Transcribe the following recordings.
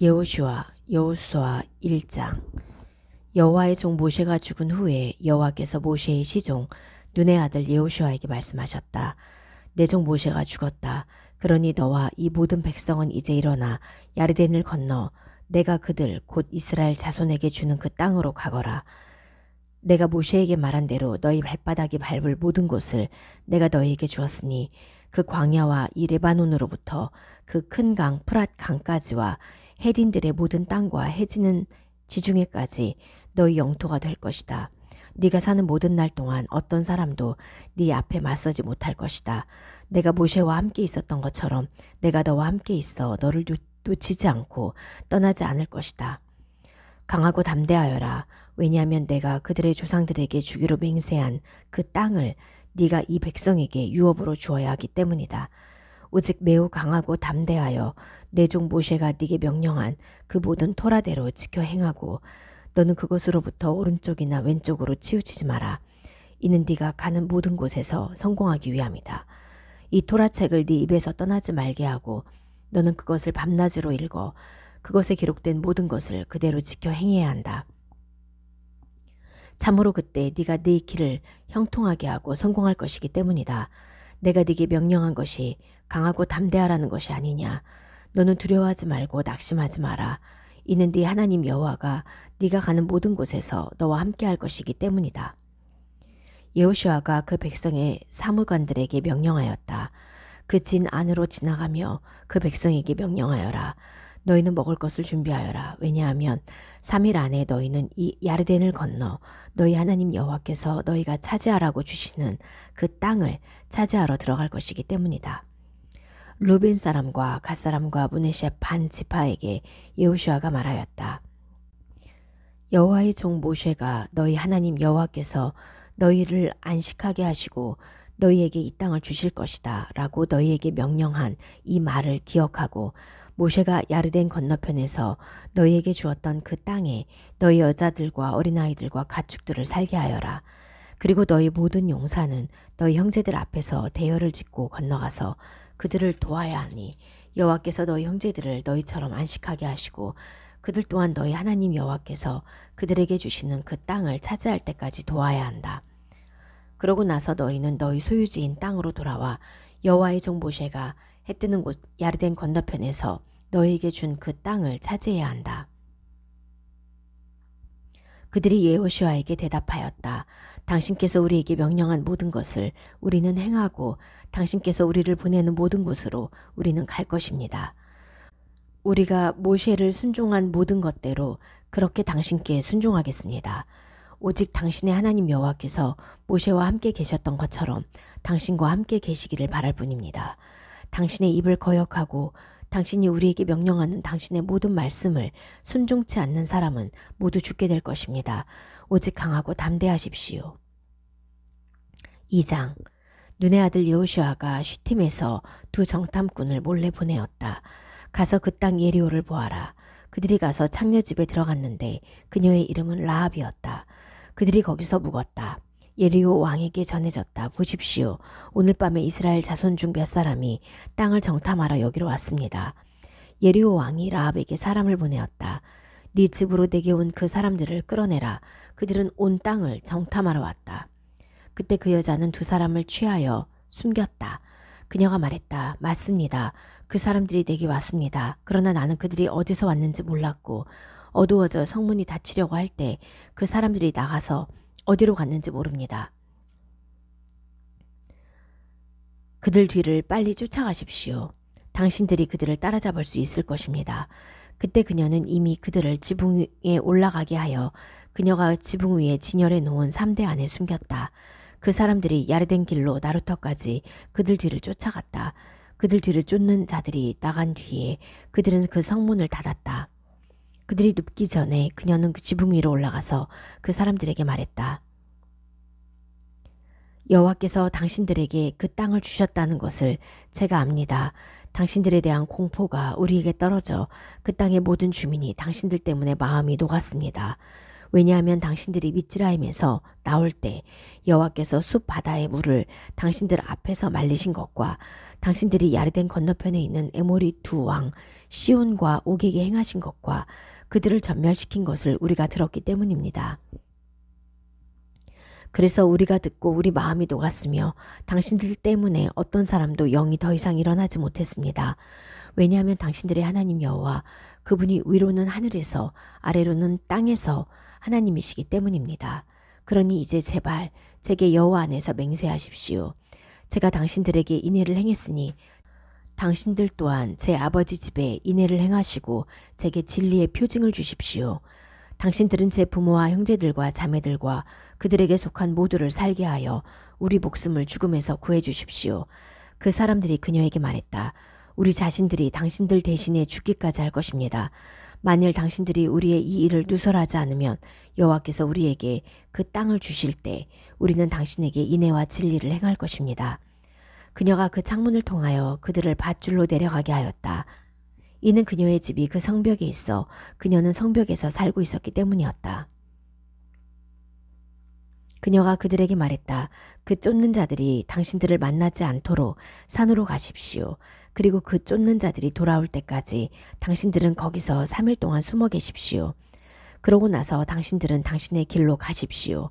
여호수아 1장. 여호와의 종 모세가 죽은 후에 여호와께서 모세의 시종 눈의 아들 여호수아에게 말씀하셨다. 내 종 모세가 죽었다. 그러니 너와 이 모든 백성은 이제 일어나 야르덴을 건너 내가 그들 곧 이스라엘 자손에게 주는 그 땅으로 가거라. 내가 모세에게 말한 대로 너희 발바닥이 밟을 모든 곳을 내가 너희에게 주었으니 그 광야와 이 레바논으로부터 그 큰 강 프랏 강까지와 헤딘들의 모든 땅과 해지는 지중해까지 너희 영토가 될 것이다. 네가 사는 모든 날 동안 어떤 사람도 네 앞에 맞서지 못할 것이다. 내가 모세와 함께 있었던 것처럼 내가 너와 함께 있어 너를 놓치지 않고 떠나지 않을 것이다. 강하고 담대하여라. 왜냐하면 내가 그들의 조상들에게 주기로 맹세한 그 땅을 네가 이 백성에게 유업으로 주어야 하기 때문이다. 오직 매우 강하고 담대하여 내 종 모세가 네게 명령한 그 모든 토라대로 지켜 행하고 너는 그것으로부터 오른쪽이나 왼쪽으로 치우치지 마라. 이는 네가 가는 모든 곳에서 성공하기 위함이다. 이 토라책을 네 입에서 떠나지 말게 하고 너는 그것을 밤낮으로 읽어 그것에 기록된 모든 것을 그대로 지켜 행해야 한다. 참으로 그때 네가 네 길을 형통하게 하고 성공할 것이기 때문이다. 내가 네게 명령한 것이 강하고 담대하라는 것이 아니냐. 너는 두려워하지 말고 낙심하지 마라. 이는 네 하나님 여호와가 네가 가는 모든 곳에서 너와 함께 할 것이기 때문이다. 여호수아가 그 백성의 사무관들에게 명령하였다. 그 진 안으로 지나가며 그 백성에게 명령하여라. 너희는 먹을 것을 준비하여라. 왜냐하면 3일 안에 너희는 이 야르덴을 건너 너희 하나님 여호와께서 너희가 차지하라고 주시는 그 땅을 차지하러 들어갈 것이기 때문이다. 루벤 사람과 갓 사람과 므낫세 반 지파에게 여호수아가 말하였다. 여호와의 종 모세가 너희 하나님 여호와께서 너희를 안식하게 하시고 너희에게 이 땅을 주실 것이다 라고 너희에게 명령한 이 말을 기억하고 모세가 야르덴 건너편에서 너희에게 주었던 그 땅에 너희 여자들과 어린아이들과 가축들을 살게 하여라. 그리고 너희 모든 용사는 너희 형제들 앞에서 대열을 짓고 건너가서 그들을 도와야 하니 여호와께서 너희 형제들을 너희처럼 안식하게 하시고 그들 또한 너희 하나님 여호와께서 그들에게 주시는 그 땅을 차지할 때까지 도와야 한다. 그러고 나서 너희는 너희 소유지인 땅으로 돌아와 여호와의 종 모세가 해 뜨는 곳 야르덴 건너편에서 너희에게 준 그 땅을 차지해야 한다. 그들이 여호수아에게 대답하였다. 당신께서 우리에게 명령한 모든 것을 우리는 행하고 당신께서 우리를 보내는 모든 곳으로 우리는 갈 것입니다. 우리가 모세를 순종한 모든 것대로 그렇게 당신께 순종하겠습니다. 오직 당신의 하나님 여호와께서 모세와 함께 계셨던 것처럼 당신과 함께 계시기를 바랄 뿐입니다. 당신의 입을 거역하고 당신이 우리에게 명령하는 당신의 모든 말씀을 순종치 않는 사람은 모두 죽게 될 것입니다. 오직 강하고 담대하십시오. 2장. 눈의 아들 여호수아가 슈팀에서 두 정탐꾼을 몰래 보내었다. 가서 그 땅 예리호를 보아라. 그들이 가서 창녀집에 들어갔는데 그녀의 이름은 라합이었다. 그들이 거기서 묵었다. 예리호 왕에게 전해졌다. 보십시오. 오늘 밤에 이스라엘 자손 중 몇 사람이 땅을 정탐하러 여기로 왔습니다. 예리호 왕이 라합에게 사람을 보내었다. 네 집으로 내게 온 그 사람들을 끌어내라. 그들은 온 땅을 정탐하러 왔다. 그때 그 여자는 두 사람을 취하여 숨겼다. 그녀가 말했다. 맞습니다. 그 사람들이 내게 왔습니다. 그러나 나는 그들이 어디서 왔는지 몰랐고 어두워져 성문이 닫히려고 할 때 그 사람들이 나가서 어디로 갔는지 모릅니다. 그들 뒤를 빨리 쫓아가십시오. 당신들이 그들을 따라잡을 수 있을 것입니다. 그때 그녀는 이미 그들을 지붕 위에 올라가게 하여 그녀가 지붕 위에 진열해 놓은 3대 안에 숨겼다. 그 사람들이 야르덴 길로 나루터까지 그들 뒤를 쫓아갔다. 그들 뒤를 쫓는 자들이 나간 뒤에 그들은 그 성문을 닫았다. 그들이 눕기 전에 그녀는 그 지붕 위로 올라가서 그 사람들에게 말했다. 여호와께서 당신들에게 그 땅을 주셨다는 것을 제가 압니다. 당신들에 대한 공포가 우리에게 떨어져 그 땅의 모든 주민이 당신들 때문에 마음이 녹았습니다. 왜냐하면 당신들이 미tz라임에서 나올 때 여호와께서 숲 바다의 물을 당신들 앞에서 말리신 것과 당신들이 야르덴 건너편에 있는 에모리 두 왕 시온과 옥에게 행하신 것과 그들을 전멸시킨 것을 우리가 들었기 때문입니다. 그래서 우리가 듣고 우리 마음이 녹았으며 당신들 때문에 어떤 사람도 영이 더 이상 일어나지 못했습니다. 왜냐하면 당신들의 하나님 여호와 그분이 위로는 하늘에서 아래로는 땅에서 하나님이시기 때문입니다. 그러니 이제 제발 제게 여호와 안에서 맹세하십시오. 제가 당신들에게 인애를 행했으니 당신들 또한 제 아버지 집에 인애를 행하시고 제게 진리의 표징을 주십시오. 당신들은 제 부모와 형제들과 자매들과 그들에게 속한 모두를 살게 하여 우리 목숨을 죽음에서 구해 주십시오. 그 사람들이 그녀에게 말했다. 우리 자신들이 당신들 대신에 죽기까지 할 것입니다. 만일 당신들이 우리의 이 일을 누설하지 않으면 여호와께서 우리에게 그 땅을 주실 때 우리는 당신에게 인애와 진리를 행할 것입니다. 그녀가 그 창문을 통하여 그들을 밧줄로 내려가게 하였다. 이는 그녀의 집이 그 성벽에 있어 그녀는 성벽에서 살고 있었기 때문이었다. 그녀가 그들에게 말했다. 그 쫓는 자들이 당신들을 만나지 않도록 산으로 가십시오. 그리고 그 쫓는 자들이 돌아올 때까지 당신들은 거기서 3일 동안 숨어 계십시오. 그러고 나서 당신들은 당신의 길로 가십시오.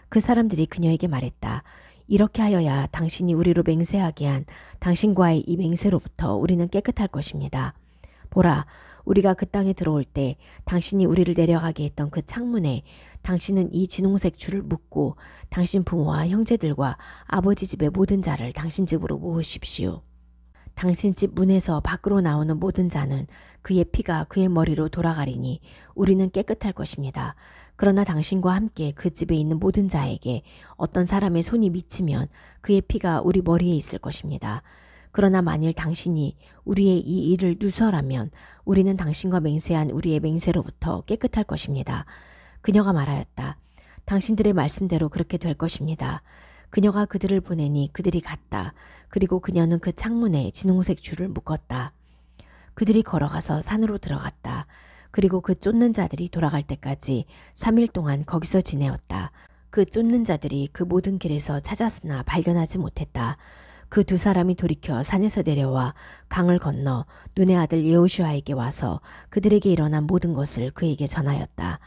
그 사람들이 그녀에게 말했다. 이렇게 하여야 당신이 우리로 맹세하게 한 당신과의 이 맹세로부터 우리는 깨끗할 것입니다. 보라, 우리가 그 땅에 들어올 때 당신이 우리를 내려가게 했던 그 창문에 당신은 이 진홍색 줄을 묶고 당신 부모와 형제들과 아버지 집의 모든 자를 당신 집으로 모으십시오. 당신 집 문에서 밖으로 나오는 모든 자는 그의 피가 그의 머리로 돌아가리니 우리는 깨끗할 것입니다. 그러나 당신과 함께 그 집에 있는 모든 자에게 어떤 사람의 손이 미치면 그의 피가 우리 머리에 있을 것입니다. 그러나 만일 당신이 우리의 이 일을 누설하면 우리는 당신과 맹세한 우리의 맹세로부터 깨끗할 것입니다. 그녀가 말하였다. 당신들의 말씀대로 그렇게 될 것입니다. 그녀가 그들을 보내니 그들이 갔다. 그리고 그녀는 그 창문에 진홍색 줄을 묶었다. 그들이 걸어가서 산으로 들어갔다. 그리고 그 쫓는 자들이 돌아갈 때까지 3일 동안 거기서 지내었다. 그 쫓는 자들이 그 모든 길에서 찾았으나 발견하지 못했다. 그 두 사람이 돌이켜 산에서 내려와 강을 건너 눈의 아들 여호슈아에게 와서 그들에게 일어난 모든 것을 그에게 전하였다.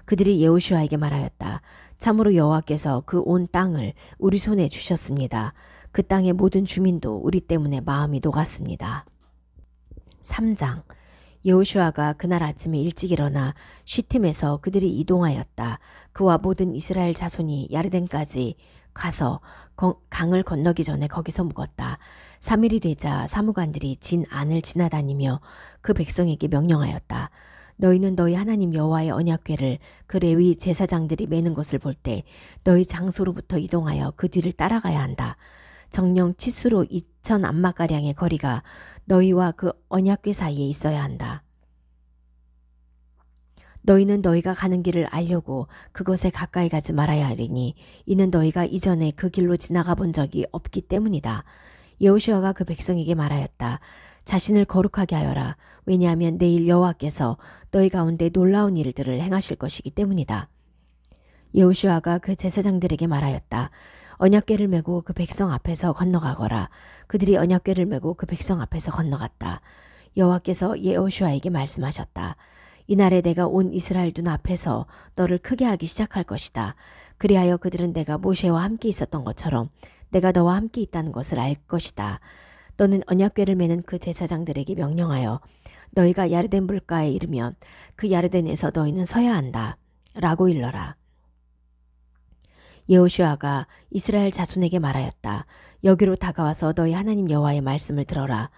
그들이 여호슈아에게 말하였다. 참으로 여호와께서 그 온 땅을 우리 손에 주셨습니다. 그 땅의 모든 주민도 우리 때문에 마음이 녹았습니다. 3장. 여호슈아가 그날 아침에 일찍 일어나 쉬팀에서 그들이 이동하였다. 그와 모든 이스라엘 자손이 야르덴까지 가서 강을 건너기 전에 거기서 묵었다. 3일이 되자 사무관들이 진 안을 지나다니며 그 백성에게 명령하였다. 너희는 너희 하나님 여호와의 언약궤를 그 레위 제사장들이 매는 것을 볼 때 너희 장소로부터 이동하여 그 뒤를 따라가야 한다. 정령 치수로 2,000 안마가량의 거리가 너희와 그 언약궤 사이에 있어야 한다. 너희는 너희가 가는 길을 알려고 그것에 가까이 가지 말아야 하리니 이는 너희가 이전에 그 길로 지나가 본 적이 없기 때문이다. 여호슈아가 그 백성에게 말하였다. 자신을 거룩하게 하여라. 왜냐하면 내일 여호와께서 너희 가운데 놀라운 일들을 행하실 것이기 때문이다. 여호슈아가 그 제사장들에게 말하였다. 언약궤를 메고 그 백성 앞에서 건너가거라. 그들이 언약궤를 메고 그 백성 앞에서 건너갔다. 여호와께서 여호슈아에게 말씀하셨다. 이날에 내가 온 이스라엘 눈 앞에서 너를 크게 하기 시작할 것이다. 그리하여 그들은 내가 모세와 함께 있었던 것처럼 내가 너와 함께 있다는 것을 알 것이다. 너는 언약궤를 메는 그 제사장들에게 명령하여 너희가 야르덴 물가에 이르면 그 야르덴에서 너희는 서야 한다. 라고 일러라. 여호슈아가 이스라엘 자손에게 말하였다. 여기로 다가와서 너희 하나님 여호와의 말씀을 들어라.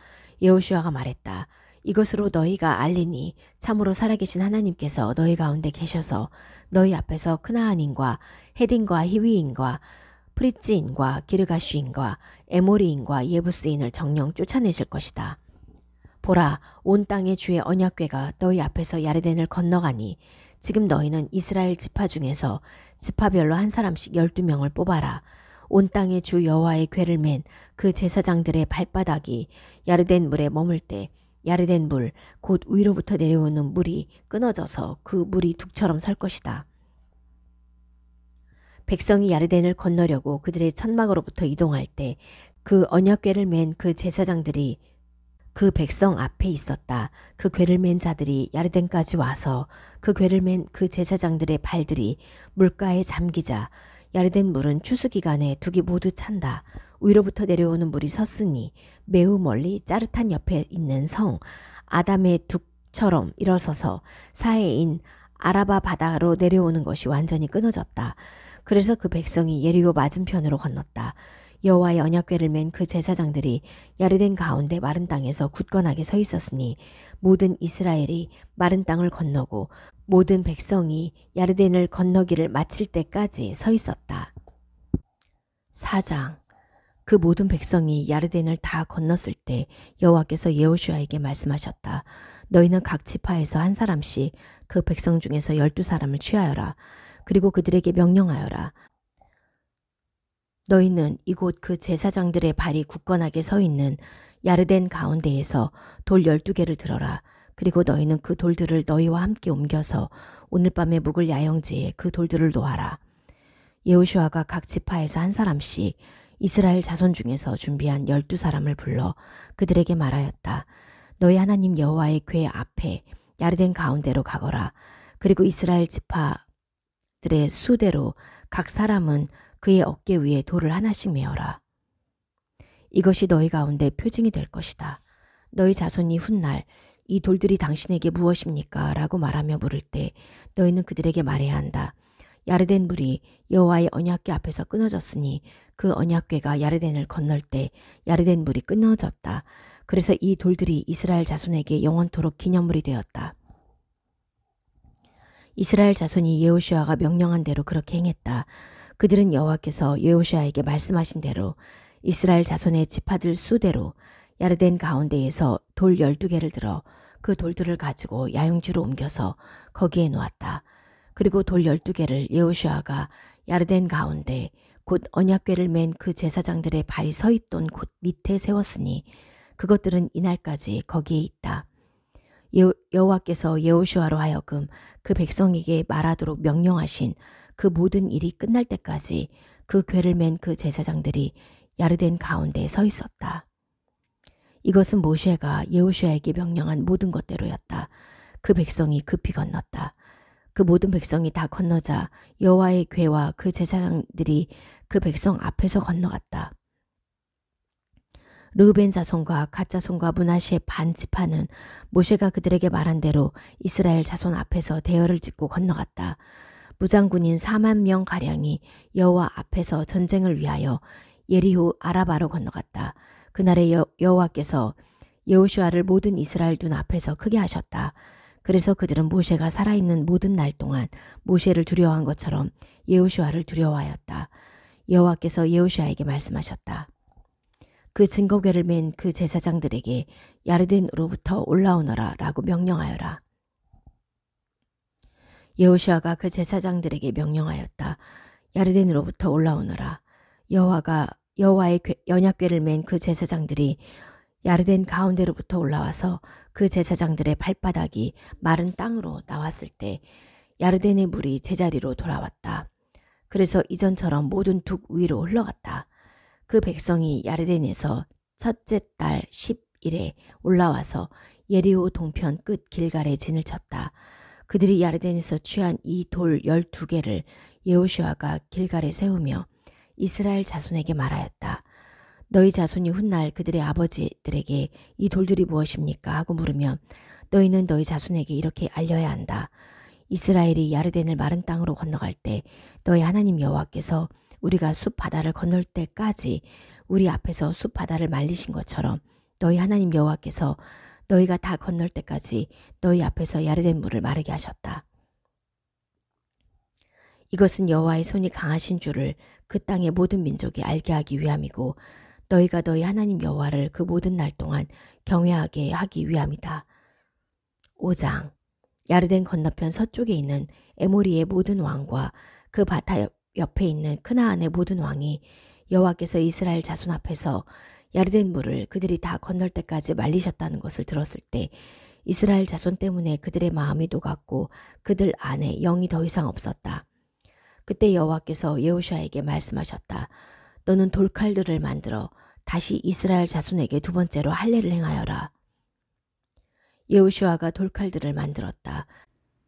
여호슈아가 말했다. 이것으로 너희가 알리니 참으로 살아계신 하나님께서 너희 가운데 계셔서 너희 앞에서 크나안인과 헤딘과 히위인과 프리츠인과 기르가슈인과 에모리인과 예부스인을 정령 쫓아내실 것이다. 보라, 온 땅의 주의 언약궤가 너희 앞에서 야르덴을 건너가니 지금 너희는 이스라엘 지파 중에서 지파별로 한 사람씩 12명을 뽑아라. 온 땅의 주 여호와의 궤를 맨 그 제사장들의 발바닥이 야르덴 물에 머물 때 야르덴 물, 곧 위로부터 내려오는 물이 끊어져서 그 물이 둑처럼 설 것이다. 백성이 야르덴을 건너려고 그들의 천막으로부터 이동할 때 그 언약궤를 맨 그 제사장들이 그 백성 앞에 있었다. 그 궤를 맨 자들이 야르덴까지 와서 그 궤를 맨 그 제사장들의 발들이 물가에 잠기자 야르덴 물은 추수기간에 둑이 모두 찬다. 위로부터 내려오는 물이 섰으니 매우 멀리 짜르탄 옆에 있는 성 아담의 둑처럼 일어서서 사해인 아라바 바다로 내려오는 것이 완전히 끊어졌다. 그래서 그 백성이 예리고 맞은편으로 건넜다. 여호와의 언약궤를 맨 그 제사장들이 야르덴 가운데 마른 땅에서 굳건하게 서 있었으니 모든 이스라엘이 마른 땅을 건너고 모든 백성이 야르덴을 건너기를 마칠 때까지 서 있었다. 4장. 그 모든 백성이 야르덴을 다 건넜을 때 여호와께서 여호슈아에게 말씀하셨다. 너희는 각 지파에서 한 사람씩 그 백성 중에서 12사람을 취하여라. 그리고 그들에게 명령하여라. 너희는 이곳 그 제사장들의 발이 굳건하게 서 있는 야르덴 가운데에서 돌 12개를 들어라. 그리고 너희는 그 돌들을 너희와 함께 옮겨서 오늘 밤에 묵을 야영지에 그 돌들을 놓아라. 여호슈아가 각 지파에서 한 사람씩 이스라엘 자손 중에서 준비한 12사람을 불러 그들에게 말하였다. 너희 하나님 여호와의 궤 앞에 야르덴 가운데로 가거라. 그리고 이스라엘 지파들의 수대로 각 사람은 그의 어깨 위에 돌을 하나씩 메어라. 이것이 너희 가운데 표징이 될 것이다. 너희 자손이 훗날 이 돌들이 당신에게 무엇입니까? 라고 말하며 물을 때 너희는 그들에게 말해야 한다. 야르덴 물이 여호와의 언약궤 앞에서 끊어졌으니 그 언약궤가 야르덴을 건널 때 야르덴 물이 끊어졌다. 그래서 이 돌들이 이스라엘 자손에게 영원토록 기념물이 되었다. 이스라엘 자손이 여호슈아가 명령한 대로 그렇게 행했다. 그들은 여호와께서 여호슈아에게 말씀하신 대로 이스라엘 자손의 지파들 수대로 야르덴 가운데에서 돌 12개를 들어 그 돌들을 가지고 야영지로 옮겨서 거기에 놓았다. 그리고 돌 12개를 여호슈아가 야르덴 가운데 곧 언약궤를 맨 그 제사장들의 발이 서 있던 곳 밑에 세웠으니 그것들은 이날까지 거기에 있다. 여호와께서 여호슈아로 하여금 그 백성에게 말하도록 명령하신 그 모든 일이 끝날 때까지 그 궤를 맨 그 제사장들이 야르덴 가운데에 서 있었다. 이것은 모세가 여호슈아에게 명령한 모든 것대로였다. 그 백성이 급히 건넜다. 그 모든 백성이 다 건너자 여호와의 궤와 그 제사장들이 그 백성 앞에서 건너갔다. 르우벤 자손과 갓 자손과 므낫시의 반 지파는 모세가 그들에게 말한 대로 이스라엘 자손 앞에서 대열을 짓고 건너갔다. 무장군인 4만 명 가량이 여호와 앞에서 전쟁을 위하여 예리호 아라바로 건너갔다. 그날에 여호와께서 여호슈아를 모든 이스라엘 눈 앞에서 크게 하셨다. 그래서 그들은 모세가 살아있는 모든 날 동안 모세를 두려워한 것처럼 여호슈아를 두려워하였다. 여호와께서 여호슈아에게 말씀하셨다. 그 증거궤를 맨 그 제사장들에게 야르덴으로부터 올라오너라 라고 명령하여라. 여호슈아가 그 제사장들에게 명령하였다. 야르덴으로부터 올라오너라. 여호와의 언약궤를 맨 그 제사장들이 야르덴 가운데로부터 올라와서 그 제사장들의 발바닥이 마른 땅으로 나왔을 때 야르덴의 물이 제자리로 돌아왔다. 그래서 이전처럼 모든 둑 위로 흘러갔다. 그 백성이 야르덴에서 첫째 달 10일에 올라와서 예리호 동편 끝 길갈에 진을 쳤다. 그들이 야르덴에서 취한 이 돌 12개를 여호슈아가 길갈에 세우며 이스라엘 자손에게 말하였다. 너희 자손이 훗날 그들의 아버지들에게 이 돌들이 무엇입니까? 하고 물으면 너희는 너희 자손에게 이렇게 알려야 한다. 이스라엘이 야르덴을 마른 땅으로 건너갈 때 너희 하나님 여호와께서 우리가 숲 바다를 건널 때까지 우리 앞에서 숲 바다를 말리신 것처럼 너희 하나님 여호와께서 너희가 다 건널 때까지 너희 앞에서 야르덴 물을 마르게 하셨다. 이것은 여호와의 손이 강하신 줄을 그 땅의 모든 민족이 알게 하기 위함이고 너희가 너희 하나님 여호와를 그 모든 날 동안 경외하게 하기 위함이다. 5장. 야르덴 건너편 서쪽에 있는 에모리의 모든 왕과 그 바다 옆에 있는 크나안의 모든 왕이 여호와께서 이스라엘 자손 앞에서 야르덴 물을 그들이 다 건널 때까지 말리셨다는 것을 들었을 때 이스라엘 자손 때문에 그들의 마음이 녹았고 그들 안에 영이 더 이상 없었다. 그때 여호와께서 여호수아에게 말씀하셨다. 너는 돌칼들을 만들어 다시 이스라엘 자손에게 두 번째로 할례를 행하여라. 여호수아가 돌칼들을 만들었다.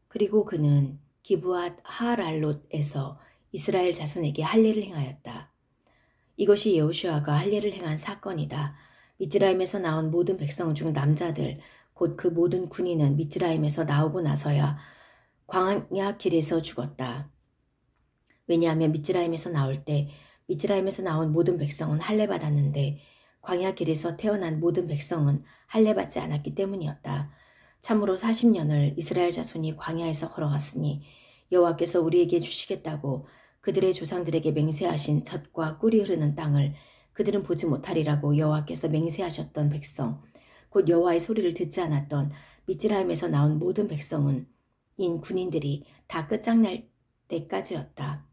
그리고 그는 기브앗 하랄롯에서 이스라엘 자손에게 할례를 행하였다. 이것이 여호수아가 할례를 행한 사건이다. 미즈라임에서 나온 모든 백성 중 남자들 곧 그 모든 군인은 미즈라임에서 나오고 나서야 광야 길에서 죽었다. 왜냐하면 미즈라임에서 나올 때 미즈라임에서 나온 모든 백성은 할례 받았는데 광야 길에서 태어난 모든 백성은 할례 받지 않았기 때문이었다. 참으로 40년을 이스라엘 자손이 광야에서 걸어갔으니 여호와께서 우리에게 주시겠다고 그들의 조상들에게 맹세하신 젖과 꿀이 흐르는 땅을 그들은 보지 못하리라고 여호와께서 맹세하셨던 백성 곧 여호와의 소리를 듣지 않았던 미즈라임에서 나온 모든 백성은 인 군인들이 다 끝장날 때까지였다.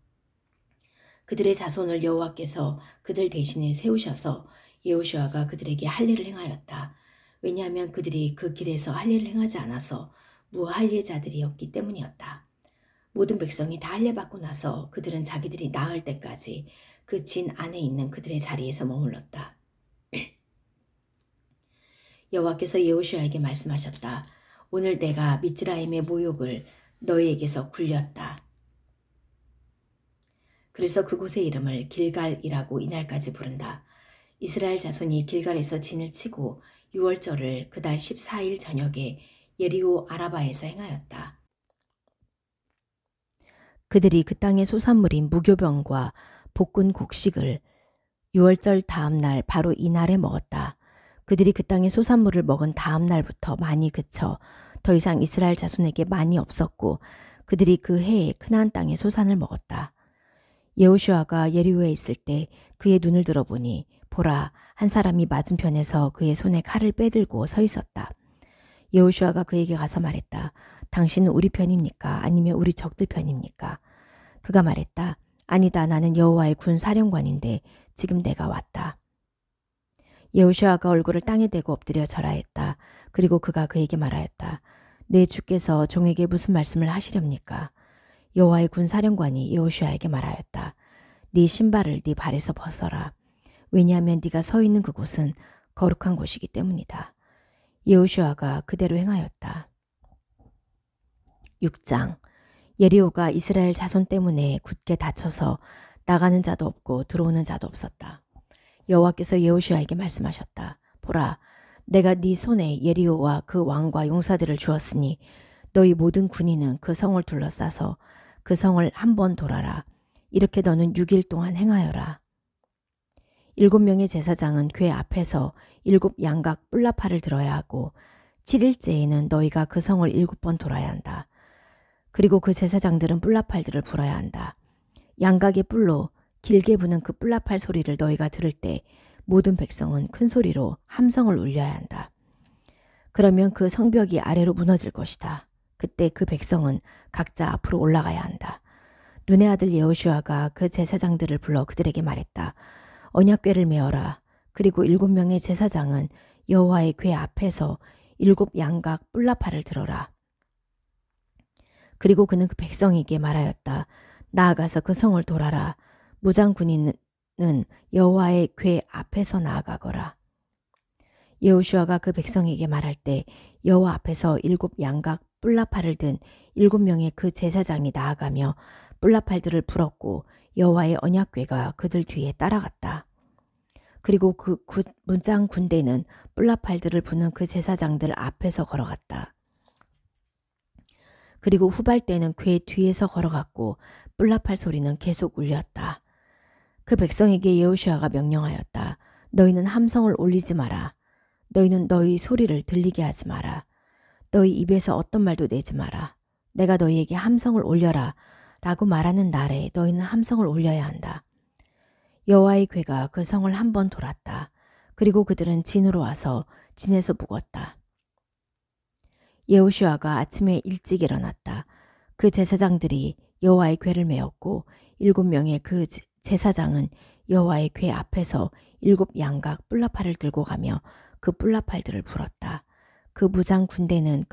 그들의 자손을 여호와께서 그들 대신에 세우셔서 여호수아가 그들에게 할례를 행하였다. 왜냐하면 그들이 그 길에서 할례를 행하지 않아서 무할례자들이었기 때문이었다. 모든 백성이 다 할례 받고 나서 그들은 자기들이 나을 때까지 그 진 안에 있는 그들의 자리에서 머물렀다. 여호와께서 여호수아에게 말씀하셨다. 오늘 내가 미즈라임의 모욕을 너희에게서 굴렸다. 그래서 그곳의 이름을 길갈이라고 이날까지 부른다. 이스라엘 자손이 길갈에서 진을 치고 6월절을 그달 14일 저녁에 예리고 아라바에서 행하였다. 그들이 그 땅의 소산물인 무교병과 볶은 곡식을 6월절 다음 날 바로 이날에 먹었다. 그들이 그 땅의 소산물을 먹은 다음 날부터 많이 그쳐 더 이상 이스라엘 자손에게 많이 없었고 그들이 그 해에 크나안 땅의 소산을 먹었다. 여호수아가 예리호에 있을 때 그의 눈을 들어보니 보라 한 사람이 맞은편에서 그의 손에 칼을 빼들고 서 있었다. 여호수아가 그에게 가서 말했다. 당신은 우리 편입니까? 아니면 우리 적들 편입니까? 그가 말했다. 아니다. 나는 여호와의 군 사령관인데 지금 내가 왔다. 여호수아가 얼굴을 땅에 대고 엎드려 절하였다. 그리고 그가 그에게 말하였다. 내 주께서 종에게 무슨 말씀을 하시렵니까? 여호와의 군 사령관이 여호수아에게 말하였다. 네 신발을 네 발에서 벗어라. 왜냐하면 네가 서 있는 그곳은 거룩한 곳이기 때문이다. 여호수아가 그대로 행하였다. 6장 예리호가 이스라엘 자손 때문에 굳게 닫혀서 나가는 자도 없고 들어오는 자도 없었다. 여호와께서 여호수아에게 말씀하셨다. 보라, 내가 네 손에 예리호와 그 왕과 용사들을 주었으니 너희 모든 군인은 그 성을 둘러싸서 그 성을 한 번 돌아라. 이렇게 너는 6일 동안 행하여라. 7명의 제사장은 궤 앞에서 7 양각 뿔나팔을 들어야 하고 7일째에는 너희가 그 성을 7번 돌아야 한다. 그리고 그 제사장들은 뿔나팔들을 불어야 한다. 양각의 뿔로 길게 부는 그 뿔나팔 소리를 너희가 들을 때 모든 백성은 큰 소리로 함성을 울려야 한다. 그러면 그 성벽이 아래로 무너질 것이다. 그때 그 백성은 각자 앞으로 올라가야 한다. 눈의 아들 여호수아가 그 제사장들을 불러 그들에게 말했다. 언약궤를 메어라. 그리고 7명의 제사장은 여호와의 궤 앞에서 7 양각 뿔나팔을 들어라. 그리고 그는 그 백성에게 말하였다. 나아가서 그 성을 돌아라. 무장 군인은 여호와의 궤 앞에서 나아가거라. 여호수아가 그 백성에게 말할 때 여호와 앞에서 7 양각 뿔나팔을 든 7명의 그 제사장이 나아가며 뿔나팔들을 불었고 여호와의 언약궤가 그들 뒤에 따라갔다. 그리고 그 무장 군대는 뿔나팔들을 부는 그 제사장들 앞에서 걸어갔다. 그리고 후발대는 궤 뒤에서 걸어갔고 뿔나팔 소리는 계속 울렸다. 그 백성에게 여호수아가 명령하였다. 너희는 함성을 올리지 마라. 너희는 너희 소리를 들리게 하지 마라. 너희 입에서 어떤 말도 내지 마라. 내가 너희에게 함성을 올려라 라고 말하는 날에 너희는 함성을 올려야 한다. 여호와의 궤가 그 성을 한 번 돌았다. 그리고 그들은 진으로 와서 진에서 묵었다. 여호수아가 아침에 일찍 일어났다. 그 제사장들이 여호와의 궤를 메었고 7명의 그 제사장은 여호와의 궤 앞에서 7 양각 뿔나팔을 들고 가며 그 뿔나팔들을 불었다. 그 무장 군대는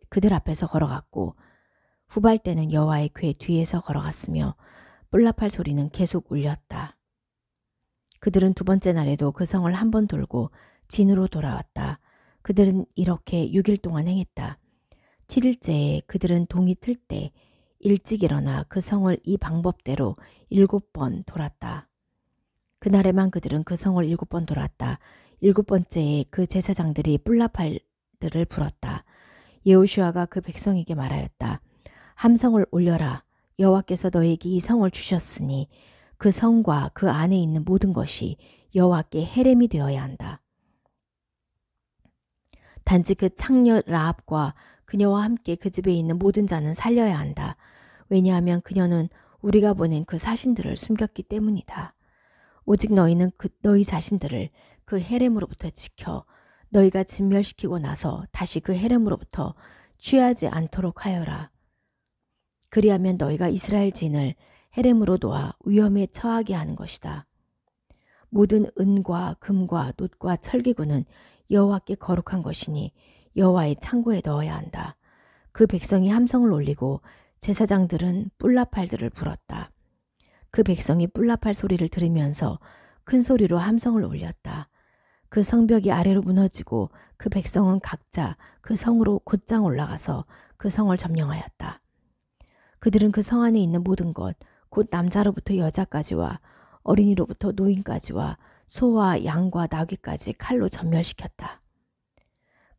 그들 앞에서 걸어갔고 후발대는 여호와의 궤 뒤에서 걸어갔으며 뿔나팔 소리는 계속 울렸다. 그들은 두 번째 날에도 그 성을 한 번 돌고 진으로 돌아왔다. 그들은 이렇게 6일 동안 행했다. 7일째에 그들은 동이 틀 때 일찍 일어나 그 성을 이 방법대로 7번 돌았다. 그날에만 그들은 그 성을 7번 돌았다. 7번째에 그 제사장들이 뿔나팔들을 불었다. 여호수아가 그 백성에게 말하였다. 함성을 올려라. 여호와께서 너에게 이 성을 주셨으니 그 성과 그 안에 있는 모든 것이 여호와께 헤렘이 되어야 한다. 단지 그 창녀 라합과 그녀와 함께 그 집에 있는 모든 자는 살려야 한다. 왜냐하면 그녀는 우리가 보낸 그 사신들을 숨겼기 때문이다. 오직 너희는 너희 자신들을 그 헤렘으로부터 지켜 너희가 진멸시키고 나서 다시 그 헤렘으로부터 취하지 않도록 하여라. 그리하면 너희가 이스라엘 진을 헤렘으로 놓아 위험에 처하게 하는 것이다. 모든 은과 금과 놋과 철기구는 여호와께 거룩한 것이니 여호와의 창고에 넣어야 한다. 그 백성이 함성을 올리고 제사장들은 뿔나팔들을 불었다. 그 백성이 뿔나팔 소리를 들으면서 큰 소리로 함성을 올렸다. 그 성벽이 아래로 무너지고 그 백성은 각자 그 성으로 곧장 올라가서 그 성을 점령하였다. 그들은 그 성 안에 있는 모든 것, 곧 남자로부터 여자까지와 어린이로부터 노인까지와 소와 양과 나귀까지 칼로 전멸시켰다.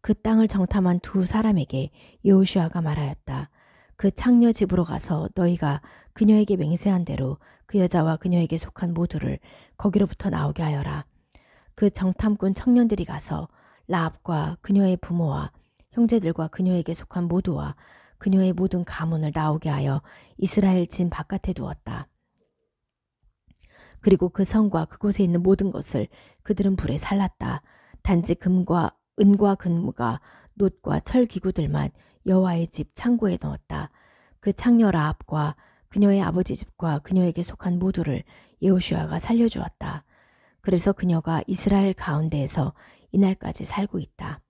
그 땅을 정탐한 두 사람에게 여호수아가 말하였다. 그 창녀 집으로 가서 너희가 그녀에게 맹세한 대로 그 여자와 그녀에게 속한 모두를 거기로부터 나오게 하여라. 그 정탐꾼 청년들이 가서 라합과 그녀의 부모와 형제들과 그녀에게 속한 모두와 그녀의 모든 가문을 나오게 하여 이스라엘 진 바깥에 두었다. 그리고 그 성과 그곳에 있는 모든 것을 그들은 불에 살랐다. 단지 은과 금과 놋과 철 기구들만 여호와의 집 창고에 넣었다. 그 창녀 라합과 그녀의 아버지 집과 그녀에게 속한 모두를 여호수아가 살려주었다. 그래서 그녀가 이스라엘 가운데에서 이날까지 살고 있다.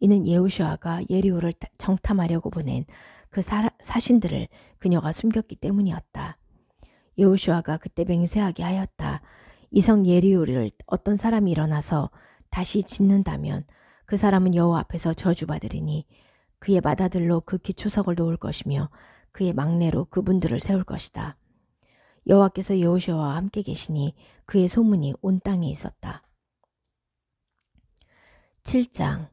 이는 여호수아가 예리호를 정탐하려고 보낸 그 사신들을 그녀가 숨겼기 때문이었다. 여호수아가 그때 맹세하게 하였다. 이 성 예리호를 어떤 사람이 일어나서 다시 짓는다면 그 사람은 여호와 앞에서 저주받으리니 그의 맏아들로 그 기초석을 놓을 것이며 그의 막내로 그분들을 세울 것이다. 여호와께서 여호수아와 함께 계시니 그의 소문이 온 땅에 있었다. 7장.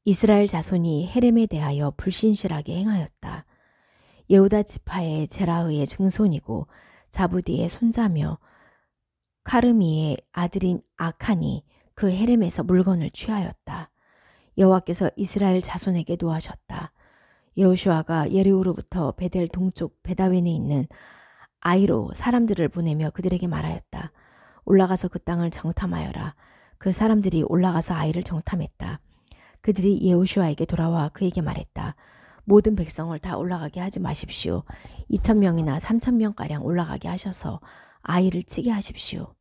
이스라엘 자손이 헤렘에 대하여 불신실하게 행하였다. 예후다 지파의 제라흐의 증손이고 자부디의 손자며 카르미의 아들인 아칸이 그 헤렘에서 물건을 취하였다. 여호와께서 이스라엘 자손에게 노하셨다. 여호수아가 예리호로부터 베델 동쪽 베다웬에 있는 아이로 사람들을 보내며 그들에게 말하였다. 올라가서 그 땅을 정탐하여라. 그 사람들이 올라가서 아이를 정탐했다. 그들이 여호수아에게 돌아와 그에게 말했다. 모든 백성을 다 올라가게 하지 마십시오. 2,000명이나 3,000명가량 올라가게 하셔서 아이를 치게 하십시오.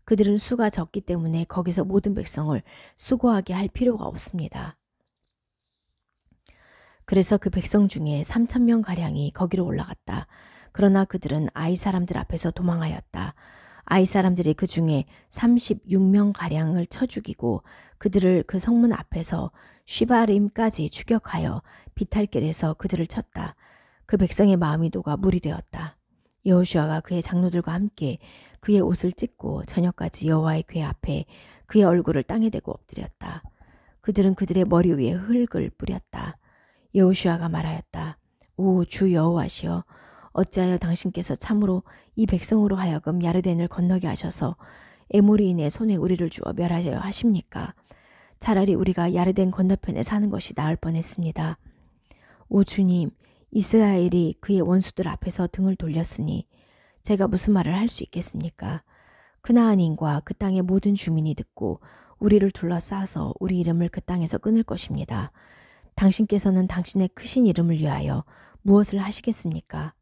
그들은 수가 적기 때문에 거기서 모든 백성을 수고하게 할 필요가 없습니다. 그래서 그 백성 중에 3,000명가량이 거기로 올라갔다. 그러나 그들은 아이 사람들 앞에서 도망하였다. 아이 사람들이 그 중에 36명가량을 쳐 죽이고 그들을 그 성문 앞에서 쉬바림까지 추격하여 비탈길에서 그들을 쳤다. 그 백성의 마음이 녹아 물이 되었다. 여호수아가 그의 장로들과 함께 그의 옷을 찢고 저녁까지 여호와의 궤 앞에 그의 얼굴을 땅에 대고 엎드렸다. 그들은 그들의 머리 위에 흙을 뿌렸다. 여호수아가 말하였다. 오 주 여호와시여, 어찌하여 당신께서 참으로 이 백성으로 하여금 야르덴을 건너게 하셔서 에모리인의 손에 우리를 주어 멸하려 하십니까? 차라리 우리가 야르덴 건너편에 사는 것이 나을 뻔했습니다. 오 주님, 이스라엘이 그의 원수들 앞에서 등을 돌렸으니 제가 무슨 말을 할 수 있겠습니까? 그나안인과 그 땅의 모든 주민이 듣고 우리를 둘러싸서 우리 이름을 그 땅에서 끊을 것입니다. 당신께서는 당신의 크신 이름을 위하여 무엇을 하시겠습니까?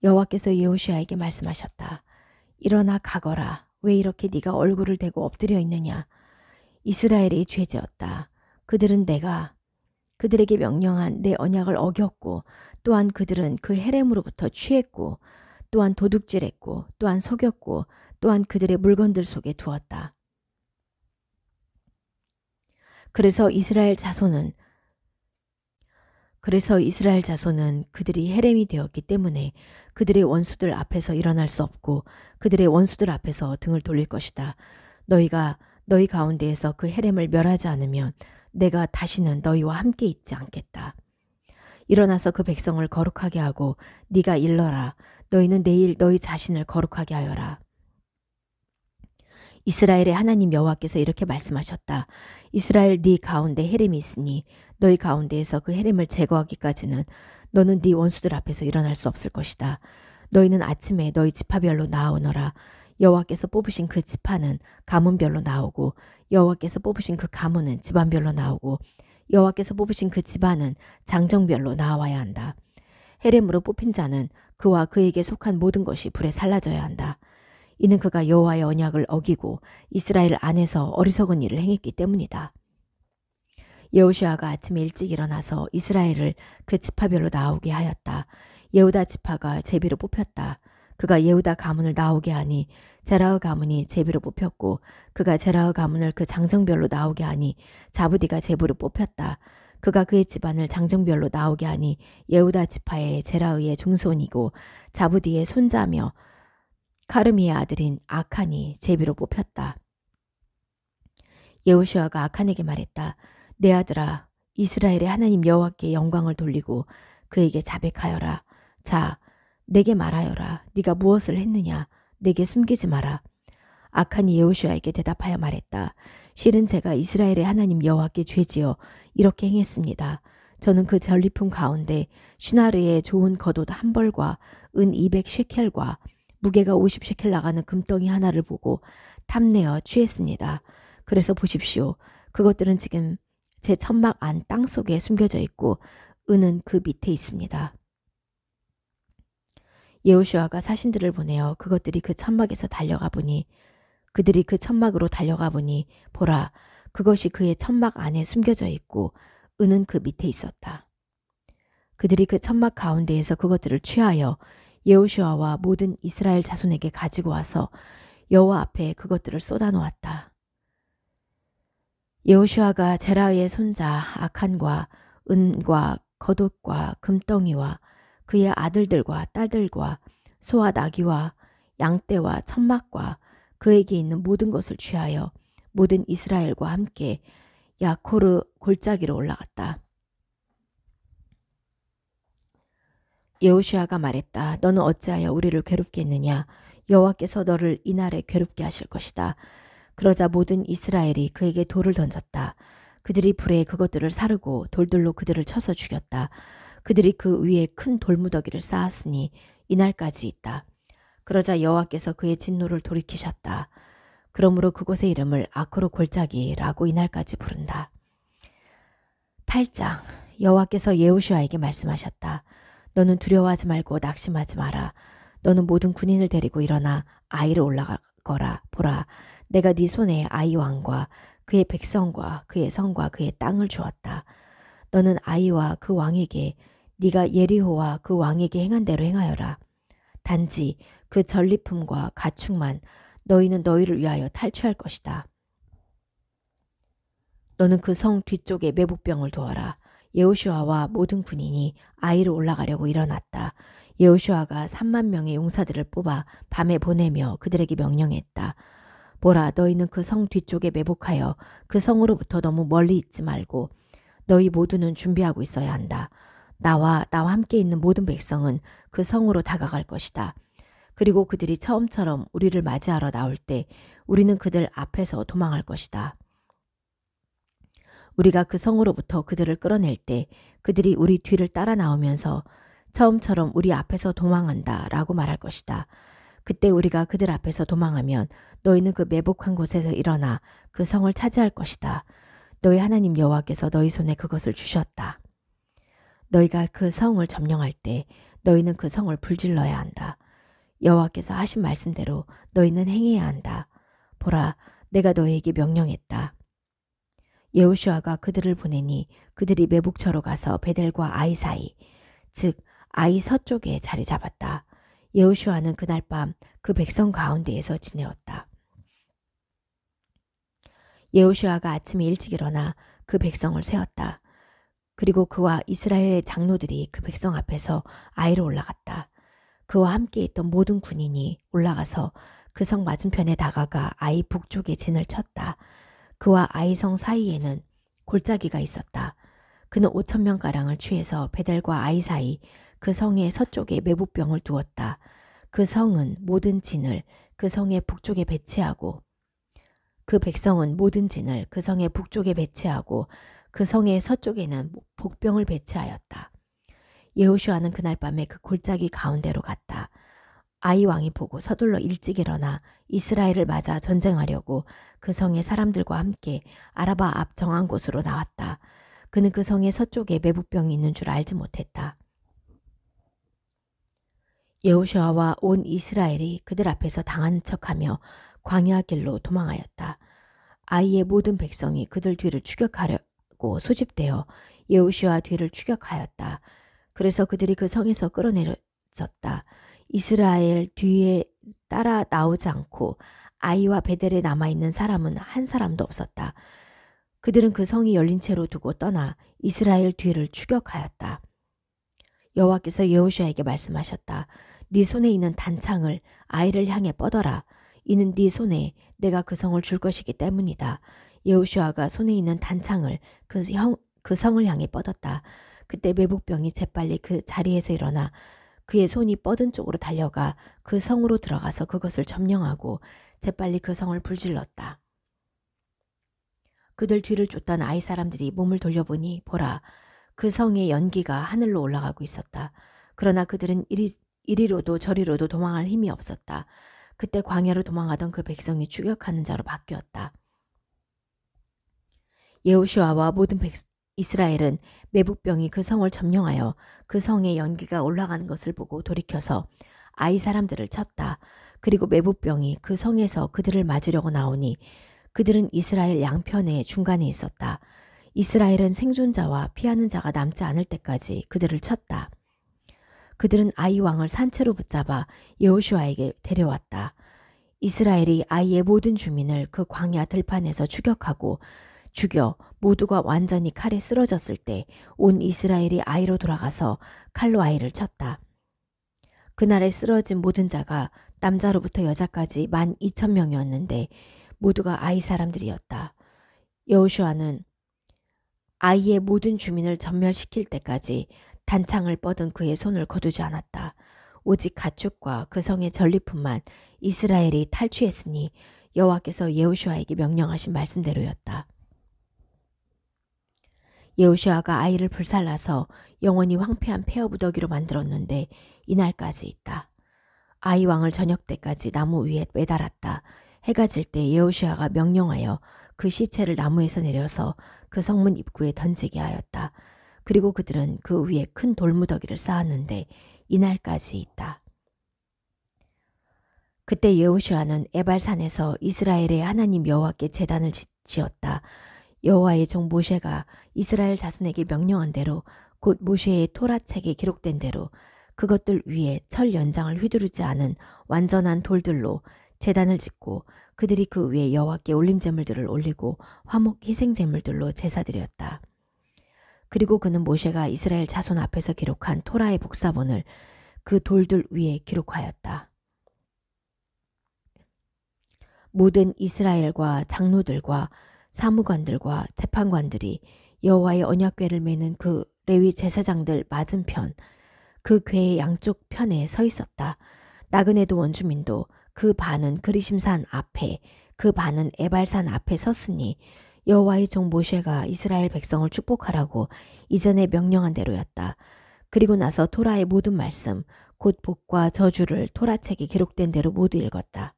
여호와께서 여호수아에게 말씀하셨다. 일어나 가거라. 왜 이렇게 네가 얼굴을 대고 엎드려 있느냐? 이스라엘이 죄지었다. 그들은 내가 그들에게 명령한 내 언약을 어겼고 또한 그들은 그 헤렘으로부터 취했고 또한 도둑질했고 또한 속였고 또한 그들의 물건들 속에 두었다. 그래서 이스라엘 자손은 그들이 헤렘이 되었기 때문에 그들의 원수들 앞에서 일어날 수 없고 그들의 원수들 앞에서 등을 돌릴 것이다. 너희가 너희 가운데에서 그 헤렘을 멸하지 않으면 내가 다시는 너희와 함께 있지 않겠다. 일어나서 그 백성을 거룩하게 하고 네가 일러라. 너희는 내일 너희 자신을 거룩하게 하여라. 이스라엘의 하나님 여호와께서 이렇게 말씀하셨다. 이스라엘 네 가운데 헤렘이 있으니 너희 가운데에서 그 헤렘을 제거하기까지는 너는 네 원수들 앞에서 일어날 수 없을 것이다. 너희는 아침에 너희 지파별로 나아오너라. 여호와께서 뽑으신 그 지파는 가문별로 나오고 여호와께서 뽑으신 그 가문은 집안별로 나오고 여호와께서 뽑으신 그 집안은 장정별로 나와야 한다. 헤렘으로 뽑힌 자는 그와 그에게 속한 모든 것이 불에 살라져야 한다. 이는 그가 여호와의 언약을 어기고 이스라엘 안에서 어리석은 일을 행했기 때문이다. 여호수아가 아침에 일찍 일어나서 이스라엘을 그 지파별로 나오게 하였다. 예후다 지파가 제비로 뽑혔다. 그가 예후다 가문을 나오게 하니 제라흐 가문이 제비로 뽑혔고 그가 제라흐 가문을 그 장정별로 나오게 하니 자부디가 제비로 뽑혔다. 그가 그의 집안을 장정별로 나오게 하니 예후다 지파의 제라흐의 증손이고 자부디의 손자며 카르미의 아들인 아칸이 제비로 뽑혔다. 여호수아가 아칸에게 말했다. 내 아들아, 이스라엘의 하나님 여호와께 영광을 돌리고 그에게 자백하여라. 자, 내게 말하여라. 네가 무엇을 했느냐? 내게 숨기지 마라. 아칸이 여호수아에게 대답하여 말했다. 실은 제가 이스라엘의 하나님 여호와께 죄지어 이렇게 행했습니다. 저는 그 전리품 가운데 시나르의 좋은 겉옷 한 벌과 은 200셰켈과 무게가 50셰켈 나가는 금덩이 하나를 보고 탐내어 취했습니다. 그래서 보십시오. 그것들은 지금 제 천막 안 땅속에 숨겨져 있고 은은 그 밑에 있습니다. 여호수아가 사신들을 보내어 그들이 그 천막으로 달려가 보니 보라, 그것이 그의 천막 안에 숨겨져 있고 은은 그 밑에 있었다. 그들이 그 천막 가운데에서 그것들을 취하여 여호수아와 모든 이스라엘 자손에게 가지고 와서 여호와 앞에 그것들을 쏟아 놓았다. 여호수아가 제라의 손자 아칸과 은과 겉옷과 금덩이와 그의 아들들과 딸들과 소와 나귀와 양떼와 천막과 그에게 있는 모든 것을 취하여 모든 이스라엘과 함께 야코르 골짜기로 올라갔다. 여호수아가 말했다. 너는 어찌하여 우리를 괴롭게 했느냐? 여호와께서 너를 이날에 괴롭게 하실 것이다. 그러자 모든 이스라엘이 그에게 돌을 던졌다. 그들이 불에 그것들을 사르고 돌들로 그들을 쳐서 죽였다. 그들이 그 위에 큰 돌무더기를 쌓았으니 이날까지 있다. 그러자 여호와께서 그의 진노를 돌이키셨다. 그러므로 그곳의 이름을 아코르 골짜기라고 이날까지 부른다. 8장. 여호와께서 여호수아에게 말씀하셨다. 너는 두려워하지 말고 낙심하지 마라. 너는 모든 군인을 데리고 일어나 아이를 올라가거라. 보라, 내가 네 손에 아이 왕과 그의 백성과 그의 성과 그의 땅을 주었다. 너는 아이와 그 왕에게 네가 예리호와 그 왕에게 행한 대로 행하여라. 단지 그 전리품과 가축만 너희는 너희를 위하여 탈취할 것이다. 너는 그 성 뒤쪽에 매복병을 두어라. 여호수아와 모든 군인이 아이로 올라가려고 일어났다. 여호수아가 3만 명의 용사들을 뽑아 밤에 보내며 그들에게 명령했다. 보라, 너희는 그 성 뒤쪽에 매복하여 그 성으로부터 너무 멀리 있지 말고 너희 모두는 준비하고 있어야 한다. 나와 함께 있는 모든 백성은 그 성으로 다가갈 것이다. 그리고 그들이 처음처럼 우리를 맞이하러 나올 때 우리는 그들 앞에서 도망할 것이다. 우리가 그 성으로부터 그들을 끌어낼 때 그들이 우리 뒤를 따라 나오면서 처음처럼 우리 앞에서 도망한다 라고 말할 것이다. 그때 우리가 그들 앞에서 도망하면 너희는 그 매복한 곳에서 일어나 그 성을 차지할 것이다. 너희 하나님 여호와께서 너희 손에 그것을 주셨다. 너희가 그 성을 점령할 때 너희는 그 성을 불질러야 한다. 여호와께서 하신 말씀대로 너희는 행해야 한다. 보라, 내가 너희에게 명령했다. 여호수아가 그들을 보내니 그들이 매복처로 가서 베델과 아이 사이, 즉 아이 서쪽에 자리 잡았다. 여호수아는 그날 밤 그 백성 가운데에서 지내었다. 여호수아가 아침에 일찍 일어나 그 백성을 세웠다. 그리고 그와 이스라엘의 장로들이 그 백성 앞에서 아이로 올라갔다. 그와 함께 있던 모든 군인이 올라가서 그 성 맞은편에 다가가 아이 북쪽에 진을 쳤다. 그와 아이 성 사이에는 골짜기가 있었다. 그는 5,000명가량을 취해서 베델과 아이 사이 그 성의 서쪽에 매복병을 두었다. 그 성은 모든 진을 그 성의 북쪽에 배치하고 그 백성은 모든 진을 그 성의 북쪽에 배치하고 그 성의 서쪽에는 복병을 배치하였다. 여호수아는 그날 밤에 그 골짜기 가운데로 갔다. 아이 왕이 보고 서둘러 일찍 일어나 이스라엘을 맞아 전쟁하려고 그 성의 사람들과 함께 아라바 앞 정한 곳으로 나왔다. 그는 그 성의 서쪽에 매복병이 있는 줄 알지 못했다. 여호수아와 온 이스라엘이 그들 앞에서 당한 척하며 광야 길로 도망하였다. 아이의 모든 백성이 그들 뒤를 추격하려고 소집되어 여호수아 뒤를 추격하였다. 그래서 그들이 그 성에서 끌어내려졌다. 이스라엘 뒤에 따라 나오지 않고 아이와 베델에 남아있는 사람은 한 사람도 없었다. 그들은 그 성이 열린 채로 두고 떠나 이스라엘 뒤를 추격하였다. 여호와께서 여호수아에게 말씀하셨다. 네 손에 있는 단창을 아이를 향해 뻗어라. 이는 네 손에 내가 그 성을 줄 것이기 때문이다. 여호수아가 손에 있는 단창을 그 성을 향해 뻗었다. 그때 매복병이 재빨리 그 자리에서 일어나 그의 손이 뻗은 쪽으로 달려가 그 성으로 들어가서 그것을 점령하고 재빨리 그 성을 불질렀다. 그들 뒤를 쫓던 아이 사람들이 몸을 돌려보니 보라, 그 성의 연기가 하늘로 올라가고 있었다. 그러나 그들은 이리로도 저리로도 도망할 힘이 없었다. 그때 광야로 도망하던 그 백성이 추격하는 자로 바뀌었다. 여호수아와 모든 이스라엘은 매복병이 그 성을 점령하여 그 성의 연기가 올라가는 것을 보고 돌이켜서 아이 사람들을 쳤다. 그리고 매복병이 그 성에서 그들을 맞으려고 나오니 그들은 이스라엘 양편의 중간에 있었다. 이스라엘은 생존자와 피하는 자가 남지 않을 때까지 그들을 쳤다. 그들은 아이 왕을 산채로 붙잡아 여호수아에게 데려왔다. 이스라엘이 아이의 모든 주민을 그 광야 들판에서 추격하고 죽여 모두가 완전히 칼에 쓰러졌을 때 온 이스라엘이 아이로 돌아가서 칼로 아이를 쳤다. 그날에 쓰러진 모든 자가 남자로부터 여자까지 12,000명이었는데 모두가 아이 사람들이었다. 여호수아는 아이의 모든 주민을 전멸시킬 때까지 단창을 뻗은 그의 손을 거두지 않았다. 오직 가축과 그 성의 전리품만 이스라엘이 탈취했으니 여호와께서 여호수아에게 명령하신 말씀대로였다. 여호수아가 아이를 불살라서 영원히 황폐한 폐허부더기로 만들었는데 이날까지 있다. 아이 왕을 저녁 때까지 나무 위에 매달았다. 해가 질 때 여호수아가 명령하여 그 시체를 나무에서 내려서 그 성문 입구에 던지게 하였다. 그리고 그들은 그 위에 큰 돌무더기를 쌓았는데 이날까지 있다. 그때 여호수아는 에발산에서 이스라엘의 하나님 여호와께 제단을 지었다. 여호와의 종 모세가 이스라엘 자손에게 명령한 대로 곧 모세의 토라책에 기록된 대로 그것들 위에 철 연장을 휘두르지 않은 완전한 돌들로 제단을 짓고 그들이 그 위에 여호와께 올림제물들을 올리고 화목 희생제물들로 제사드렸다. 그리고 그는 모세가 이스라엘 자손 앞에서 기록한 토라의 복사본을 그 돌들 위에 기록하였다. 모든 이스라엘과 장로들과 사무관들과 재판관들이 여호와의 언약궤를 메는 그 레위 제사장들 맞은편 그 궤의 양쪽 편에 서 있었다. 나그네도 원주민도 그 반은 그리심산 앞에 그 반은 에발산 앞에 섰으니 여호와의 종 모세가 이스라엘 백성을 축복하라고 이전에 명령한 대로였다. 그리고 나서 토라의 모든 말씀 곧 복과 저주를 토라책에 기록된 대로 모두 읽었다.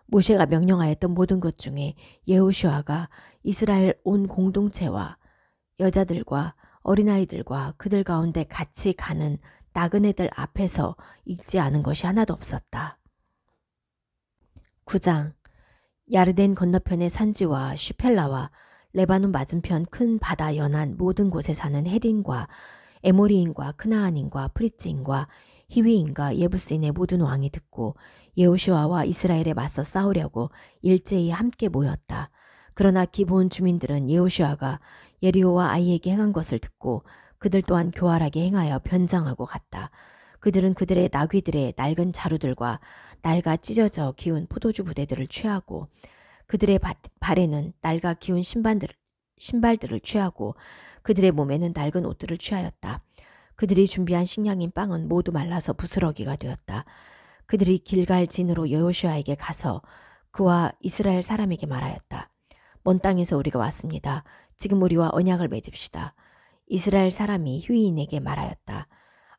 모세가 명령하였던 모든 것 중에 여호수아가 이스라엘 온 공동체와 여자들과 어린아이들과 그들 가운데 같이 가는 나그네들 앞에서 읽지 않은 것이 하나도 없었다. 9장 야르덴 건너편의 산지와 슈펠라와 레바논 맞은편 큰 바다 연안 모든 곳에 사는 헤딘과 에모리인과 크나안인과 프리츠인과 히위인과 예부스인의 모든 왕이 듣고 여호슈아와 이스라엘에 맞서 싸우려고 일제히 함께 모였다. 그러나 기브온 주민들은 여호슈아가 예리호와 아이에게 행한 것을 듣고 그들 또한 교활하게 행하여 변장하고 갔다. 그들은 그들의 나귀들의 낡은 자루들과 낡아 찢어져 기운 포도주 부대들을 취하고 그들의 발에는 낡아 기운 신발들을 취하고 그들의 몸에는 낡은 옷들을 취하였다. 그들이 준비한 식량인 빵은 모두 말라서 부스러기가 되었다. 그들이 길갈 진으로 여호슈아에게 가서 그와 이스라엘 사람에게 말하였다. 먼 땅에서 우리가 왔습니다. 지금 우리와 언약을 맺읍시다. 이스라엘 사람이 휴이인에게 말하였다.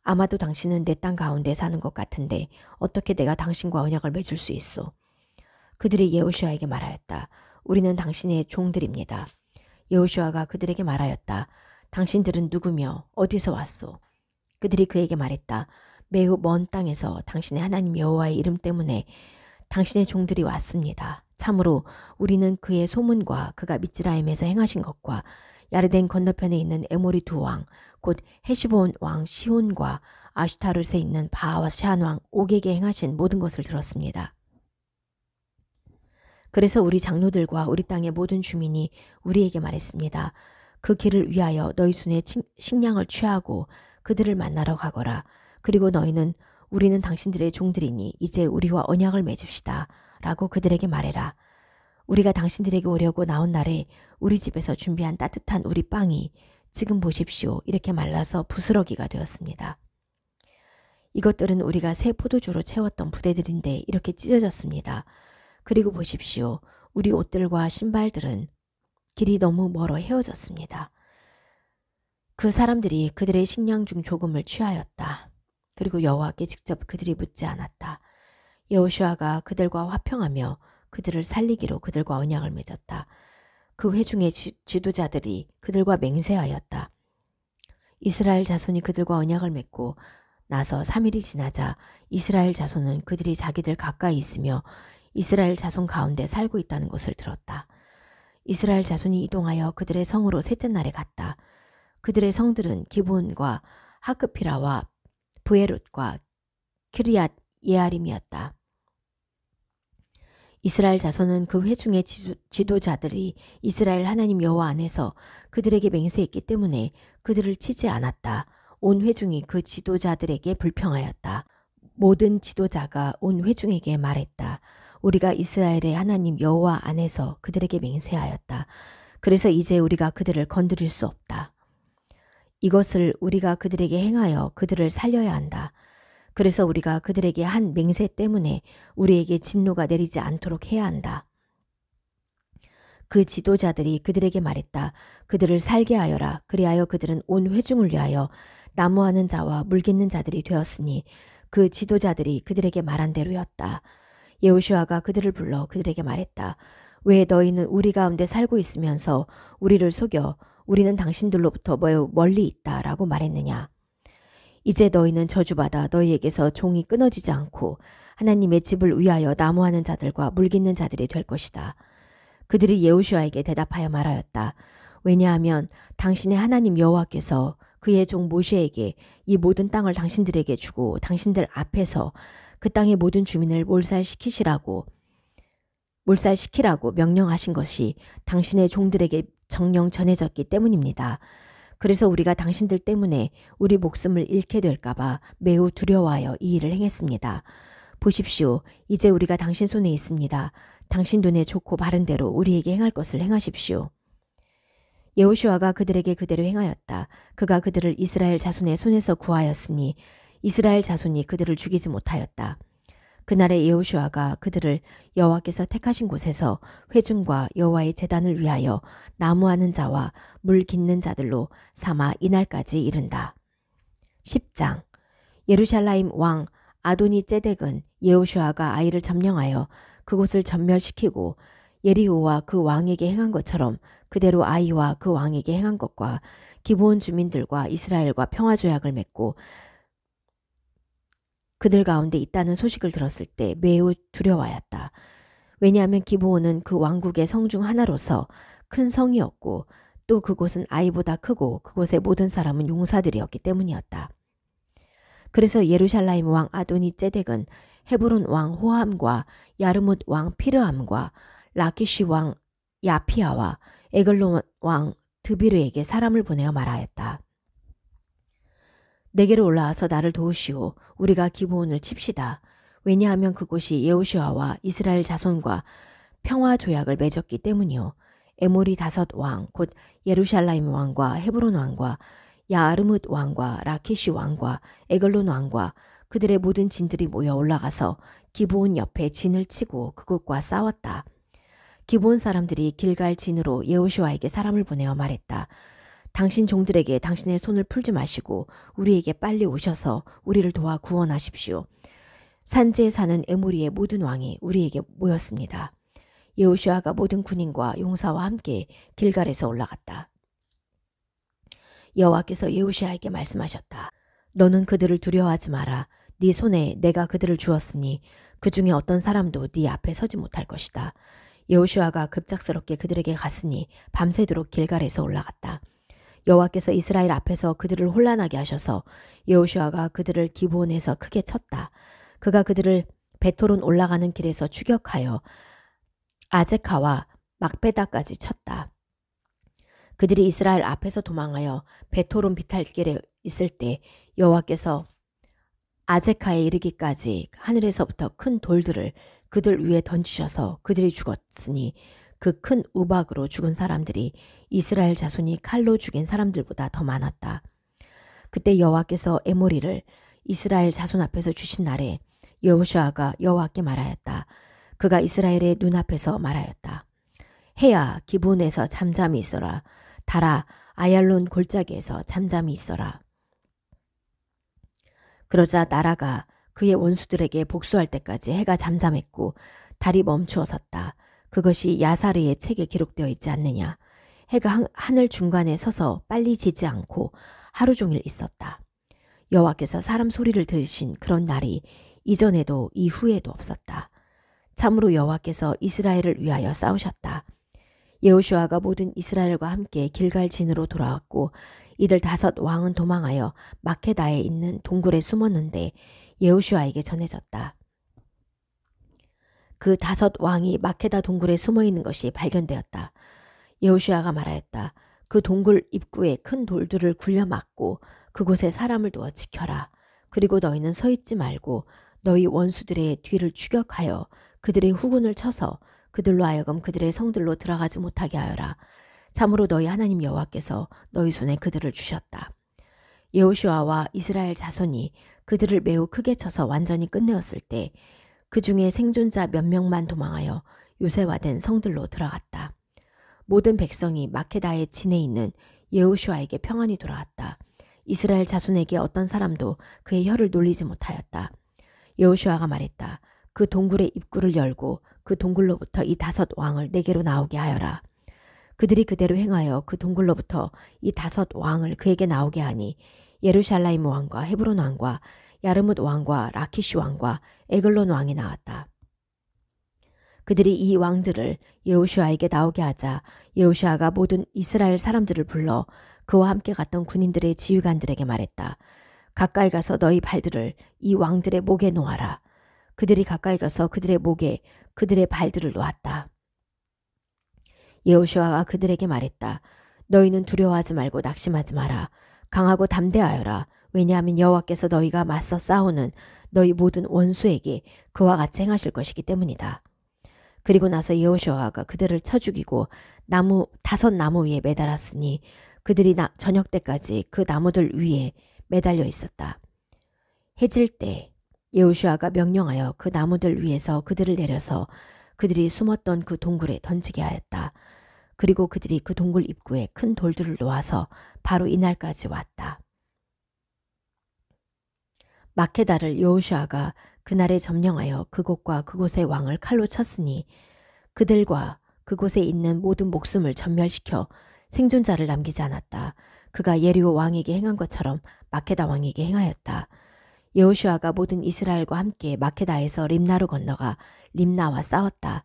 아마도 당신은 내 땅 가운데 사는 것 같은데 어떻게 내가 당신과 언약을 맺을 수 있소? 그들이 여호슈아에게 말하였다. 우리는 당신의 종들입니다. 여호슈아가 그들에게 말하였다. 당신들은 누구며 어디서 왔소? 그들이 그에게 말했다. 매우 먼 땅에서 당신의 하나님 여호와의 이름 때문에 당신의 종들이 왔습니다. 참으로 우리는 그의 소문과 그가 미츠라임에서 행하신 것과 야르덴 건너편에 있는 에모리 두 왕, 곧 헤시본 왕 시혼과 아슈타르스에 있는 바하샤안 왕 옥에게 행하신 모든 것을 들었습니다. 그래서 우리 장로들과 우리 땅의 모든 주민이 우리에게 말했습니다. 그 길을 위하여 너희 손에 식량을 취하고 그들을 만나러 가거라. 그리고 너희는 우리는 당신들의 종들이니 이제 우리와 언약을 맺읍시다. 라고 그들에게 말해라. 우리가 당신들에게 오려고 나온 날에 우리 집에서 준비한 따뜻한 우리 빵이 지금 보십시오. 이렇게 말라서 부스러기가 되었습니다. 이것들은 우리가 새 포도주로 채웠던 부대들인데 이렇게 찢어졌습니다. 그리고 보십시오. 우리 옷들과 신발들은 길이 너무 멀어 헤어졌습니다. 그 사람들이 그들의 식량 중 조금을 취하였다. 그리고 여호와께 직접 그들이 묻지 않았다. 여호슈아가 그들과 화평하며 그들을 살리기로 그들과 언약을 맺었다. 그 회중의 지도자들이 그들과 맹세하였다. 이스라엘 자손이 그들과 언약을 맺고 나서 3일이 지나자 이스라엘 자손은 그들이 자기들 가까이 있으며 이스라엘 자손 가운데 살고 있다는 것을 들었다. 이스라엘 자손이 이동하여 그들의 성으로 셋째 날에 갔다. 그들의 성들은 기브온과 하크피라와 브에롯과 키리앗 예아림이었다. 이스라엘 자손은 그 회중의 지도자들이 이스라엘 하나님 여호와 안에서 그들에게 맹세했기 때문에 그들을 치지 않았다. 온 회중이 그 지도자들에게 불평하였다. 모든 지도자가 온 회중에게 말했다. 우리가 이스라엘의 하나님 여호와 안에서 그들에게 맹세하였다. 그래서 이제 우리가 그들을 건드릴 수 없다. 이것을 우리가 그들에게 행하여 그들을 살려야 한다. 그래서 우리가 그들에게 한 맹세 때문에 우리에게 진노가 내리지 않도록 해야 한다. 그 지도자들이 그들에게 말했다. 그들을 살게 하여라. 그리하여 그들은 온 회중을 위하여 나무하는 자와 물깃는 자들이 되었으니 그 지도자들이 그들에게 말한 대로였다. 여호슈아가 그들을 불러 그들에게 말했다. 왜 너희는 우리 가운데 살고 있으면서 우리를 속여 우리는 당신들로부터 매우 멀리 있다라고 말했느냐. 이제 너희는 저주받아 너희에게서 종이 끊어지지 않고 하나님의 집을 위하여 나무하는 자들과 물깃는 자들이 될 것이다. 그들이 여호슈아에게 대답하여 말하였다. 왜냐하면 당신의 하나님 여호와께서 그의 종 모세에게 이 모든 땅을 당신들에게 주고 당신들 앞에서 그 땅의 모든 주민을 몰살시키라고 명령하신 것이 당신의 종들에게 정령 전해졌기 때문입니다. 그래서 우리가 당신들 때문에 우리 목숨을 잃게 될까봐 매우 두려워하여 이 일을 행했습니다. 보십시오. 이제 우리가 당신 손에 있습니다. 당신 눈에 좋고 바른 대로 우리에게 행할 것을 행하십시오. 여호슈아가 그들에게 그대로 행하였다. 그가 그들을 이스라엘 자손의 손에서 구하였으니 이스라엘 자손이 그들을 죽이지 못하였다. 그날에 여호슈아가 그들을 여호와께서 택하신 곳에서 회중과 여호와의 제단을 위하여 나무하는 자와 물 깃는 자들로 삼아 이날까지 이른다. 10장 예루살렘 왕 아도니 ጼ덱은 여호슈아가 아이를 점령하여 그곳을 전멸시키고 예리호와 그 왕에게 행한 것처럼 그대로 아이와 그 왕에게 행한 것과 기브온 주민들과 이스라엘과 평화조약을 맺고 그들 가운데 있다는 소식을 들었을 때 매우 두려워하였다. 왜냐하면 기브온은 그 왕국의 성 중 하나로서 큰 성이었고 또 그곳은 아이보다 크고 그곳의 모든 사람은 용사들이었기 때문이었다. 그래서 예루살렘 왕 아도니 ጼ덱은 헤브론 왕 호함과 야르뭇 왕 피르함과 라키시 왕 야피아와 에글론 왕 드비르에게 사람을 보내어 말하였다. 내게로 올라와서 나를 도우시오. 우리가 기브온을 칩시다. 왜냐하면 그곳이 여호슈아와 이스라엘 자손과 평화 조약을 맺었기 때문이요. 에모리 5왕 곧 예루살렘 왕과 헤브론 왕과 야르뭇 왕과 라키시 왕과 에글론 왕과 그들의 모든 진들이 모여 올라가서 기브온 옆에 진을 치고 그곳과 싸웠다. 기브온 사람들이 길갈 진으로 여호슈아에게 사람을 보내어 말했다. 당신 종들에게 당신의 손을 풀지 마시고 우리에게 빨리 오셔서 우리를 도와 구원하십시오. 산지에 사는 에모리의 모든 왕이 우리에게 모였습니다. 여호슈아가 모든 군인과 용사와 함께 길갈에서 올라갔다. 여호와께서 여호슈아에게 말씀하셨다. 너는 그들을 두려워하지 마라. 네 손에 내가 그들을 주었으니 그 중에 어떤 사람도 네 앞에 서지 못할 것이다. 여호슈아가 급작스럽게 그들에게 갔으니 밤새도록 길갈에서 올라갔다. 여호와께서 이스라엘 앞에서 그들을 혼란하게 하셔서 여호슈아가 그들을 기브온에서 크게 쳤다. 그가 그들을 베토론 올라가는 길에서 추격하여 아제카와 막베다까지 쳤다. 그들이 이스라엘 앞에서 도망하여 베토론 비탈길에 있을 때 여호와께서 아제카에 이르기까지 하늘에서부터 큰 돌들을 그들 위에 던지셔서 그들이 죽었으니 그 큰 우박으로 죽은 사람들이 이스라엘 자손이 칼로 죽인 사람들보다 더 많았다. 그때 여호와께서 에모리를 이스라엘 자손 앞에서 주신 날에 여호슈아가 여호와께 말하였다. 그가 이스라엘의 눈앞에서 말하였다. 해야 기브온에서 잠잠히 있어라. 달아 아얄론 골짜기에서 잠잠히 있어라. 그러자 나라가 그의 원수들에게 복수할 때까지 해가 잠잠했고 달이 멈추어 섰다. 그것이 야사르의 책에 기록되어 있지 않느냐. 해가 하늘 중간에 서서 빨리 지지 않고 하루 종일 있었다. 여호와께서 사람 소리를 들으신 그런 날이 이전에도 이후에도 없었다. 참으로 여호와께서 이스라엘을 위하여 싸우셨다. 여호슈아가 모든 이스라엘과 함께 길갈 진으로 돌아왔고 이들 5 왕은 도망하여 마케다에 있는 동굴에 숨었는데 여호슈아에게 전해졌다. 그 5 왕이 마케다 동굴에 숨어 있는 것이 발견되었다. 여호슈아가 말하였다. 그 동굴 입구에 큰 돌들을 굴려 막고 그곳에 사람을 두어 지켜라. 그리고 너희는 서 있지 말고 너희 원수들의 뒤를 추격하여 그들의 후군을 쳐서 그들로 하여금 그들의 성들로 들어가지 못하게 하여라. 참으로 너희 하나님 여호와께서 너희 손에 그들을 주셨다. 여호슈아와 이스라엘 자손이 그들을 매우 크게 쳐서 완전히 끝내었을 때 그 중에 생존자 몇 명만 도망하여 요새화된 성들로 들어갔다. 모든 백성이 마케다의 진에 있는 여호슈아에게 평안히 돌아왔다. 이스라엘 자손에게 어떤 사람도 그의 혀를 놀리지 못하였다. 여호슈아가 말했다. 그 동굴의 입구를 열고 그 동굴로부터 이 5 왕을 내게로 나오게 하여라. 그들이 그대로 행하여 그 동굴로부터 이 5 왕을 그에게 나오게 하니 예루살렘 왕과 헤브론 왕과 야르뭇 왕과 라키시 왕과 에글론 왕이 나왔다. 그들이 이 왕들을 여호슈아에게 나오게 하자 여호슈아가 모든 이스라엘 사람들을 불러 그와 함께 갔던 군인들의 지휘관들에게 말했다. 가까이 가서 너희 발들을 이 왕들의 목에 놓아라. 그들이 가까이 가서 그들의 목에 그들의 발들을 놓았다. 여호슈아가 그들에게 말했다. 너희는 두려워하지 말고 낙심하지 마라. 강하고 담대하여라. 왜냐하면 여호와께서 너희가 맞서 싸우는 너희 모든 원수에게 그와 같이 행하실 것이기 때문이다. 그리고 나서 여호슈아가 그들을 쳐 죽이고 5 나무 위에 매달았으니 그들이 저녁 때까지 그 나무들 위에 매달려 있었다. 해질 때 여호슈아가 명령하여 그 나무들 위에서 그들을 내려서 그들이 숨었던 그 동굴에 던지게 하였다. 그리고 그들이 그 동굴 입구에 큰 돌들을 놓아서 바로 이날까지 왔다. 마케다를 여호슈아가 그날에 점령하여 그곳과 그곳의 왕을 칼로 쳤으니 그들과 그곳에 있는 모든 목숨을 전멸시켜 생존자를 남기지 않았다. 그가 예리고 왕에게 행한 것처럼 마케다 왕에게 행하였다. 여호슈아가 모든 이스라엘과 함께 마케다에서 림나로 건너가 림나와 싸웠다.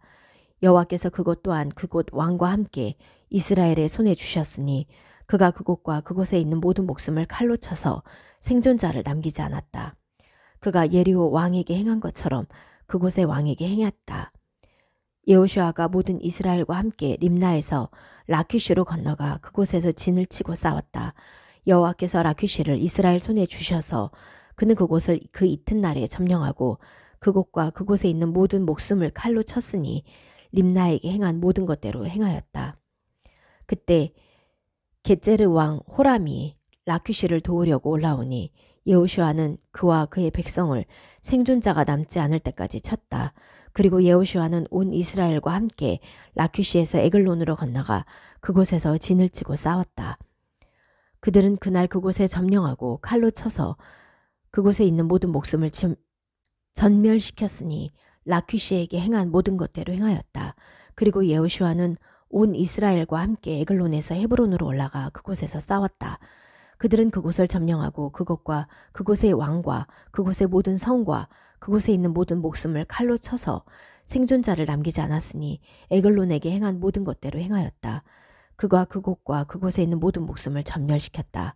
여호와께서 그곳 또한 그곳 왕과 함께 이스라엘의 손에 주셨으니 그가 그곳과 그곳에 있는 모든 목숨을 칼로 쳐서 생존자를 남기지 않았다. 그가 예리호 왕에게 행한 것처럼 그곳의 왕에게 행했다. 여호슈아가 모든 이스라엘과 함께 림나에서 라퀴시로 건너가 그곳에서 진을 치고 싸웠다. 여호와께서 라퀴시를 이스라엘 손에 주셔서 그는 그곳을 그 이튿날에 점령하고 그곳과 그곳에 있는 모든 목숨을 칼로 쳤으니 림나에게 행한 모든 것대로 행하였다. 그때 겟제르 왕 호람이 라퀴시를 도우려고 올라오니 여호슈아는 그와 그의 백성을 생존자가 남지 않을 때까지 쳤다. 그리고 여호슈아는 온 이스라엘과 함께 라퀴시에서 에글론으로 건너가 그곳에서 진을 치고 싸웠다. 그들은 그날 그곳에 점령하고 칼로 쳐서 그곳에 있는 모든 목숨을 전멸시켰으니 라퀴시에게 행한 모든 것대로 행하였다. 그리고 여호슈아는 온 이스라엘과 함께 에글론에서 헤브론으로 올라가 그곳에서 싸웠다. 그들은 그곳을 점령하고 그곳과 그곳의 왕과 그곳의 모든 성과 그곳에 있는 모든 목숨을 칼로 쳐서 생존자를 남기지 않았으니 에글론에게 행한 모든 것대로 행하였다. 그가 그곳과 그곳에 있는 모든 목숨을 전멸시켰다.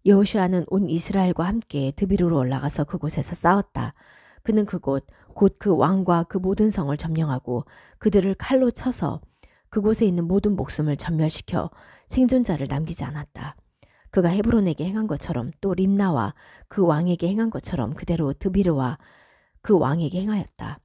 여호슈아는 온 이스라엘과 함께 드비르로 올라가서 그곳에서 싸웠다. 그는 그곳 곧 그 왕과 그 모든 성을 점령하고 그들을 칼로 쳐서 그곳에 있는 모든 목숨을 전멸시켜 생존자를 남기지 않았다. 그가 헤브론에게 행한 것처럼 또 림나와 그 왕에게 행한 것처럼 그대로 드비르와 그 왕에게 행하였다.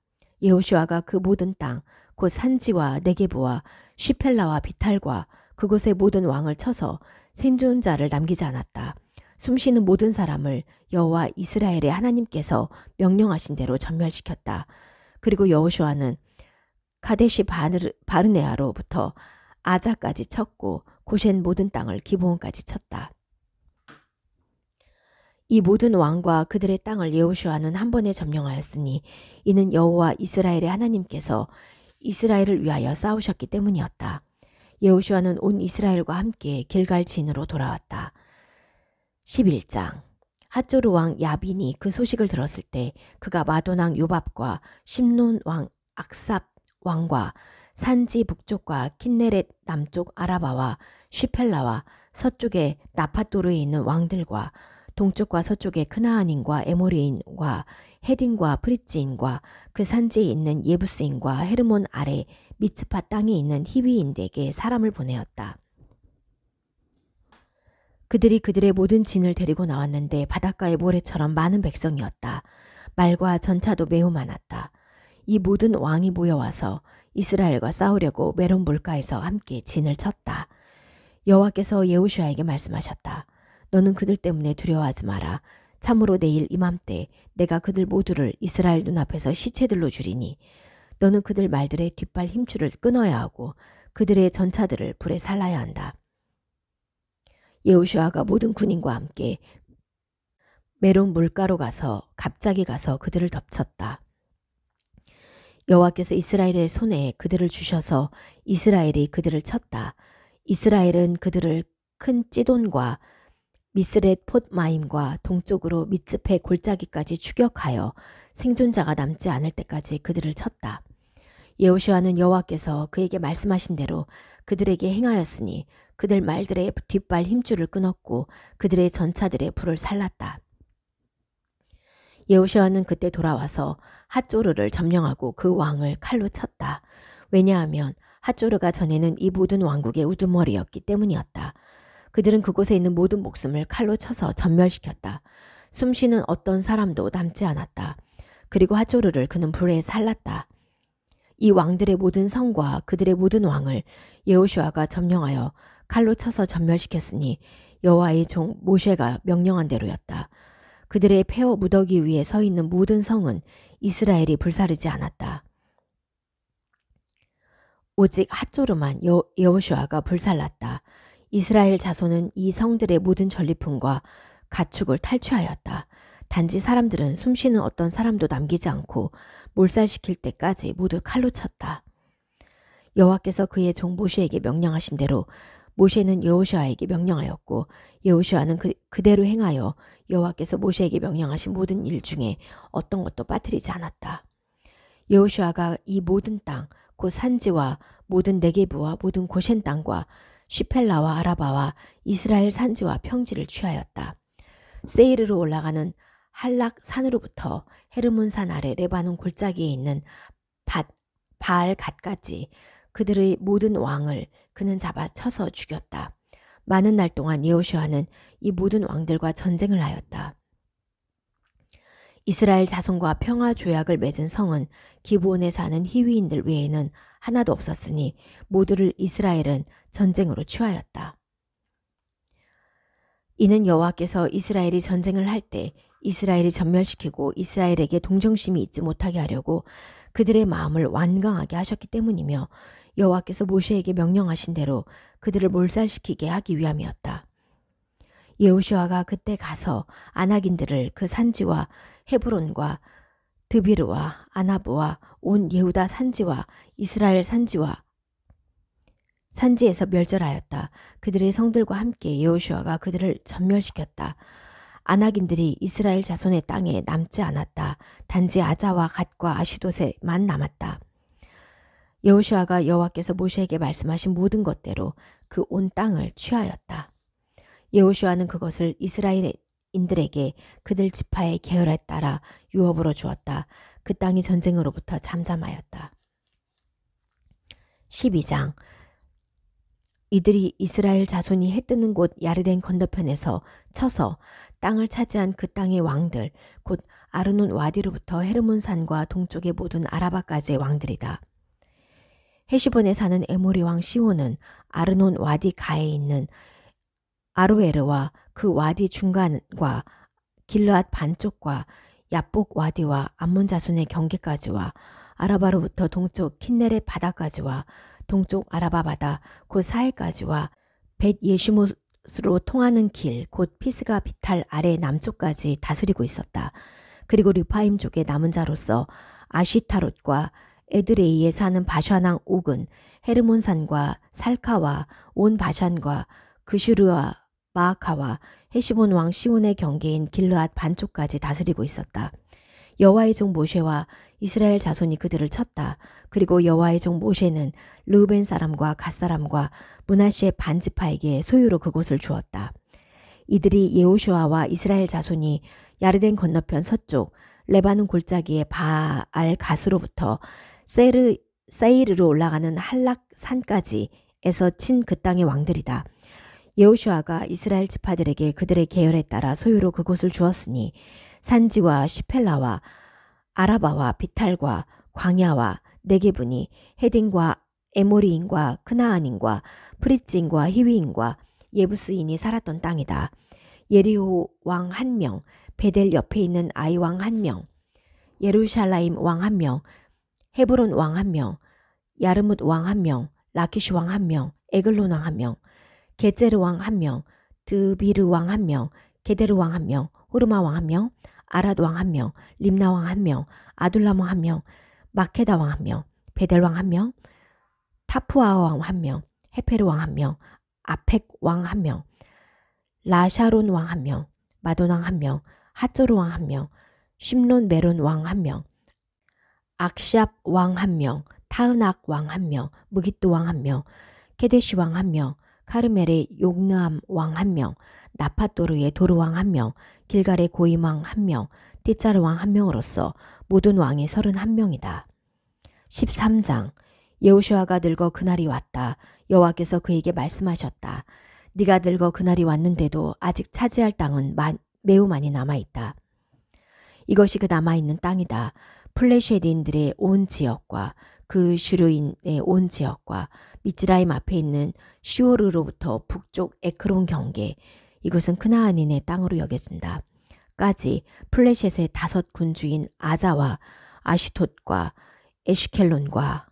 여호슈아가 그 모든 땅 곧 산지와 네게브와 쉬펠라와 비탈과 그곳의 모든 왕을 쳐서 생존자를 남기지 않았다. 숨쉬는 모든 사람을 여호와 이스라엘의 하나님께서 명령하신 대로 전멸시켰다. 그리고 여호슈아는 카데시 바르네아로부터 아자까지 쳤고 고센 모든 땅을 기브온까지 쳤다. 이 모든 왕과 그들의 땅을 여호슈아는 한 번에 점령하였으니 이는 여호와 이스라엘의 하나님께서 이스라엘을 위하여 싸우셨기 때문이었다. 여호슈아는 온 이스라엘과 함께 길갈 진으로 돌아왔다. 11장 핫조르 왕 야빈이 그 소식을 들었을 때 그가 마도낭 요밥과 심논 왕 악삽 왕과 산지 북쪽과 킨네렛 남쪽 아라바와 쉬펠라와 서쪽의 나팟도르에 있는 왕들과 동쪽과 서쪽의 크나안인과 에모리인과 헤딘과 프리지인과 그 산지에 있는 예부스인과 헤르몬 아래 미츠파 땅에 있는 히위인에게 사람을 보내었다. 그들이 그들의 모든 진을 데리고 나왔는데 바닷가의 모래처럼 많은 백성이었다. 말과 전차도 매우 많았다. 이 모든 왕이 모여와서 이스라엘과 싸우려고 메론 물가에서 함께 진을 쳤다. 여호와께서 여호슈아에게 말씀하셨다. 너는 그들 때문에 두려워하지 마라. 참으로 내일 이맘때 내가 그들 모두를 이스라엘 눈앞에서 시체들로 주리니 너는 그들 말들의 뒷발 힘줄을 끊어야 하고 그들의 전차들을 불에 살라야 한다. 여호슈아가 모든 군인과 함께 메론 물가로 갑자기 가서 그들을 덮쳤다. 여호와께서 이스라엘의 손에 그들을 주셔서 이스라엘이 그들을 쳤다. 이스라엘은 그들을 큰 찌돈과 미스렛 폿마임과 동쪽으로 미츠페 골짜기까지 추격하여 생존자가 남지 않을 때까지 그들을 쳤다. 여호슈아는 여호와께서 그에게 말씀하신 대로 그들에게 행하였으니 그들 말들의 뒷발 힘줄을 끊었고 그들의 전차들의 불을 살랐다. 여호슈아는 그때 돌아와서 핫조르를 점령하고 그 왕을 칼로 쳤다. 왜냐하면 핫조르가 전에는 이 모든 왕국의 우두머리였기 때문이었다. 그들은 그곳에 있는 모든 목숨을 칼로 쳐서 전멸시켰다. 숨쉬는 어떤 사람도 남지 않았다. 그리고 핫조르를 그는 불에 살랐다. 이 왕들의 모든 성과 그들의 모든 왕을 여호슈아가 점령하여 칼로 쳐서 전멸시켰으니 여호와의 종 모셰가 명령한 대로였다. 그들의 폐허 무더기 위에 서 있는 모든 성은 이스라엘이 불사르지 않았다. 오직 핫조르만 여호슈아가 불살랐다. 이스라엘 자손은 이 성들의 모든 전리품과 가축을 탈취하였다. 단지 사람들은 숨쉬는 어떤 사람도 남기지 않고 몰살시킬 때까지 모두 칼로 쳤다. 여호와께서 그의 종 모세에게 명령하신 대로 모세는 여호슈아에게 명령하였고 여호슈아는 그대로 행하여 여호와께서 모세에게 명령하신 모든 일 중에 어떤 것도 빠뜨리지 않았다. 여호슈아가 이 모든 땅 곧 산지와 모든 네게브와 모든 고센 땅과 시펠라와 아라바와 이스라엘 산지와 평지를 취하였다. 세이르로 올라가는 할락 산으로부터 헤르몬 산 아래 레바논 골짜기에 있는 바알 갓까지 그들의 모든 왕을 그는 잡아 쳐서 죽였다. 많은 날 동안 여호수아는 이 모든 왕들과 전쟁을 하였다. 이스라엘 자손과 평화 조약을 맺은 성은 기브온에 사는 히위인들 외에는 하나도 없었으니 모두를 이스라엘은 전쟁으로 취하였다. 이는 여호와께서 이스라엘이 전쟁을 할 때 이스라엘이 전멸시키고 이스라엘에게 동정심이 있지 못하게 하려고 그들의 마음을 완강하게 하셨기 때문이며 여호와께서 모세에게 명령하신 대로 그들을 몰살시키게 하기 위함이었다. 여호수아가 그때 가서 아낙인들을 그 산지와 헤브론과 드비르와 아나브와 온 예후다 산지와 이스라엘 산지에서 멸절하였다. 그들의 성들과 함께 여호수아가 그들을 전멸시켰다. 아낙인들이 이스라엘 자손의 땅에 남지 않았다. 단지 아자와 갓과 아시돗에만 남았다. 여호수아가 여호와께서 모세에게 말씀하신 모든 것대로 그 온 땅을 취하였다. 여호수아는 그것을 이스라엘인들에게 그들 지파의 계열에 따라 유업으로 주었다. 그 땅이 전쟁으로부터 잠잠하였다. 12장 이들이 이스라엘 자손이 해 뜨는 곳 야르덴 건너편에서 쳐서 땅을 차지한 그 땅의 왕들 곧 아르논 와디로부터 헤르몬 산과 동쪽의 모든 아라바까지의 왕들이다. 헤시본에 사는 에모리 왕 시온은 아르논 와디 가에 있는 아로에르와 그 와디 중간과 길르앗 반쪽과 야복 와디와 암몬 자손의 경계까지와 아라바로부터 동쪽 킨네렛 바다까지와 동쪽 아라바 바다 곧 사해까지와 벳 예시못으로 통하는 길 곧 피스가 비탈 아래 남쪽까지 다스리고 있었다. 그리고 르파임 족의 남은 자로서 아시타롯과 에드레이에 사는 바샤낭 옥은 헤르몬산과 살카와 온 바샨과 그슈르와 마아카와 헤시본 왕 시온의 경계인 길르앗 반쪽까지 다스리고 있었다. 여호와의 종 모세와 이스라엘 자손이 그들을 쳤다. 그리고 여호와의 종 모세는 르우벤 사람과 갓 사람과 므낫세 반지파에게 소유로 그곳을 주었다. 이들이 여호수아와 이스라엘 자손이 야르덴 건너편 서쪽 레바논 골짜기의 바알 갓으로부터 세이르로 올라가는 할락 산까지에서 친 그 땅의 왕들이다. 여호수아가 이스라엘 지파들에게 그들의 계열에 따라 소유로 그곳을 주었으니 산지와 시펠라와 아라바와 비탈과 광야와 네게브니 헤딘과 에모리인과 크나안인과 프리츠인과 히위인과 예부스인이 살았던 땅이다. 예리호 왕 1명, 베델 옆에 있는 아이 왕 1명, 예루샬라임 왕 1명, 헤브론 왕 1명, 야르뭇 왕 1명, 라키시 왕 1명, 에글론 왕 1명, 게제르 왕 1명, 드비르 왕 1명, 게데르 왕 1명, 호르마 왕 1명, 아랏 왕 1명, 림나 왕 1명, 아둘람 왕 1명, 마케다 왕 1명, 베델 왕 1명, 타푸아 왕 1명, 헤페르 왕 1명, 아펙 왕 1명, 라샤론 왕 1명, 마돈 왕 1명, 하쪼르 왕 1명, 심론 메론 왕 1명, 악샵 왕 1명, 타은악 왕 1명, 무깃도 왕 1명, 케데시 왕 1명, 카르멜의 욕느암 왕 1명, 나파도르의 도르 왕 1명, 길갈의 고임 왕 1명, 띠짜르 왕 1명으로서 모든 왕이 31명이다. 13장 여호수아가 늙어 그날이 왔다. 여호와께서 그에게 말씀하셨다. 네가 늙어 그날이 왔는데도 아직 차지할 땅은 매우 많이 남아있다. 이것이 그 남아있는 땅이다. 플레쉐딘들의 온 지역과 그 슈르인의 온 지역과 미즈라임 앞에 있는 시오르로부터 북쪽 에크론 경계, 이것은 크나안인의 땅으로 여겨진다. 까지 플레셋의 5 군주인 아자와 아시톳과 에슈켈론과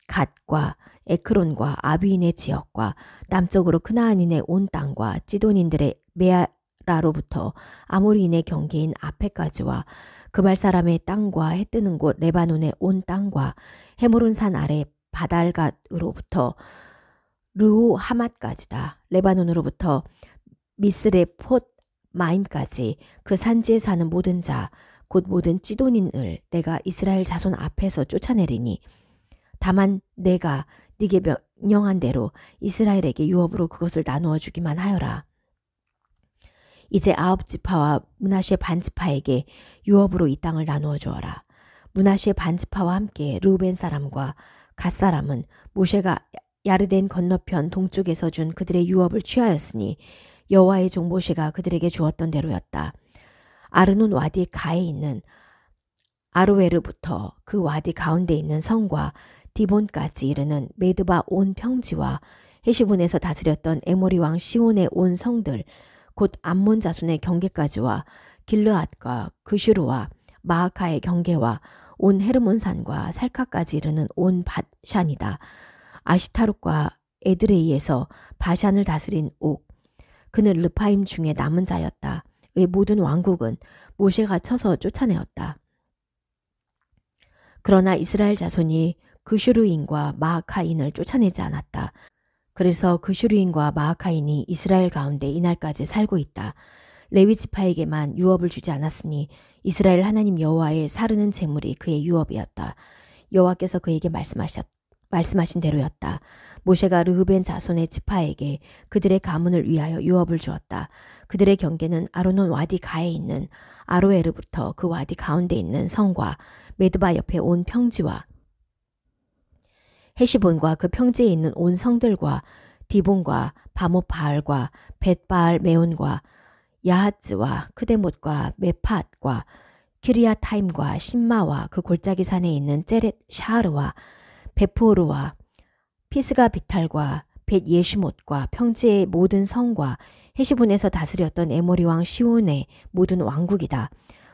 갓과 에크론과 아비인의 지역과 남쪽으로 크나안인의 온 땅과 찌돈인들의 메아라로부터 아모리인의 경계인 아페까지와 그발 사람의 땅과 해 뜨는 곳 레바논의 온 땅과 헤모론 산 아래 바달갓으로부터 르호 하맛까지다. 레바논으로부터 미스레폿 마임까지 그 산지에 사는 모든 자 곧 모든 찌돈인을 내가 이스라엘 자손 앞에서 쫓아내리니 다만 내가 네게 명령한 대로 이스라엘에게 유업으로 그것을 나누어 주기만 하여라. 이제 아홉 지파와 므낫세 반지파에게 유업으로 이 땅을 나누어 주어라. 므낫세 반지파와 함께 르우벤 사람과 갓 사람은 모세가 야르덴 건너편 동쪽에서 준 그들의 유업을 취하였으니 여호와의 종 모세가 그들에게 주었던 대로였다. 아르논 와디 가에 있는 아로에르부터 그 와디 가운데 있는 성과 디본까지 이르는 메드바 온 평지와 헤시본에서 다스렸던 에모리 왕 시온의 온 성들 곧 암몬 자손의 경계까지와 길르앗과 그슈르와 마아카의 경계와 온 헤르몬산과 살카까지 이르는 온 바샨이다. 아시타룩과 에드레이에서 바샨을 다스린 옥 그는 르파임 중에 남은 자였다. 의 모든 왕국은 모세가 쳐서 쫓아내었다. 그러나 이스라엘 자손이 그슈르인과 마아카인을 쫓아내지 않았다. 그래서 그슈르인과 마아카인이 이스라엘 가운데 이날까지 살고 있다. 레위 지파에게만 유업을 주지 않았으니 이스라엘 하나님 여호와의 사르는 재물이 그의 유업이었다. 여호와께서 그에게 말씀하신 대로였다. 모세가 르우벤 자손의 지파에게 그들의 가문을 위하여 유업을 주었다. 그들의 경계는 아르논 와디 가에 있는 아로에르부터 그 와디 가운데 있는 성과 메드바 옆에 온 평지와 헤시본과 그 평지에 있는 온 성들과 디본과 바모바알과 벳바알 메온과 야하츠와 크데못과 메팟과 키리아타임과 신마와 그 골짜기 산에 있는 제렛 샤르와 베포르와 피스가 비탈과 벳 예시못과 평지의 모든 성과 헤시본에서 다스렸던 에모리 왕 시온의 모든 왕국이다.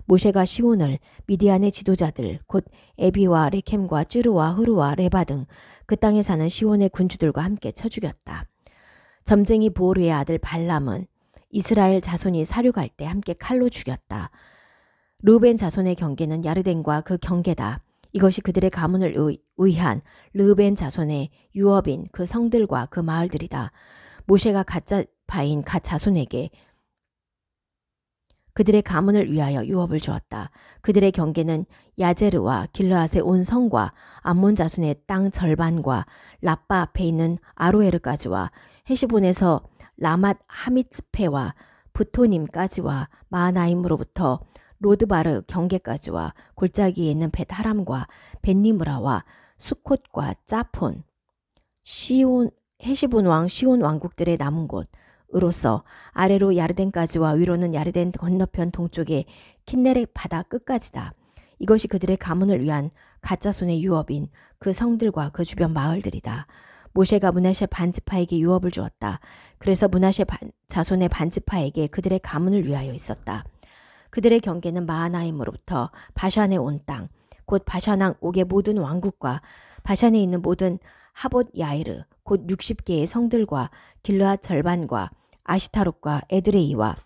모세가 시온을 미디안의 지도자들 곧 에비와 레켐과 쯔르와 흐르와 레바 등 그 땅에 사는 시온의 군주들과 함께 쳐 죽였다. 점쟁이 보르의 아들 발람은 이스라엘 자손이 사륙할 때 함께 칼로 죽였다. 르우벤 자손의 경계는 야르덴과 그 경계다. 이것이 그들의 가문을 의한 르우벤 자손의 유업인 그 성들과 그 마을들이다. 모세가 가짜파인 갓 자손에게 그들의 가문을 위하여 유업을 주었다. 그들의 경계는 야제르와 길르앗의 온 성과 암몬 자손의 땅 절반과 라빠 앞에 있는 아로에르까지와 헤시본에서 라맛 하미츠페와 부토님까지와 마하나임으로부터 로드바르 경계까지와 골짜기에 있는 벳하람과 벳니므라와 수콧과 짜폰, 헤시본 왕 시온 왕국들의 남은 곳으로서 아래로 야르덴까지와 위로는 야르덴 건너편 동쪽의 킨네렛 바다 끝까지다. 이것이 그들의 가문을 위한 갓자손의 유업인 그 성들과 그 주변 마을들이다. 모세가 므낫세 반지파에게 유업을 주었다. 그래서 므낫세 자손의 반지파에게 그들의 가문을 위하여 있었다. 그들의 경계는 마하나임으로부터 바샨에 온 땅, 곧 바샤낭 옥의 모든 왕국과 바샨에 있는 모든 하봇 야이르, 곧 60개의 성들과 길르앗 절반과 아시타롯과 에드레이와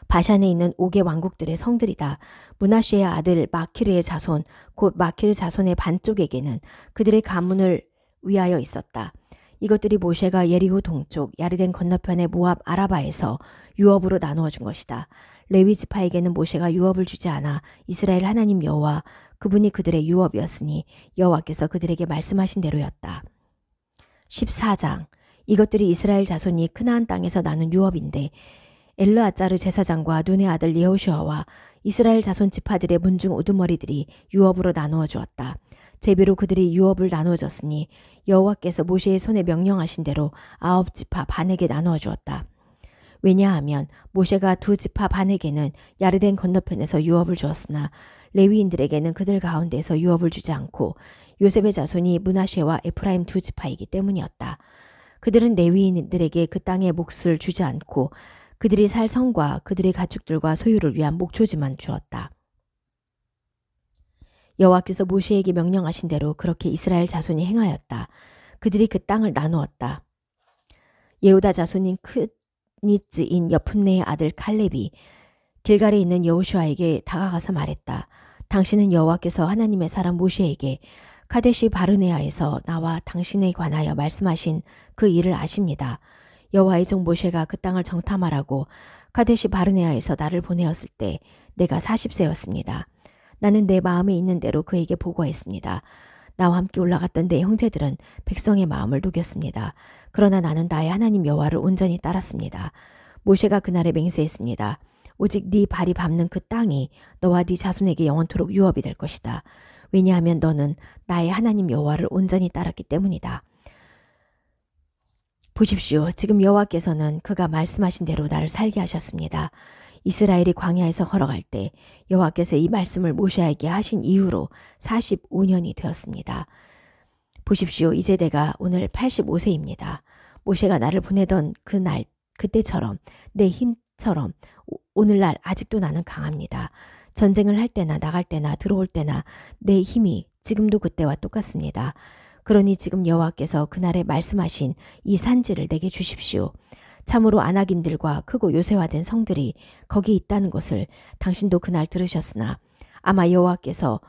바샨에 있는 옥의 왕국들의 성들이다. 므낫세의 아들 마키르의 자손, 곧 마키르 자손의 반쪽에게는 그들의 가문을 위하여 있었다. 이것들이 모세가 예리호 동쪽 야르덴 건너편의 모압 아라바에서 유업으로 나누어 준 것이다. 레위 지파에게는 모세가 유업을 주지 않아 이스라엘 하나님 여호와 그분이 그들의 유업이었으니 여호와께서 그들에게 말씀하신 대로였다. 14장 이것들이 이스라엘 자손이 크나안 땅에서 나눈 유업인데 엘르아짜르 제사장과 눈의 아들 예호슈아와 이스라엘 자손 지파들의 문중 우두머리들이 유업으로 나누어 주었다. 제비로 그들이 유업을 나누어 줬으니 여호와께서 모세의 손에 명령하신 대로 9지파 반에게 나누어 주었다. 왜냐하면 모세가 2지파 반에게는 야르덴 건너편에서 유업을 주었으나 레위인들에게는 그들 가운데서 유업을 주지 않고 요셉의 자손이 므낫세와 에프라임 2지파이기 때문이었다. 그들은 레위인들에게 그 땅의 몫을 주지 않고 그들이 살 성과 그들의 가축들과 소유를 위한 목초지만 주었다. 여호와께서 모세에게 명령하신 대로 그렇게 이스라엘 자손이 행하였다. 그들이 그 땅을 나누었다. 예후다 자손인 크니즈인 여푼네의 아들 칼렙이 길갈에 있는 여호슈아에게 다가가서 말했다. 당신은 여호와께서 하나님의 사람 모세에게 카데시 바르네아에서 나와 당신에 관하여 말씀하신 그 일을 아십니다. 여호와의 종 모세가 그 땅을 정탐하라고 카데시 바르네아에서 나를 보내었을 때 내가 40세였습니다. 나는 내 마음에 있는 대로 그에게 보고했습니다. 나와 함께 올라갔던 내 형제들은 백성의 마음을 녹였습니다. 그러나 나는 나의 하나님 여호와를 온전히 따랐습니다. 모세가 그날에 맹세했습니다. 오직 네 발이 밟는 그 땅이 너와 네 자손에게 영원토록 유업이 될 것이다. 왜냐하면 너는 나의 하나님 여호와를 온전히 따랐기 때문이다. 보십시오. 지금 여호와께서는 그가 말씀하신 대로 나를 살게 하셨습니다. 이스라엘이 광야에서 걸어갈 때 여호와께서 이 말씀을 모세에게 하신 이후로 45년이 되었습니다. 보십시오. 이제 내가 오늘 85세입니다. 모세가 나를 보내던 그날, 그때처럼 내 힘처럼 오늘날 아직도 나는 강합니다. 전쟁을 할 때나 나갈 때나 들어올 때나 내 힘이 지금도 그때와 똑같습니다. 그러니 지금 여호와께서 그날에 말씀하신 이 산지를 내게 주십시오. 참으로 아낙인들과 크고 요새화된 성들이 거기 있다는 것을 당신도 그날 들으셨으나 아마 여호와께서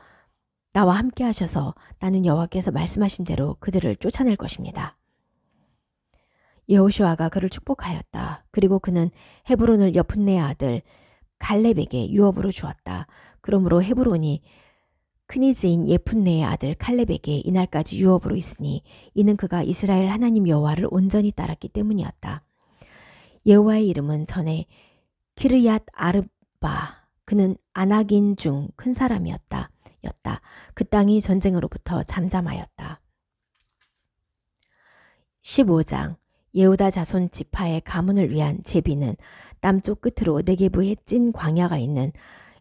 나와 함께 하셔서 나는 여호와께서 말씀하신 대로 그들을 쫓아낼 것입니다. 여호슈아가 그를 축복하였다. 그리고 그는 헤브론을 여푼네의 아들 갈렙에게 유업으로 주었다. 그러므로 헤브론이 크니즈인 예푼네의 아들 칼렙에게 이날까지 유업으로 있으니 이는 그가 이스라엘 하나님 여호와를 온전히 따랐기 때문이었다. 여호와의 이름은 전에 키르얏 아르바, 그는 아낙인 중 큰 사람이었다. 그 땅이 전쟁으로부터 잠잠하였다. 15장 예후다 자손 지파의 가문을 위한 제비는 남쪽 끝으로 네게부의 찐 광야가 있는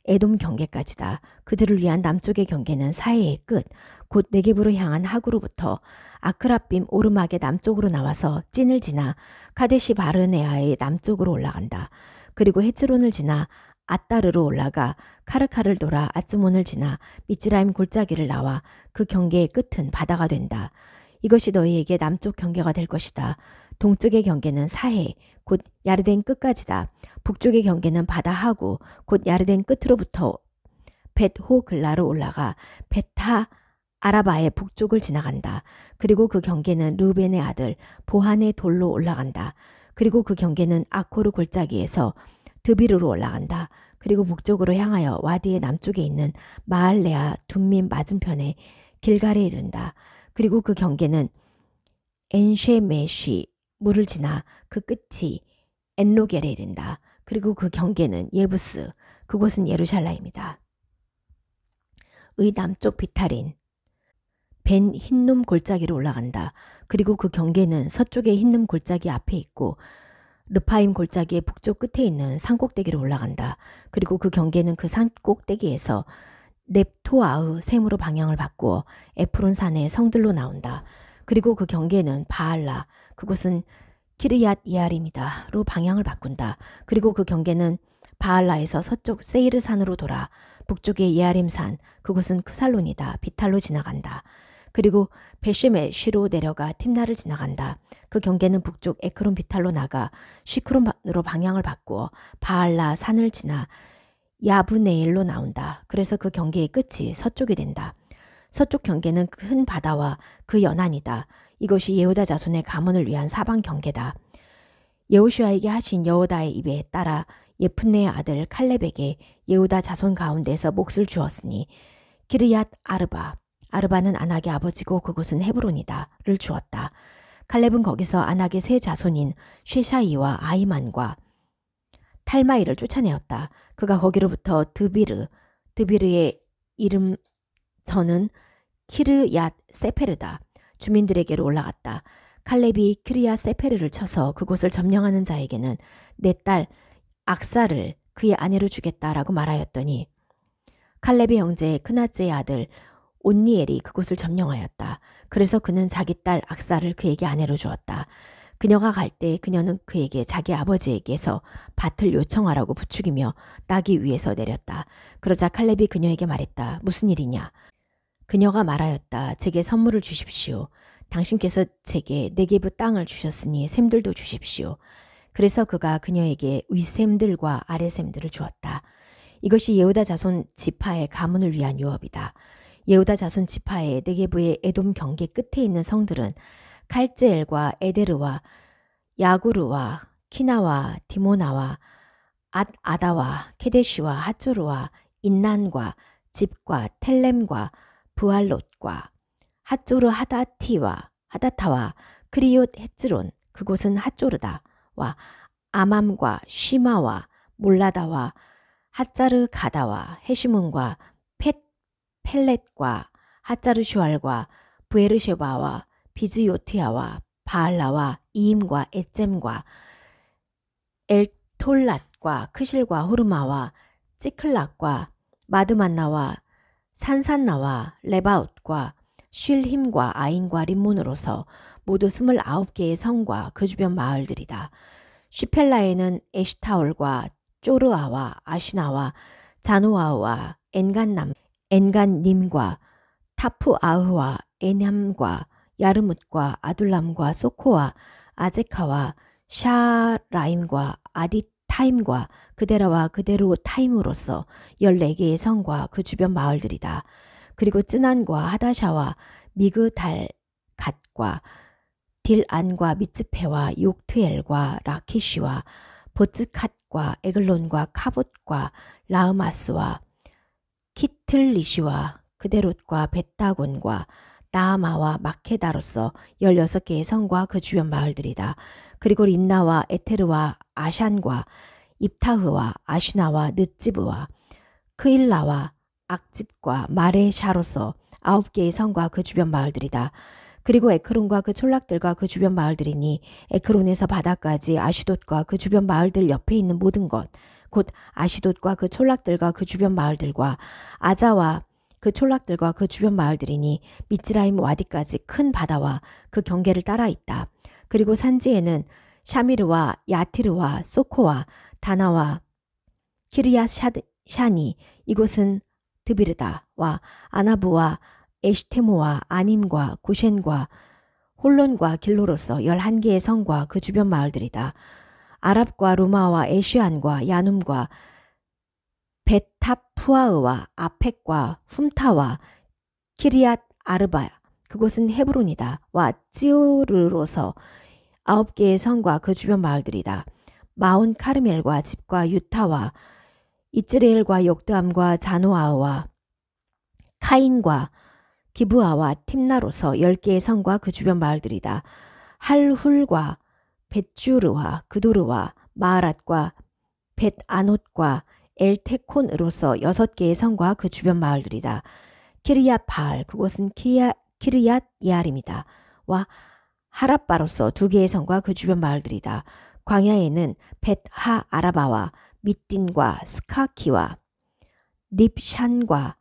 에돔 경계까지다. 그들을 위한 남쪽의 경계는 사해의 끝, 곧 네게부로 향한 하구로부터 아크라빔 오르막의 남쪽으로 나와서 찐을 지나 카데시 바르네아의 남쪽으로 올라간다. 그리고 헤츠론을 지나 아따르로 올라가 카르카를 돌아 아츠몬을 지나 미츠라임 골짜기를 나와 그 경계의 끝은 바다가 된다. 이것이 너희에게 남쪽 경계가 될 것이다. 동쪽의 경계는 사해, 곧 야르덴 끝까지다. 북쪽의 경계는 바다 하구, 곧 야르덴 끝으로부터 벳호글라로 올라가 벳하 아라바의 북쪽을 지나간다. 그리고 그 경계는 루벤의 아들 보한의 돌로 올라간다. 그리고 그 경계는 아코르 골짜기에서 드비르로 올라간다. 그리고 북쪽으로 향하여 와디의 남쪽에 있는 마알레아 둠민 맞은편에 길갈에 이른다. 그리고 그 경계는 엔쉐메쉬 물을 지나 그 끝이 엔로겔에 이른다. 그리고 그 경계는 예부스, 그곳은 예루살렘이다. 의 남쪽 비탈인 벤 흰놈 골짜기로 올라간다. 그리고 그 경계는 서쪽의 흰놈 골짜기 앞에 있고 르파임 골짜기의 북쪽 끝에 있는 산꼭대기로 올라간다. 그리고 그 경계는 그 산꼭대기에서 넵토아의 샘으로 방향을 바꾸어 에프론 산의 성들로 나온다. 그리고 그 경계는 바알라, 그곳은 키르얏 이아림이다로 방향을 바꾼다. 그리고 그 경계는 바알라에서 서쪽 세이르 산으로 돌아 북쪽의 예아림 산, 그곳은 크살론이다. 비탈로 지나간다. 그리고 베쉐메쉬로 내려가 팀나를 지나간다. 그 경계는 북쪽 에크론 비탈로 나가 시크론으로 방향을 바꾸어 바알라 산을 지나 야브네엘로 나온다. 그래서 그 경계의 끝이 서쪽이 된다. 서쪽 경계는 큰 바다와 그 연안이다. 이것이 예후다 자손의 가문을 위한 사방 경계다. 여호슈아에게 하신 여호다의 입에 따라 예푼네의 아들 칼렙에게 예후다 자손 가운데서 몫을 주었으니 키르얏 아르바, 아르바는 아낙의 아버지고 그곳은 헤브론이다를 주었다. 칼렙은 거기서 아낙의 세 자손인 쉐샤이와 아이만과 탈마이를 쫓아내었다. 그가 거기로부터 드비르의 이름 저는 키르얏 세페르다. 주민들에게로 올라갔다. 칼렙이 키르얏 세페르를 쳐서 그곳을 점령하는 자에게는 내 딸 악사를 그의 아내로 주겠다라고 말하였더니 칼렙의 형제 크나츠의 아들 온니엘이 그곳을 점령하였다. 그래서 그는 자기 딸 악사를 그에게 아내로 주었다. 그녀가 갈 때 그녀는 그에게 자기 아버지에게서 밭을 요청하라고 부추기며 따기 위해서 내렸다. 그러자 칼렙이 그녀에게 말했다. 무슨 일이냐? 그녀가 말하였다. 제게 선물을 주십시오. 당신께서 제게 네게부 땅을 주셨으니 샘들도 주십시오. 그래서 그가 그녀에게 윗샘들과 아래샘들을 주었다. 이것이 예후다 자손 지파의 가문을 위한 유업이다. 예후다 자손 지파의 네게부의 에돔 경계 끝에 있는 성들은 칼제엘과 에데르와 야구르와 키나와 디모나와 앗아다와 케데시와 하초르와 인난과 집과 텔렘과 부알롯과 핫조르 하다타와 크리옷 헤츠론 그곳은 핫조르다 와 아맘과 쉬마와 몰라다와 핫자르 가다와 헤시문과 펠렛과 핫자르 슈알과 부에르쉐바와 비즈요티아와 바알라와 이임과 에젬과 엘톨랏과 크실과 호르마와 찌클락과 마드만나와 산산나와 레바웃과 쉴힘과 아인과 림몬으로서 모두 29개의 성과 그 주변 마을들이다. 슈펠라에는 에시타올과 쪼르아와 아시나와 자노아와 엔간님과 타푸아흐와 에냠과 야르뭇과 아둘람과 소코와 아제카와 샤라임과 아디타임과 그데라와 그데로 타임으로서 14개의 성과 그 주변 마을들이다. 그리고 쯔난과 하다샤와 미그달갓과 딜안과 미츠페와 욕트엘과 라키시와 보츠캇과 에글론과 카봇과 라흐마스와 키틀리시와 그데롯과 벳다곤과 나아마와 마케다로서 16개의 성과 그 주변 마을들이다. 그리고 림나와 에테르와 아샨과 입타흐와 아시나와 느지브와 크일라와 악집과 마레샤로서 9개의 성과 그 주변 마을들이다. 그리고 에크론과 그 촌락들과 그 주변 마을들이니 에크론에서 바다까지 아시돗과 그 주변 마을들 옆에 있는 모든 것, 곧 아시돗과 그 촌락들과 그 주변 마을들과 아자와 그 촌락들과 그 주변 마을들이니 미츠라임 와디까지 큰 바다와 그 경계를 따라 있다. 그리고 산지에는 샤미르와 야티르와 소코와 다나와 키르야샤니 이곳은 드비르다와 아나부와 에시테모와 아님과 구셴과 홀론과 길로로서 11개의 성과 그 주변 마을들이다. 아랍과 루마와 에시안과 야눔과 베타푸아흐와 아펙과 훔타와 키리앗 아르바 그곳은 헤브론이다. 와 찌오르로서 9개의 성과 그 주변 마을들이다. 마온 카르멜과 집과 유타와 이즈레엘과 욕드암과 자노아와 카인과 기브아와 팀나로서 10개의 성과 그 주변 마을들이다. 할훌과 벳주르와 그도르와 마하랏과 벳아노트과 엘테콘으로서 6개의 성과 그 주변 마을들이다. 키르얏 바알 그곳은 키르얏 예아림이다. 와 하랍바로서 2개의 성과 그 주변 마을들이다. 광야에는 벳하 아라바와 밑딘과 스카키와 닙샨과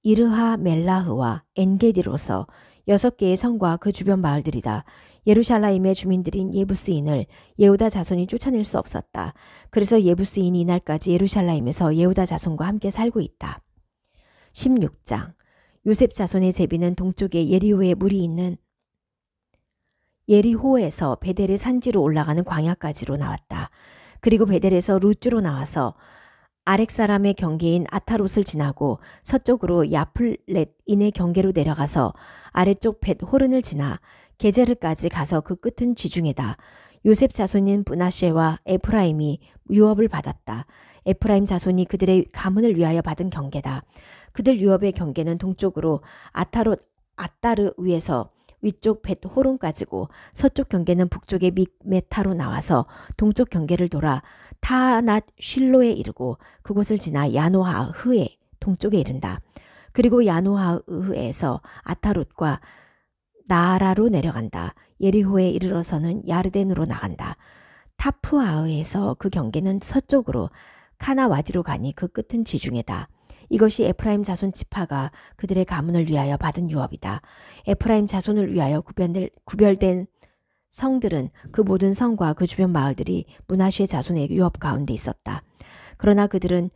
이르하 멜라흐와 엔게디로서 6개의 성과 그 주변 마을들이다. 예루살렘의 주민들인 예부스인을 예후다 자손이 쫓아낼 수 없었다. 그래서 예부스인이 이날까지 예루살렘에서 예후다 자손과 함께 살고 있다. 16장 요셉 자손의 제비는 동쪽에 예리호에 물이 있는 예리호에서 베델의 산지로 올라가는 광야까지로 나왔다. 그리고 베델에서 루즈로 나와서 아렉사람의 경계인 아타롯을 지나고 서쪽으로 야플렛인의 경계로 내려가서 아래쪽 벳 호른을 지나 게제르까지 가서 그 끝은 지중해다. 요셉 자손인 브나셰와 에프라임이 유업을 받았다. 에프라임 자손이 그들의 가문을 위하여 받은 경계다. 그들 유업의 경계는 동쪽으로 아따르 위에서 위쪽 벳 호론까지고 서쪽 경계는 북쪽의 믹메타로 나와서 동쪽 경계를 돌아 타낫 쉴로에 이르고 그곳을 지나 야노하흐의 동쪽에 이른다. 그리고 야노하흐에서 아타롯과 나아라로 내려간다. 예리호에 이르러서는 야르덴으로 나간다. 타푸아흐에서 그 경계는 서쪽으로 카나와디로 가니 그 끝은 지중해다. 이것이 에프라임 자손 지파가 그들의 가문을 위하여 받은 유업이다. 에프라임 자손을 위하여 구별된 성들은 그 모든 성과 그 주변 마을들이 므낫세 자손의 유업 가운데 있었다. 그러나 그들은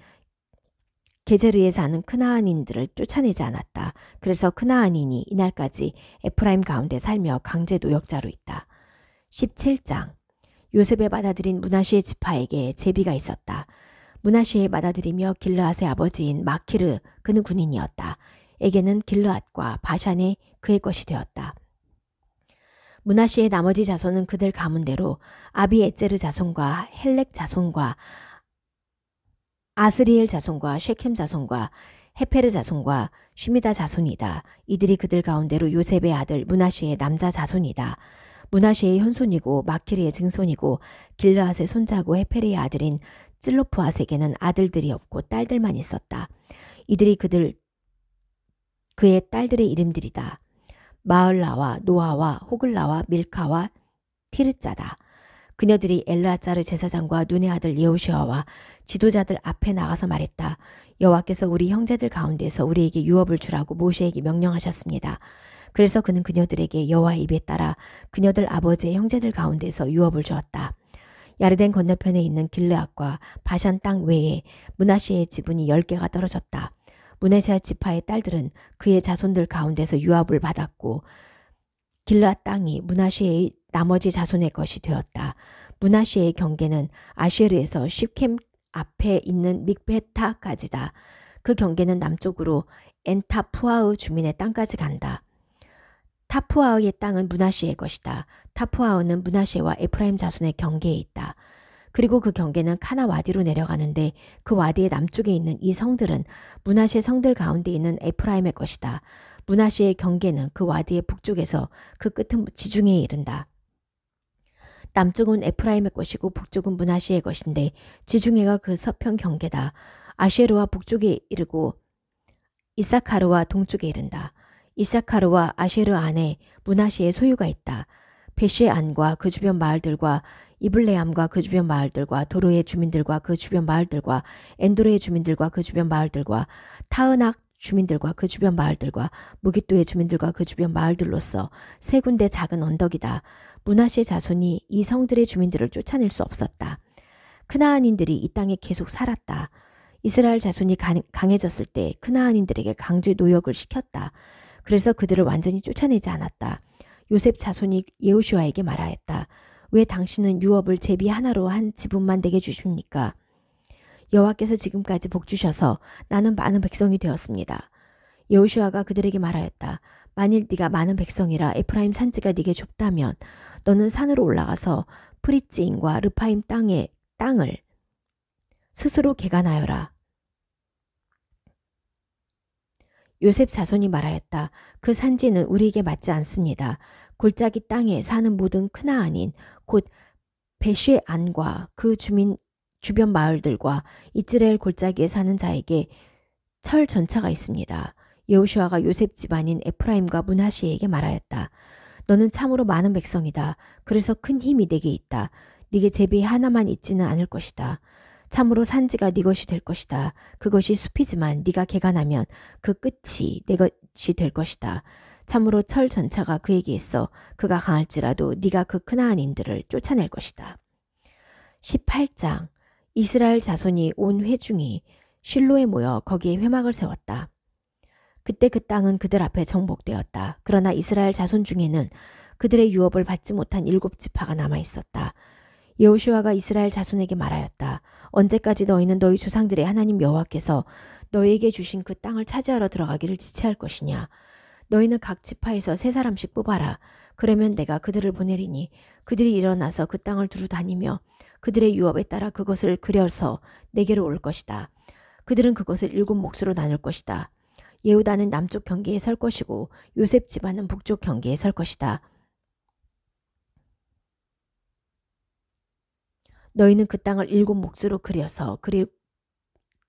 게제르에 사는 크나안인들을 쫓아내지 않았다. 그래서 크나안인이 이날까지 에프라임 가운데 살며 강제 노역자로 있다. 17장 요셉의 받아들인 므낫세 지파에게 제비가 있었다. 므낫세의 받아들이며 길르앗의 아버지인 마키르 그는 군인이었다. 에게는 길르앗과 바샨의 그의 것이 되었다. 므낫세의 나머지 자손은 그들 가문대로 아비에제르 자손과 헬렉 자손과 아스리엘 자손과 쉐켐 자손과 헤페르 자손과 쉬미다 자손이다. 이들이 그들 가운데로 요셉의 아들 므낫세의 남자 자손이다. 므낫세의 현손이고 마키리의 증손이고 길르앗의 손자고 헤페르의 아들인 찔로프앗에게는 아들들이 없고 딸들만 있었다. 이들이 그의 딸들의 이름들이다. 마을라와 노아와 호글라와 밀카와 티르짜다. 그녀들이 엘르아짜르 제사장과 눈의 아들 여호수아와 지도자들 앞에 나가서 말했다. 여호와께서 우리 형제들 가운데서 우리에게 유업을 주라고 모세에게 명령하셨습니다. 그래서 그는 그녀들에게 여호와의 입에 따라 그녀들 아버지의 형제들 가운데서 유업을 주었다. 야르덴 건너편에 있는 길르앗과 바산 땅 외에 므낫세의 지분이 10개가 떨어졌다. 므낫세 지파의 딸들은 그의 자손들 가운데서 유업을 받았고 길르앗 땅이 므낫세의 나머지 자손의 것이 되었다. 므낫세의 경계는 아쉐르에서 시켐 앞에 있는 믹베타까지다. 그 경계는 남쪽으로 엔타푸아의 주민의 땅까지 간다. 타푸아의 땅은 므낫세의 것이다. 타푸아는 므낫세와 에프라임 자손의 경계에 있다. 그리고 그 경계는 카나 와디로 내려가는데 그 와디의 남쪽에 있는 이 성들은 므낫세 성들 가운데 있는 에프라임의 것이다. 므낫세의 경계는 그 와디의 북쪽에서 그 끝은 지중해에 이른다. 남쪽은 에프라임의 것이고 북쪽은 므낫세의 것인데 지중해가 그 서편 경계다. 아쉐르와 북쪽에 이르고 이사카르와 동쪽에 이른다. 이사카르와 아쉐르 안에 므낫세의 소유가 있다. 베쉐 안과 그 주변 마을들과 이블레암과 그 주변 마을들과 도로의 주민들과 그 주변 마을들과 엔도르의 주민들과 그 주변 마을들과 타은악 주민들과 그 주변 마을들과 무깃도의 주민들과 그 주변 마을들로서 세 군데 작은 언덕이다. 므낫세 자손이 이 성들의 주민들을 쫓아낼 수 없었다. 크나안인들이 이 땅에 계속 살았다. 이스라엘 자손이 강해졌을 때 크나안인들에게 강제 노역을 시켰다. 그래서 그들을 완전히 쫓아내지 않았다. 요셉 자손이 여호수아에게 말하였다. 왜 당신은 유업을 제비 하나로 한 지분만 내게 주십니까? 여호와께서 지금까지 복 주셔서 나는 많은 백성이 되었습니다. 여호수아가 그들에게 말하였다. 만일 네가 많은 백성이라 에프라임 산지가 네게 좁다면 너는 산으로 올라가서 프리츠인과 르파임 땅을 스스로 개간하여라. 요셉 자손이 말하였다. 그 산지는 우리에게 맞지 않습니다. 골짜기 땅에 사는 모든 크나안인 곧 베쉐안과 그 주변 마을들과 이스라엘 골짜기에 사는 자에게 철 전차가 있습니다. 여호수아가 요셉 집안인 에프라임과 므낫세에게 말하였다. 너는 참으로 많은 백성이다. 그래서 큰 힘이 내게 있다. 네게 제비 하나만 있지는 않을 것이다. 참으로 산지가 네 것이 될 것이다. 그것이 숲이지만 네가 개간하면 그 끝이 내 것이 될 것이다. 참으로 철 전차가 그에게 있어 그가 강할지라도 네가 그 크나안인들을 쫓아낼 것이다. 18장 이스라엘 자손이 온 회중이 실로에 모여 거기에 회막을 세웠다. 그때 그 땅은 그들 앞에 정복되었다. 그러나 이스라엘 자손 중에는 그들의 유업을 받지 못한 7지파가 남아있었다. 여호수아가 이스라엘 자손에게 말하였다. 언제까지 너희는 너희 조상들의 하나님 여호와께서 너희에게 주신 그 땅을 차지하러 들어가기를 지체할 것이냐. 너희는 각 지파에서 3사람씩 뽑아라. 그러면 내가 그들을 보내리니 그들이 일어나서 그 땅을 두루 다니며 그들의 유업에 따라 그것을 그려서 내게로 올 것이다. 그들은 그것을 7몫으로 나눌 것이다. 예후다는 남쪽 경계에 설 것이고 요셉 집안은 북쪽 경계에 설 것이다. 너희는 그 땅을 7몫으로 그려서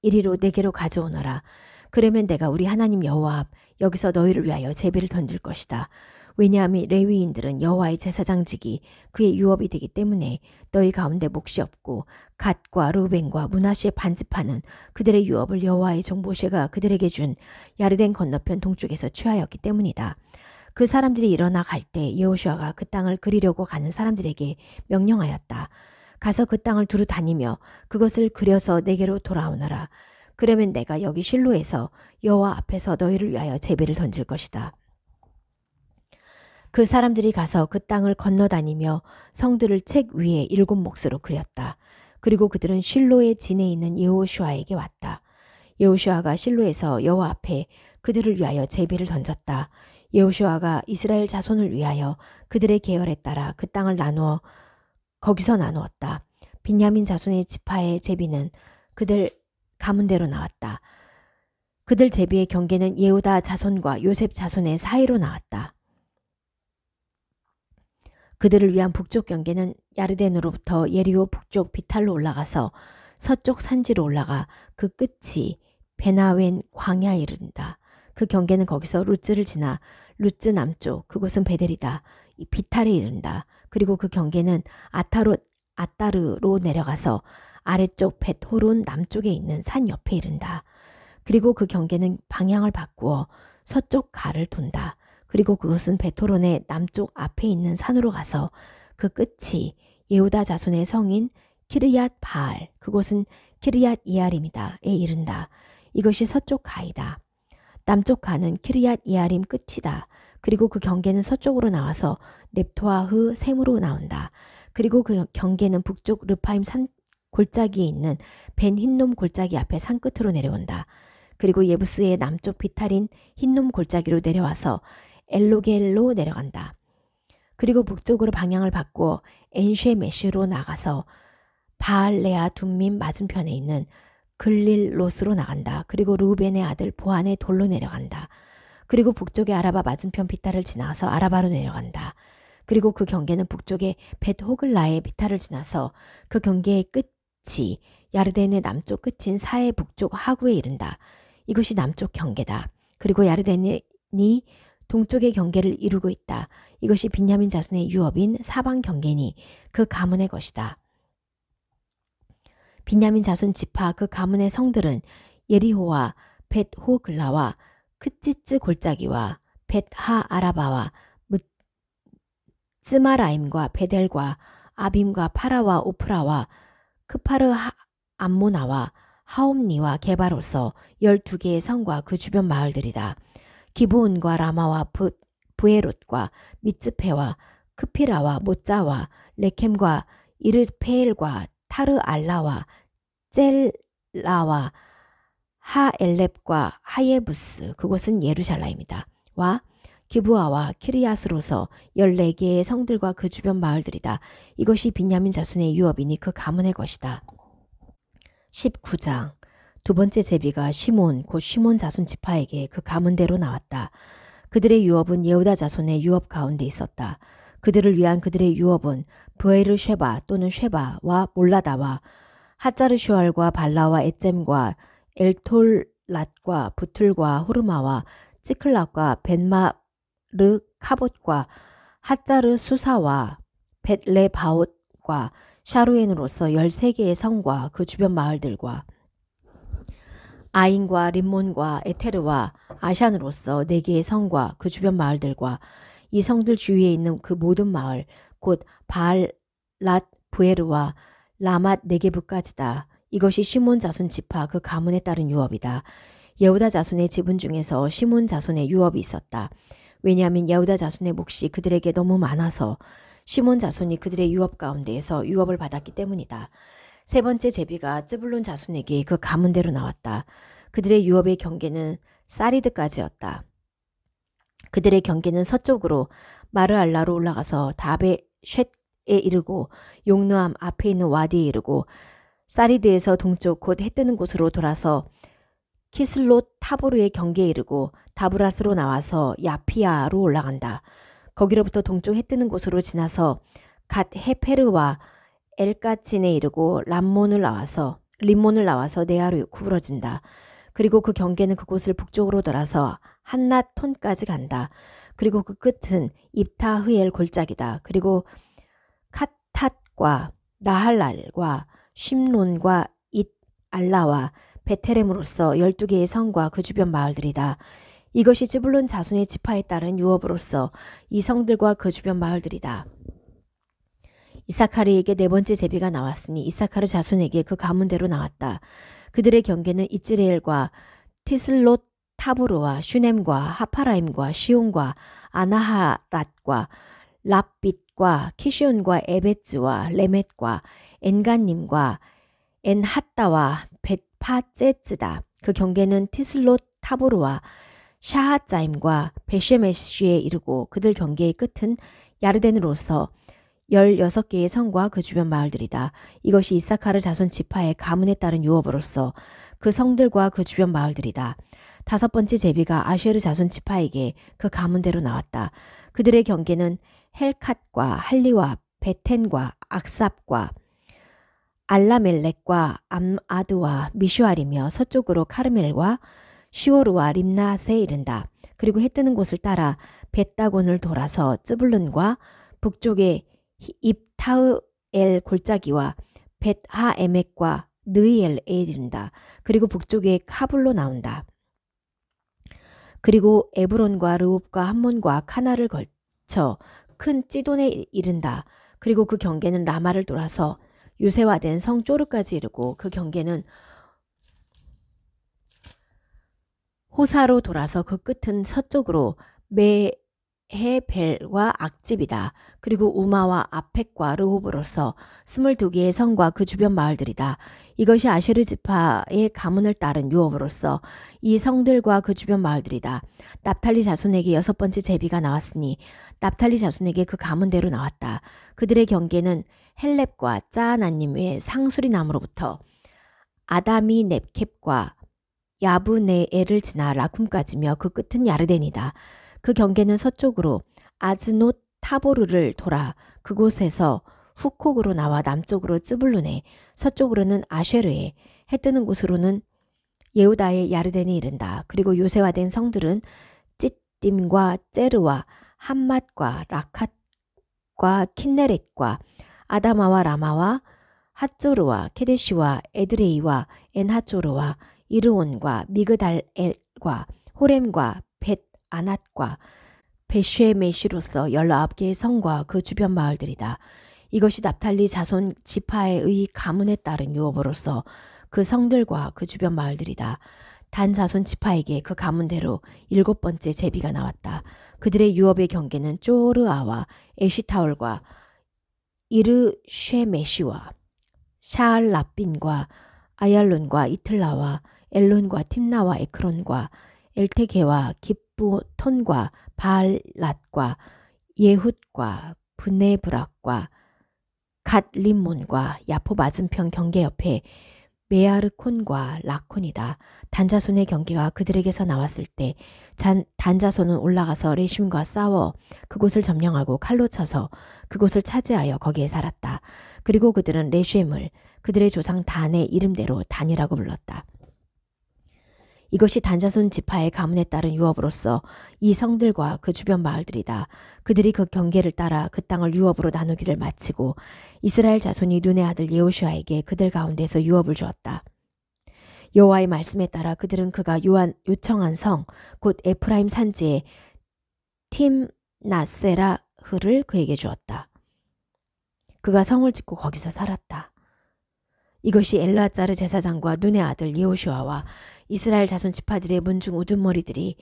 이리로 내게로 가져오너라. 그러면 내가 우리 하나님 여호와 앞 여기서 너희를 위하여 제비를 던질 것이다. 왜냐하면 레위인들은 여호와의 제사장직이 그의 유업이 되기 때문에 너희 가운데 몫이 없고 갓과 르벤과 므낫세 반지파는 그들의 유업을 여호와의 종 모세가 그들에게 준 야르덴 건너편 동쪽에서 취하였기 때문이다. 그 사람들이 일어나 갈 때 여호수아가 그 땅을 그리려고 가는 사람들에게 명령하였다. 가서 그 땅을 두루 다니며 그것을 그려서 내게로 돌아오너라. 그러면 내가 여기 실로에서 여호와 앞에서 너희를 위하여 제비를 던질 것이다. 그 사람들이 가서 그 땅을 건너다니며 성들을 책 위에 7몫으로 그렸다. 그리고 그들은 실로의 진에 있는 여호수아에게 왔다. 여호수아가 실로에서 여호와 앞에 그들을 위하여 제비를 던졌다. 여호수아가 이스라엘 자손을 위하여 그들의 계열에 따라 그 땅을 나누어 거기서 나누었다. 빈야민 자손의 지파의 제비는 그들 가문대로 나왔다. 그들 제비의 경계는 예후다 자손과 요셉 자손의 사이로 나왔다. 그들을 위한 북쪽 경계는 야르덴으로부터 예리호 북쪽 비탈로 올라가서 서쪽 산지로 올라가 그 끝이 베나웬 광야에 이른다. 그 경계는 거기서 루츠를 지나 루츠 남쪽, 그곳은 베델이다. 이 비탈에 이른다. 그리고 그 경계는 아따르로 내려가서 아래쪽 벳호론 남쪽에 있는 산 옆에 이른다. 그리고 그 경계는 방향을 바꾸어 서쪽 가를 돈다. 그리고 그것은 벳호론의 남쪽 앞에 있는 산으로 가서 그 끝이 예후다 자손의 성인 키르얏 바알, 그곳은 키르얏 이아림이다에 이른다. 이것이 서쪽 가이다. 남쪽 가는 키르얏 이아림 끝이다. 그리고 그 경계는 서쪽으로 나와서 넵토아흐 셈으로 나온다. 그리고 그 경계는 북쪽 르파임 산 골짜기에 있는 벤 흰놈 골짜기 앞에 산 끝으로 내려온다. 그리고 예부스의 남쪽 비탈인 흰놈 골짜기로 내려와서 엘로겔로 내려간다. 그리고 북쪽으로 방향을 바꾸어 엔쉐메슈로 나가서 바알레아 둠밈 맞은편에 있는 글릴롯으로 나간다. 그리고 루벤의 아들 보안의 돌로 내려간다. 그리고 북쪽의 아라바 맞은편 비탈을 지나서 아라바로 내려간다. 그리고 그 경계는 북쪽의 벳호글라의 비탈을 지나서 그 경계의 끝이 야르덴의 남쪽 끝인 사해 북쪽 하구에 이른다. 이것이 남쪽 경계다. 그리고 야르덴이 동쪽의 경계를 이루고 있다. 이것이 빈야민 자손의 유업인 사방 경계니 그 가문의 것이다. 빈야민 자손 지파 그 가문의 성들은 예리호와 벳호글라와 크찌츠 골짜기와 벳하 아라바와 츠마라임과 베델과 아빔과 파라와 오프라와 크파르 암모나와 하옴니와 게바로서 12개의 성과 그 주변 마을들이다. 기브온과 라마와 부에롯과 미츠페와 크피라와 모짜와 레켐과 이르페엘과 타르알라와 젤라와 하엘렙과 하예부스, 그곳은 예루살렘이다. 와 기브아와 키르야스로서 14개의 성들과 그 주변 마을들이다. 이것이 빈야민 자손의 유업이니 그 가문의 것이다. 19장. 두 번째 제비가 시몬 곧 시몬 자손 지파에게 그 가문대로 나왔다. 그들의 유업은 예후다 자손의 유업 가운데 있었다. 그들을 위한 그들의 유업은 브에르 쉐바 또는 쉐바와 몰라다와 하짜르 슈알과 발라와 에젬과 엘톨랏과 부툴과 호르마와 찌클락과 벤마르 카봇과 하짜르 수사와 벳레바옷과 샤루엔으로서 13개의 성과 그 주변 마을들과 아인과 림몬과 에테르와 아샨으로서 4개의 성과 그 주변 마을들과 이 성들 주위에 있는 그 모든 마을 곧 바알랏 부에르와 라맛 네게브까지다. 이것이 시몬 자손 지파 그 가문에 따른 유업이다. 예후다 자손의 지분 중에서 시몬 자손의 유업이 있었다. 왜냐하면 예후다 자손의 몫이 그들에게 너무 많아서 시몬 자손이 그들의 유업 가운데에서 유업을 받았기 때문이다. 세 번째 제비가 쯔블론 자손에게 그 가문대로 나왔다. 그들의 유업의 경계는 사리드까지였다. 그들의 경계는 서쪽으로 마르알라로 올라가서 다베 쉿에 이르고 용르암 앞에 있는 와디에 이르고 사리드에서 동쪽 곧 해 뜨는 곳으로 돌아서 키슬롯 타보르의 경계에 이르고 다브라스로 나와서 야피아로 올라간다. 거기로부터 동쪽 해 뜨는 곳으로 지나서 갓 헤페르와 엘까친에 이르고 림몬을 나와서 네아로 구부러진다. 그리고 그 경계는 그곳을 북쪽으로 돌아서 한낫톤까지 간다. 그리고 그 끝은 입타흐엘 골짜기다. 그리고 카탓과 나할랄과 심론과 잇알라와 베테렘으로서 12개의 성과 그 주변 마을들이다. 이것이 즈불론 자손의 지파에 따른 유업으로서 이 성들과 그 주변 마을들이다. 이사카르에게 네 번째 제비가 나왔으니 이사카르 자손에게 그 가문대로 나왔다. 그들의 경계는 이즈레엘과 티슬롯 타보르와 슈넴과 하파라임과 시온과 아나하랏과 랍빗과 키시온과 에베츠와 레멧과 엔간님과 엔핫다와 벳파ጼ츠다. 그 경계는 티슬롯 타보르와 샤하짜임과 베쉐메시에 이르고 그들 경계의 끝은 야르덴으로서 16개의 성과 그 주변 마을들이다. 이것이 이사카르 자손 지파의 가문에 따른 유업으로서 그 성들과 그 주변 마을들이다. 다섯 번째 제비가 아쉐르 자손 지파에게 그 가문대로 나왔다. 그들의 경계는 헬캇과 할리와 베텐과 악삽과 알라멜렉과 암아드와 미슈알이며 서쪽으로 카르멜과 시오르와 림낫에 이른다. 그리고 해 뜨는 곳을 따라 벳다곤을 돌아서 쯔블룬과 북쪽의 입타흐엘 골짜기와 벳하에멕과 느이엘에 이른다. 그리고 북쪽에 카불로 나온다. 그리고 에브론과 르홉과 함몬과 카나를 걸쳐 큰 찌돈에 이른다. 그리고 그 경계는 라마를 돌아서 요새화된 성 쪼르까지 이르고 그 경계는 호사로 돌아서 그 끝은 서쪽으로 메헤벨과 악집이다. 그리고 우마와 아펙과 르홉으로서 22개의 성과 그 주변 마을들이다. 이것이 아쉐르 지파의 가문을 따른 유업으로서 이 성들과 그 주변 마을들이다. 납탈리 자손에게 여섯 번째 제비가 나왔으니 납탈리 자손에게 그 가문대로 나왔다. 그들의 경계는 헬렙과 짜아나님의 상수리 나무로부터 아다미 넵캡과 야브네엘을 지나 라쿰까지며 그 끝은 야르덴이다. 그 경계는 서쪽으로 아즈노 타보르를 돌아 그곳에서 후콕으로 나와 남쪽으로 쯔블룬에, 서쪽으로는 아쉐르에, 해 뜨는 곳으로는 예후다의 야르덴이 이른다. 그리고 요새화된 성들은 찌딤과 째르와 함맛과 라캇과 킨네렛과 아다마와 라마와 핫조르와 케데시와 에드레이와 엔하조르와 이르온과 미그달엘과 호렘과 벳 아낫과 베쉐메시로서 19개의 성과 그 주변 마을들이다. 이것이 납탈리 자손 지파의 가문에 따른 유업으로서 그 성들과 그 주변 마을들이다. 단 자손 지파에게 그 가문대로 일곱 번째 제비가 나왔다. 그들의 유업의 경계는 쪼르아와 에시타올과 이르쉐메시와 샤알라빈과 아얄론과 이틀라와 엘론과 팀나와 에크론과 엘테게와 기브톤과 바알랏과 예훗과 브네브락과 갓림몬과 야포 맞은편 경계 옆에 메아르콘과 라콘이다. 단자손의 경계가 그들에게서 나왔을 때 단자손은 올라가서 레심과 싸워 그곳을 점령하고 칼로 쳐서 그곳을 차지하여 거기에 살았다. 그리고 그들은 레쉔을 그들의 조상 단의 이름대로 단이라고 불렀다. 이것이 단자손 지파의 가문에 따른 유업으로서 이 성들과 그 주변 마을들이다. 그들이 그 경계를 따라 그 땅을 유업으로 나누기를 마치고 이스라엘 자손이 눈의 아들 여호슈아에게 그들 가운데서 유업을 주었다. 여호와의 말씀에 따라 그들은 그가 요청한 성 곧 에프라임 산지의 팀나세라흐를 그에게 주었다. 그가 성을 짓고 거기서 살았다. 이것이 엘르아짜르 제사장과 눈의 아들 여호슈아와 이스라엘 자손 지파들의 문중 우두머리들이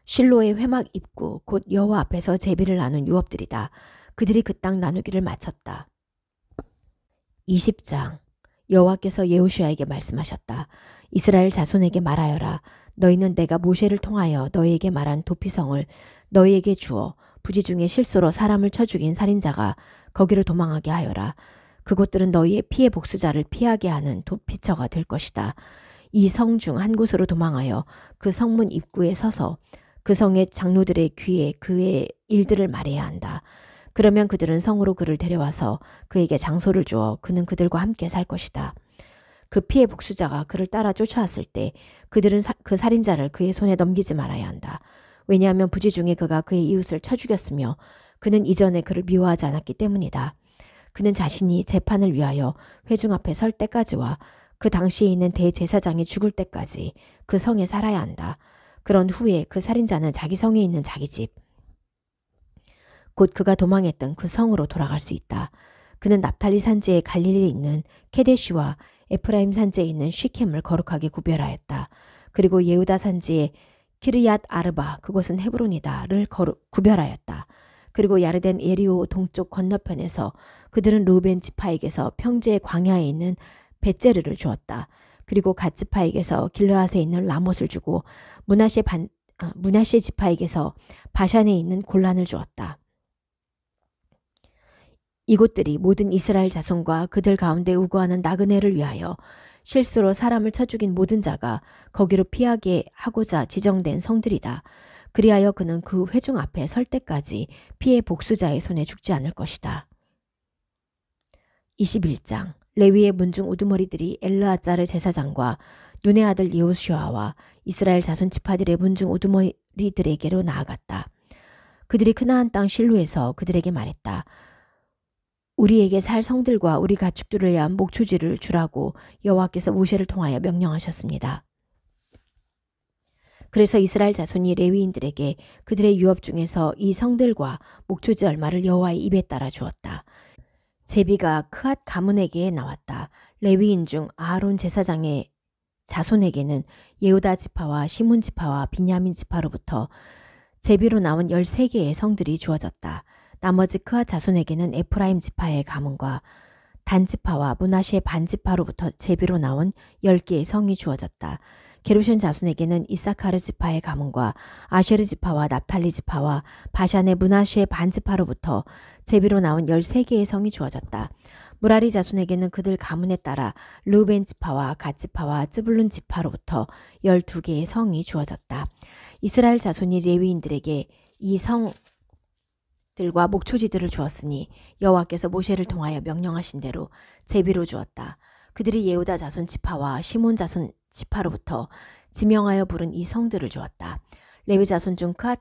실로의 회막 입구 곧 여호와 앞에서 제비를 나눈 유업들이다. 그들이 그 땅 나누기를 마쳤다. 20장 여호와께서 여호슈아에게 말씀하셨다. 이스라엘 자손에게 말하여라. 너희는 내가 모세를 통하여 너희에게 말한 도피성을 너희에게 주어 부지 중에 실소로 사람을 쳐 죽인 살인자가 거기를 도망하게 하여라. 그곳들은 너희의 피해 복수자를 피하게 하는 도피처가 될 것이다. 이 성 중 한 곳으로 도망하여 그 성문 입구에 서서 그 성의 장로들의 귀에 그의 일들을 말해야 한다. 그러면 그들은 성으로 그를 데려와서 그에게 장소를 주어 그는 그들과 함께 살 것이다. 그 피해 복수자가 그를 따라 쫓아왔을 때 그들은 그 살인자를 그의 손에 넘기지 말아야 한다. 왜냐하면 부지 중에 그가 그의 이웃을 쳐 죽였으며 그는 이전에 그를 미워하지 않았기 때문이다. 그는 자신이 재판을 위하여 회중 앞에 설 때까지와 그 당시에 있는 대제사장이 죽을 때까지 그 성에 살아야 한다. 그런 후에 그 살인자는 자기 성에 있는 자기 집, 곧 그가 도망했던 그 성으로 돌아갈 수 있다. 그는 납탈리 산지의 갈릴리에 있는 케데시와 에프라임 산지에 있는 시켐을 거룩하게 구별하였다. 그리고 예후다 산지의 키르얏 아르바, 그곳은 헤브론이다를 구별하였다. 그리고 야르덴 예리호 동쪽 건너편에서 그들은 루벤 지파에게서 평지의 광야에 있는 벳제르를 주었다. 그리고 갓 지파에게서 길르앗에 있는 라못을 주고 므낫세 지파에게서 바샨에 있는 골란을 주었다. 이곳들이 모든 이스라엘 자손과 그들 가운데 우거하는 나그네를 위하여 실수로 사람을 쳐 죽인 모든 자가 거기로 피하게 하고자 지정된 성들이다. 그리하여 그는 그 회중 앞에 설 때까지 피해 복수자의 손에 죽지 않을 것이다. 21장 레위의 문중 우두머리들이 엘르아짜르 제사장과 눈의 아들 여호수아와 이스라엘 자손 지파들의 문중 우두머리들에게로 나아갔다. 그들이 크나안 땅 실로에서 그들에게 말했다. 우리에게 살 성들과 우리 가축들을 위한 목초지를 주라고 여호와께서 모세를 통하여 명령하셨습니다. 그래서 이스라엘 자손이 레위인들에게 그들의 유업 중에서 이 성들과 목초지 얼마를 여호와의 입에 따라 주었다. 제비가 크앗 가문에게 나왔다. 레위인 중 아하론 제사장의 자손에게는 예후다 지파와 시몬 지파와 빈야민 지파로부터 제비로 나온 13개의 성들이 주어졌다. 나머지 크앗 자손에게는 에프라임 지파의 가문과 단 지파와 므낫세 반 지파로부터 제비로 나온 10개의 성이 주어졌다. 게르손 자손에게는 이사카르 지파의 가문과 아셰르 지파와 납탈리 지파와 바샨의 므낫세 반 지파로부터 제비로 나온 13개의 성이 주어졌다. 무라리 자손에게는 그들 가문에 따라 르우벤 지파와 갓 지파와 쯔불룬 지파로부터 12개의 성이 주어졌다. 이스라엘 자손이 레위인들에게 이 성들과 목초지들을 주었으니 여호와께서 모세를 통하여 명령하신 대로 제비로 주었다. 그들이 예후다 자손 지파와 시몬 자손 지파로부터 지명하여 부른 이 성들을 주었다. 레위 자손 중 크앗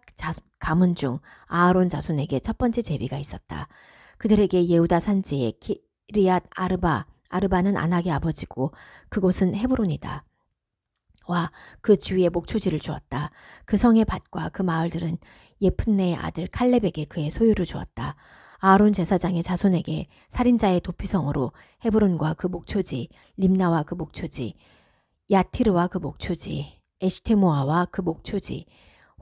가문 중 아하론 자손에게 첫 번째 제비가 있었다. 그들에게 예후다 산지의 키리앗 아르바는 아낙의 아버지고 그곳은 헤브론이다. 와 그 주위에 목초지를 주었다. 그 성의 밭과 그 마을들은 예푼네의 아들 칼렙에게 그의 소유를 주었다. 아하론 제사장의 자손에게 살인자의 도피성으로 헤브론과 그 목초지, 림나와 그 목초지, 야티르와 그 목초지, 에시테모아와 그 목초지,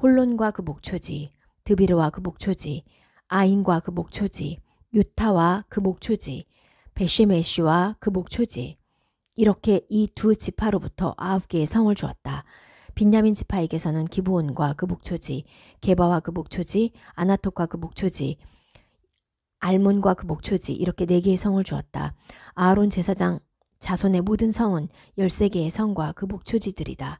홀론과 그 목초지, 드비르와 그 목초지, 아인과 그 목초지, 유타와 그 목초지, 베시메시와 그 목초지, 이렇게 이 두 지파로부터 9개의 성을 주었다. 빈야민 지파에게서는 기브온과 그 목초지, 게바와 그 목초지, 아나톡과 그 목초지, 알몬과 그 목초지 이렇게 4개의 성을 주었다. 아하론 제사장 자손의 모든 성은 13개의 성과 그 목초지들이다.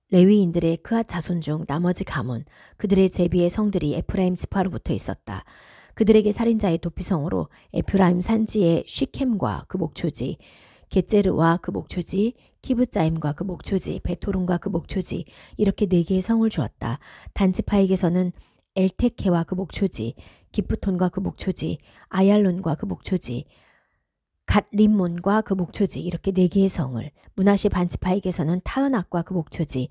레위인들의 크앗 자손 중 나머지 가문, 그들의 제비의 성들이 에프라임 지파로부터 있었다. 그들에게 살인자의 도피성으로 에프라임 산지의 시켐과 그 목초지, 게제르와 그 목초지, 키브짜임과 그 목초지, 베토론과 그 목초지 이렇게 4개의 성을 주었다. 단지파에게서는 엘테케와 그 목초지, 기프톤과 그 목초지, 아얄론과 그 목초지, 갓림몬과 그 목초지 이렇게 4개의 성을, 므낫세 반지파에게서는 타은악과 그 목초지,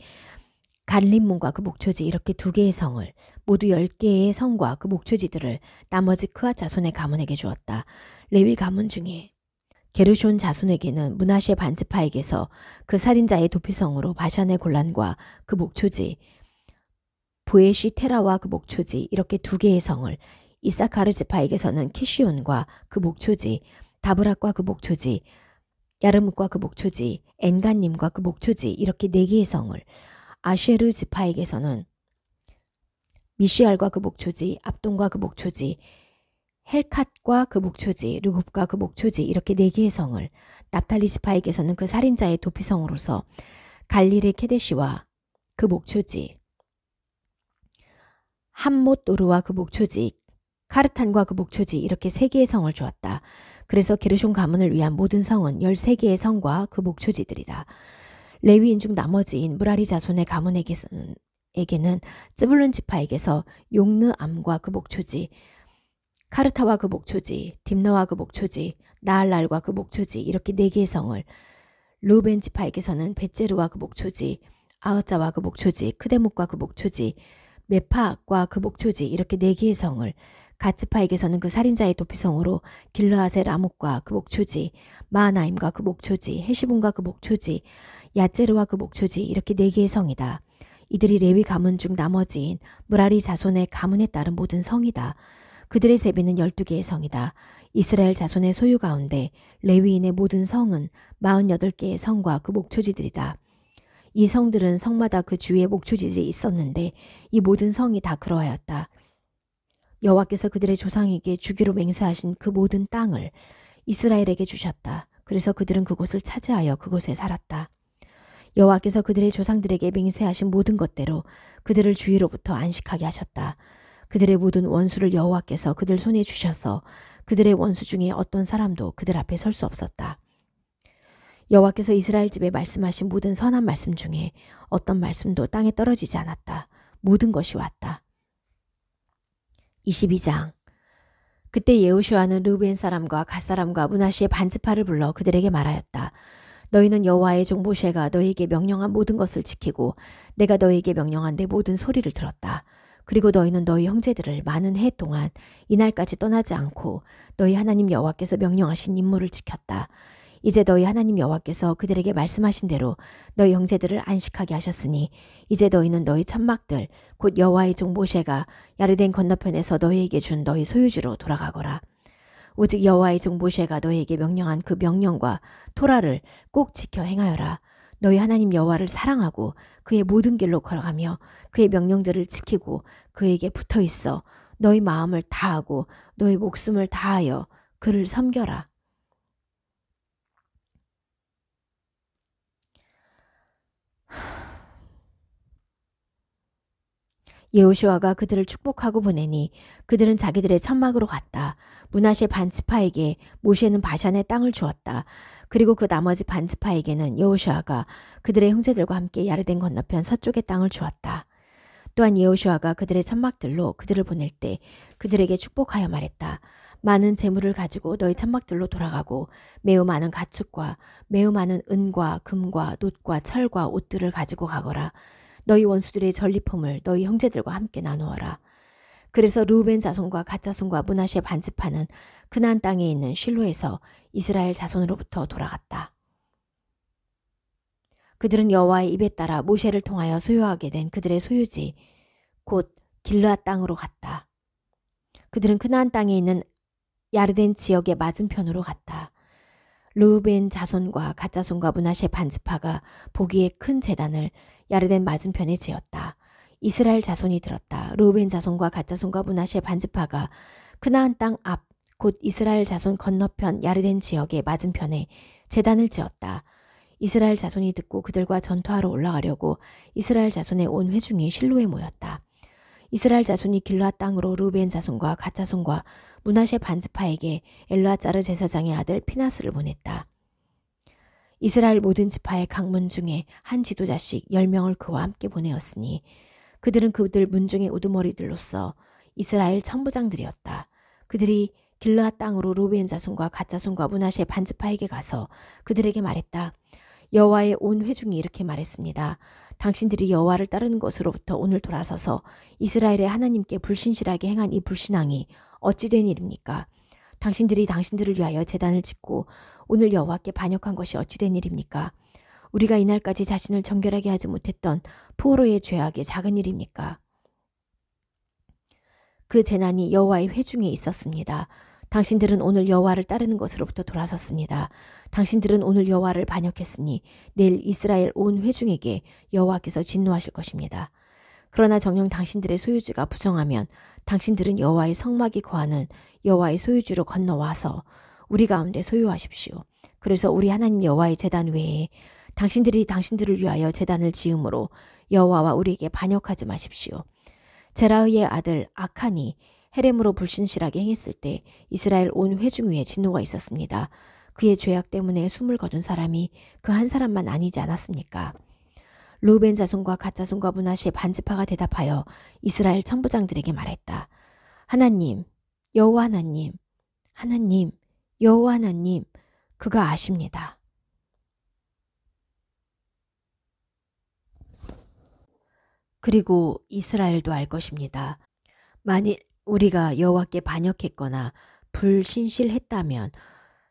갓림몬과 그 목초지 이렇게 2개의 성을, 모두 10개의 성과 그 목초지들을 나머지 크앗 자손의 가문에게 주었다. 레위 가문 중에 게르손 자손에게는 므낫세 반지파에게서 그 살인자의 도피성으로 바샨의 골란과 그 목초지, 보에시 테라와 그 목초지 이렇게 2개의 성을, 이사카르 지파에게서는 키시온과 그 목초지, 다브락과 그 목초지, 야르뭇과 그 목초지, 엔간님과 그 목초지 이렇게 4개의 성을, 아쉐르 지파에게서는 미시알과 그 목초지, 압돈과 그 목초지, 헬캇과 그 목초지, 르굽과 그 목초지 이렇게 4개의 성을, 납탈리 지파에게서는 그 살인자의 도피성으로서 갈릴의 케데시와 그 목초지, 함못도르와 그 목초지, 카르탄과 그 목초지 이렇게 3개의 성을 주었다. 그래서 게르손 가문을 위한 모든 성은 13개의 성과 그 목초지들이다. 레위인 중 나머지인 무라리 자손의 가문에게는 쯔불룬 지파에게서 용느암과 그 목초지, 카르타와 그 목초지, 딥나와 그 목초지, 나알랄과 그 목초지 이렇게 4개의 성을, 르우벤 지파에게서는 벳제르와 그 목초지, 아흐자와 그 목초지, 크데목과 그 목초지, 메파과 그 목초지 이렇게 4개의 성을, 갓 지파에게서는 그 살인자의 도피성으로 길르앗의 라목과 그 목초지, 마하나임과 그 목초지, 헤시본과 그 목초지, 야제르와 그 목초지 이렇게 4개의 성이다. 이들이 레위 가문 중 나머지인 무라리 자손의 가문에 따른 모든 성이다. 그들의 제비는 12개의 성이다. 이스라엘 자손의 소유 가운데 레위인의 모든 성은 48개의 성과 그 목초지들이다. 이 성들은 성마다 그 주위에 목초지들이 있었는데 이 모든 성이 다 그러하였다. 여호와께서 그들의 조상에게 주기로 맹세하신 그 모든 땅을 이스라엘에게 주셨다. 그래서 그들은 그곳을 차지하여 그곳에 살았다. 여호와께서 그들의 조상들에게 맹세하신 모든 것대로 그들을 주위로부터 안식하게 하셨다. 그들의 모든 원수를 여호와께서 그들 손에 주셔서 그들의 원수 중에 어떤 사람도 그들 앞에 설 수 없었다. 여호와께서 이스라엘 집에 말씀하신 모든 선한 말씀 중에 어떤 말씀도 땅에 떨어지지 않았다. 모든 것이 왔다. 22장. 그때 여호수아는 르우벤 사람과 갓 사람과 므낫세의 반지파를 불러 그들에게 말하였다. 너희는 여호와의 종 모세가 너희에게 명령한 모든 것을 지키고 내가 너희에게 명령한 내 모든 소리를 들었다. 그리고 너희는 너희 형제들을 많은 해 동안 이날까지 떠나지 않고 너희 하나님 여호와께서 명령하신 임무를 지켰다. 이제 너희 하나님 여호와께서 그들에게 말씀하신 대로 너희 형제들을 안식하게 하셨으니 이제 너희는 너희 천막들 곧 여호와의 종 모세가 야르덴 건너편에서 너희에게 준 너희 소유지로 돌아가거라. 오직 여호와의 종 모세가 너희에게 명령한 그 명령과 토라를 꼭 지켜 행하여라. 너희 하나님 여호와를 사랑하고 그의 모든 길로 걸어가며 그의 명령들을 지키고 그에게 붙어 있어 너희 마음을 다하고 너희 목숨을 다하여 그를 섬겨라. 여호수아가 그들을 축복하고 보내니 그들은 자기들의 천막으로 갔다. 므낫세 반지파에게 모세는 바산의 땅을 주었다. 그리고 그 나머지 반지파에게는 여호수아가 그들의 형제들과 함께 야르덴 건너편 서쪽의 땅을 주었다. 또한 여호수아가 그들의 천막들로 그들을 보낼 때 그들에게 축복하여 말했다. 많은 재물을 가지고 너희 천막들로 돌아가고 매우 많은 가축과 매우 많은 은과 금과 놋과 철과 옷들을 가지고 가거라. 너희 원수들의 전리품을 너희 형제들과 함께 나누어라. 그래서 르우벤 자손과 갓 자손과 므낫세 반지파는 그나안 땅에 있는 실로에서 이스라엘 자손으로부터 돌아갔다. 그들은 여호와의 입에 따라 모세를 통하여 소유하게 된 그들의 소유지 곧 길르앗 땅으로 갔다. 그들은 그나안 땅에 있는 야르덴 지역의 맞은편으로 갔다. 르우벤 자손과 갓 자손과 므낫세 반지파가 보기에 큰 제단을 야르덴 맞은편에 지었다. 이스라엘 자손이 들었다. 르우벤 자손과 갓 자손과 므낫세 반지파가 그나안 땅 앞 곧 이스라엘 자손 건너편 야르덴 지역의 맞은편에 제단을 지었다. 이스라엘 자손이 듣고 그들과 전투하러 올라가려고 이스라엘 자손의 온 회중이 실로에 모였다. 이스라엘 자손이 길르앗 땅으로 르우벤 자손과 갓 자손과 므낫세 반지파에게 엘르아자르 제사장의 아들 피나스를 보냈다. 이스라엘 모든 지파의 각 문 중에 한 지도자씩 10명을 그와 함께 보내었으니 그들은 그들 문중의 우두머리들로서 이스라엘 천부장들이었다. 그들이 길르앗 땅으로 르우벤 자손과 갓 자손과 므낫세 반지파에게 가서 그들에게 말했다. 여호와의 온 회중이 이렇게 말했습니다. 당신들이 여호와를 따르는 것으로부터 오늘 돌아서서 이스라엘의 하나님께 불신실하게 행한 이 불신앙이 어찌 된 일입니까? 당신들이 당신들을 위하여 제단을 짓고 오늘 여호와께 반역한 것이 어찌 된 일입니까? 우리가 이날까지 자신을 정결하게 하지 못했던 포로의 죄악이 작은 일입니까? 그 재난이 여호와의 회중에 있었습니다. 당신들은 오늘 여호와를 따르는 것으로부터 돌아섰습니다. 당신들은 오늘 여호와를 반역했으니 내일 이스라엘 온 회중에게 여호와께서 진노하실 것입니다. 그러나 정녕 당신들의 소유지가 부정하면 당신들은 여호와의 성막이 거하는 여호와의 소유지로 건너와서 우리 가운데 소유하십시오. 그래서 우리 하나님 여호와의 제단 외에 당신들이 당신들을 위하여 제단을 지음으로 여호와와 우리에게 반역하지 마십시오. 제라의의 아들 아칸이 헤렘으로 불신실하게 행했을 때 이스라엘 온 회중 위에 진노가 있었습니다. 그의 죄악 때문에 숨을 거둔 사람이 그 한 사람만 아니지 않았습니까? 르우벤 자손과 갓 자손과 므낫세 반지파가 대답하여 이스라엘 천부장들에게 말했다. 하나님, 여호와 하나님, 하나님, 여호와 하나님, 그가 아십니다. 그리고 이스라엘도 알 것입니다. 만일 우리가 여호와께 반역했거나 불신실했다면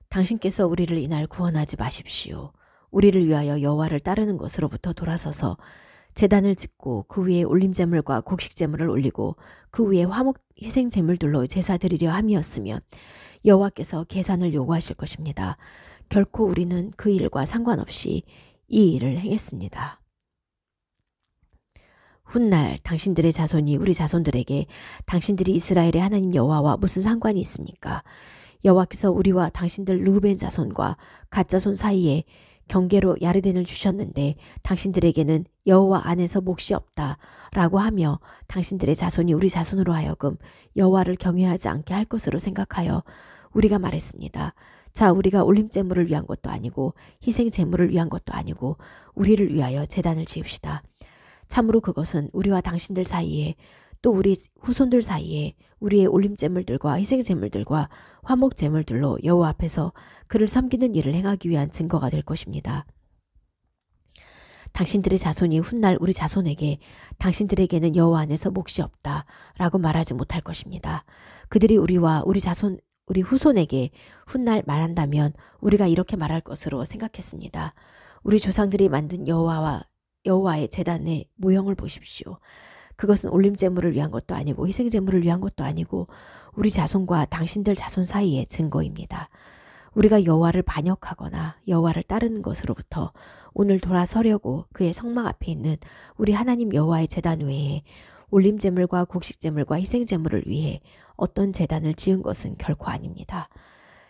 당신께서 우리를 이날 구원하지 마십시오. 우리를 위하여 여호와를 따르는 것으로부터 돌아서서 제단을 짓고 그 위에 올림제물과 곡식제물을 올리고 그 위에 화목 희생제물들로 제사 드리려 함이었으면 여호와께서 계산을 요구하실 것입니다. 결코 우리는 그 일과 상관없이 이 일을 행했습니다. 훗날 당신들의 자손이 우리 자손들에게 당신들이 이스라엘의 하나님 여호와와 무슨 상관이 있습니까? 여호와께서 우리와 당신들 르우벤 자손과 갓 자손 사이에 경계로 야르덴을 주셨는데 당신들에게는 여호와 안에서 몫이 없다 라고 하며 당신들의 자손이 우리 자손으로 하여금 여호와를 경외하지 않게 할 것으로 생각하여 우리가 말했습니다. 자, 우리가 올림제물을 위한 것도 아니고 희생제물을 위한 것도 아니고 우리를 위하여 제단을 지읍시다. 참으로 그것은 우리와 당신들 사이에 또 우리 후손들 사이에 우리의 올림제물들과 희생제물들과 화목제물들로 여호와 앞에서 그를 섬기는 일을 행하기 위한 증거가 될 것입니다. 당신들의 자손이 훗날 우리 자손에게 당신들에게는 여호와 안에서 몫이 없다 라고 말하지 못할 것입니다. 그들이 우리와 우리 후손에게 훗날 말한다면 우리가 이렇게 말할 것으로 생각했습니다. 우리 조상들이 만든 여호와의 제단의 모형을 보십시오. 그것은 올림제물을 위한 것도 아니고 희생제물을 위한 것도 아니고 우리 자손과 당신들 자손 사이의 증거입니다. 우리가 여호와를 반역하거나 여호와를 따르는 것으로부터 오늘 돌아서려고 그의 성막 앞에 있는 우리 하나님 여호와의 제단 외에 올림제물과 곡식제물과 희생제물을 위해 어떤 제단을 지은 것은 결코 아닙니다.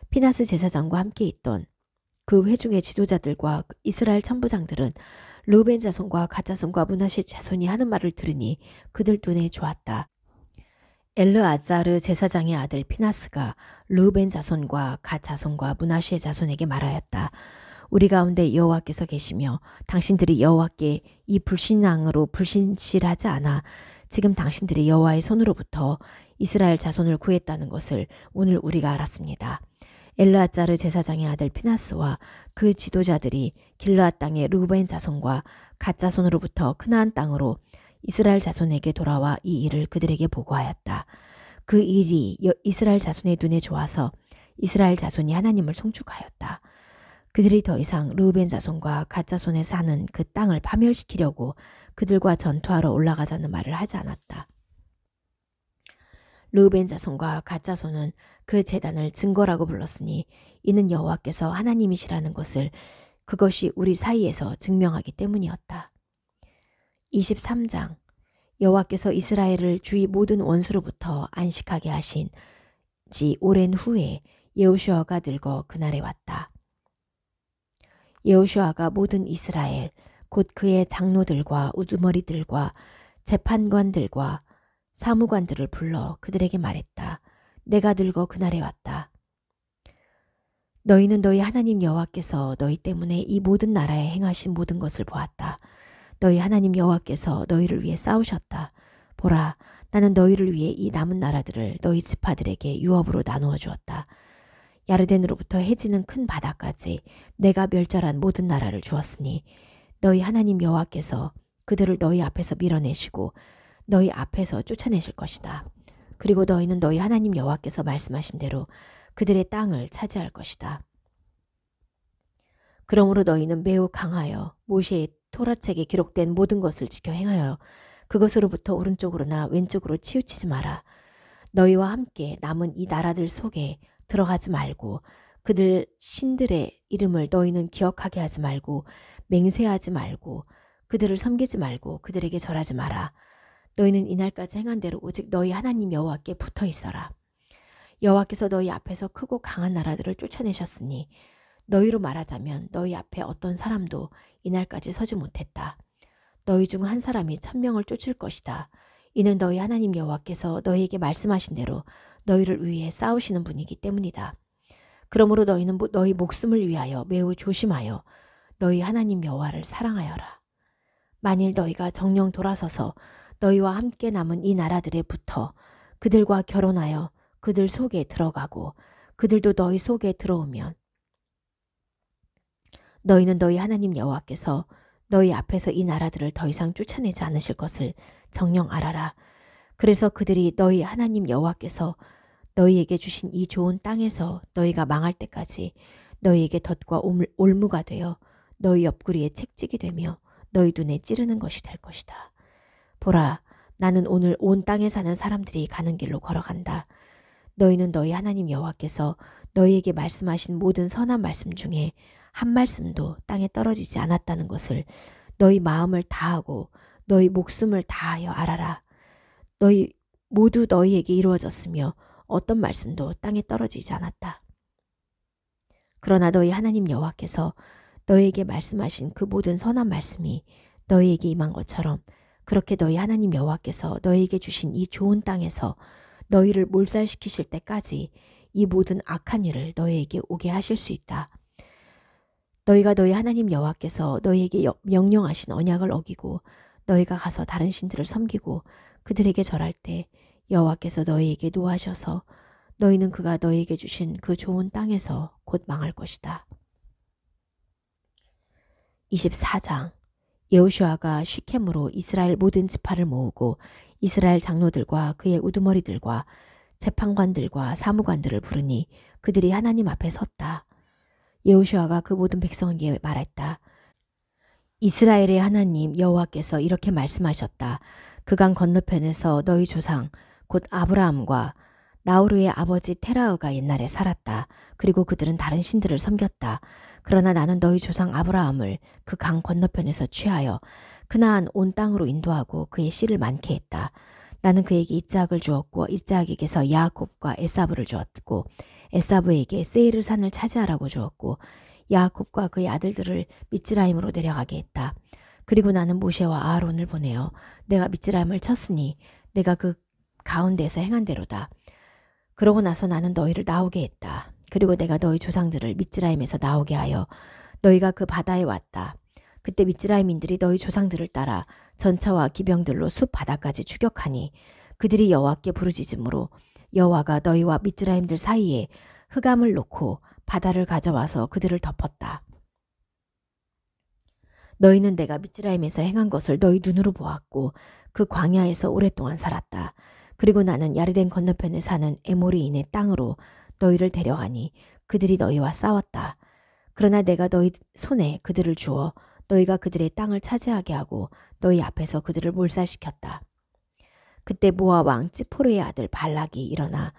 피나스 제사장과 함께 있던 그 회중의 지도자들과 이스라엘 천부장들은 르우벤 자손과 갓 자손과 므낫세 자손이 하는 말을 들으니 그들 눈에 좋았다. 엘르아자르 제사장의 아들 피나스가 르우벤 자손과 갓 자손과 므낫세 자손에게 말하였다. 우리 가운데 여호와께서 계시며 당신들이 여호와께 이 불신앙으로 불신실하지 않아 지금 당신들이 여호와의 손으로부터 이스라엘 자손을 구했다는 것을 오늘 우리가 알았습니다. 엘르아자르 제사장의 아들 피나스와 그 지도자들이 길르앗 땅의 르우벤 자손과 갓 자손으로부터 크나안 땅으로 이스라엘 자손에게 돌아와 이 일을 그들에게 보고하였다. 그 일이 이스라엘 자손의 눈에 좋아서 이스라엘 자손이 하나님을 송축하였다. 그들이 더 이상 르우벤 자손과 갓 자손에 사는 그 땅을 파멸시키려고 그들과 전투하러 올라가자는 말을 하지 않았다. 르우벤 자손과 갓 자손은 그 제단을 증거라고 불렀으니 이는 여호와께서 하나님이시라는 것을 그것이 우리 사이에서 증명하기 때문이었다. 23장 여호와께서 이스라엘을 주의 모든 원수로부터 안식하게 하신 지 오랜 후에 여호슈아가 늙어 그날에 왔다. 여호슈아가 모든 이스라엘 곧 그의 장로들과 우두머리들과 재판관들과 사무관들을 불러 그들에게 말했다. 내가 늙어 그날에 왔다. 너희는 너희 하나님 여호와께서 너희 때문에 이 모든 나라에 행하신 모든 것을 보았다. 너희 하나님 여호와께서 너희를 위해 싸우셨다. 보라, 나는 너희를 위해 이 남은 나라들을 너희 지파들에게 유업으로 나누어 주었다. 야르덴으로부터 해지는 큰 바다까지 내가 멸절한 모든 나라를 주었으니 너희 하나님 여호와께서 그들을 너희 앞에서 밀어내시고 너희 앞에서 쫓아내실 것이다. 그리고 너희는 너희 하나님 여호와께서 말씀하신 대로 그들의 땅을 차지할 것이다. 그러므로 너희는 매우 강하여 모세의 토라책에 기록된 모든 것을 지켜 행하여 그것으로부터 오른쪽으로나 왼쪽으로 치우치지 마라. 너희와 함께 남은 이 나라들 속에 들어가지 말고 그들 신들의 이름을 너희는 기억하게 하지 말고 맹세하지 말고 그들을 섬기지 말고 그들에게 절하지 마라. 너희는 이날까지 행한 대로 오직 너희 하나님 여호와께 붙어 있어라. 여호와께서 너희 앞에서 크고 강한 나라들을 쫓아내셨으니 너희로 말하자면 너희 앞에 어떤 사람도 이날까지 서지 못했다. 너희 중 한 사람이 1000명을 쫓을 것이다. 이는 너희 하나님 여호와께서 너희에게 말씀하신 대로 너희를 위해 싸우시는 분이기 때문이다. 그러므로 너희는 너희 목숨을 위하여 매우 조심하여 너희 하나님 여호와를 사랑하여라. 만일 너희가 정령 돌아서서 너희와 함께 남은 이 나라들에 붙어 그들과 결혼하여 그들 속에 들어가고 그들도 너희 속에 들어오면 너희는 너희 하나님 여호와께서 너희 앞에서 이 나라들을 더 이상 쫓아내지 않으실 것을 정녕 알아라. 그래서 그들이 너희 하나님 여호와께서 너희에게 주신 이 좋은 땅에서 너희가 망할 때까지 너희에게 덫과 올무가 되어 너희 옆구리에 책찍이 되며 너희 눈에 찌르는 것이 될 것이다. 보라, 나는 오늘 온 땅에 사는 사람들이 가는 길로 걸어간다. 너희는 너희 하나님 여호와께서 너희에게 말씀하신 모든 선한 말씀 중에 한 말씀도 땅에 떨어지지 않았다는 것을 너희 마음을 다하고 너희 목숨을 다하여 알아라. 너희 모두 너희에게 이루어졌으며 어떤 말씀도 땅에 떨어지지 않았다. 그러나 너희 하나님 여호와께서 너희에게 말씀하신 그 모든 선한 말씀이 너희에게 임한 것처럼 그렇게 너희 하나님 여호와께서 너희에게 주신 이 좋은 땅에서 너희를 몰살시키실 때까지 이 모든 악한 일을 너희에게 오게 하실 수 있다. 너희가 너희 하나님 여호와께서 너희에게 명령하신 언약을 어기고 너희가 가서 다른 신들을 섬기고 그들에게 절할 때 여호와께서 너희에게 노하셔서 너희는 그가 너희에게 주신 그 좋은 땅에서 곧 망할 것이다. 24장 여호수아가 시켐으로 이스라엘 모든 지파를 모으고 이스라엘 장로들과 그의 우두머리들과 재판관들과 사무관들을 부르니 그들이 하나님 앞에 섰다. 여호수아가 그 모든 백성에게 말했다. 이스라엘의 하나님 여호와께서 이렇게 말씀하셨다. 그 강 건너편에서 너희 조상 곧 아브라함과 나호르의 아버지 테라흐가 옛날에 살았다. 그리고 그들은 다른 신들을 섬겼다. 그러나 나는 너희 조상 아브라함을 그 강 건너편에서 취하여 그나안 온 땅으로 인도하고 그의 씨를 많게 했다. 나는 그에게 이삭을 주었고 이삭에게서 야곱과 에사브를 주었고 에사브에게 세이르 산을 차지하라고 주었고 야곱과 그의 아들들을 미츠라임으로 내려가게 했다. 그리고 나는 모세와 아하론을 보내어 내가 미츠라임을 쳤으니 내가 그 가운데에서 행한 대로다. 그러고 나서 나는 너희를 나오게 했다. 그리고 내가 너희 조상들을 미츠라임에서 나오게 하여 너희가 그 바다에 왔다. 그때 미츠라임인들이 너희 조상들을 따라 전차와 기병들로 숲 바다까지 추격하니 그들이 여호와께 부르짖음으로 여호와가 너희와 미츠라임들 사이에 흑암을 놓고 바다를 가져와서 그들을 덮었다. 너희는 내가 미츠라임에서 행한 것을 너희 눈으로 보았고 그 광야에서 오랫동안 살았다. 그리고 나는 야르덴 건너편에 사는 에모리인의 땅으로 너희를 데려가니 그들이 너희와 싸웠다. 그러나 내가 너희 손에 그들을 주어 너희가 그들의 땅을 차지하게 하고 너희 앞에서 그들을 몰살시켰다. 그때 모압 왕 찌포르의 아들 발락이 일어나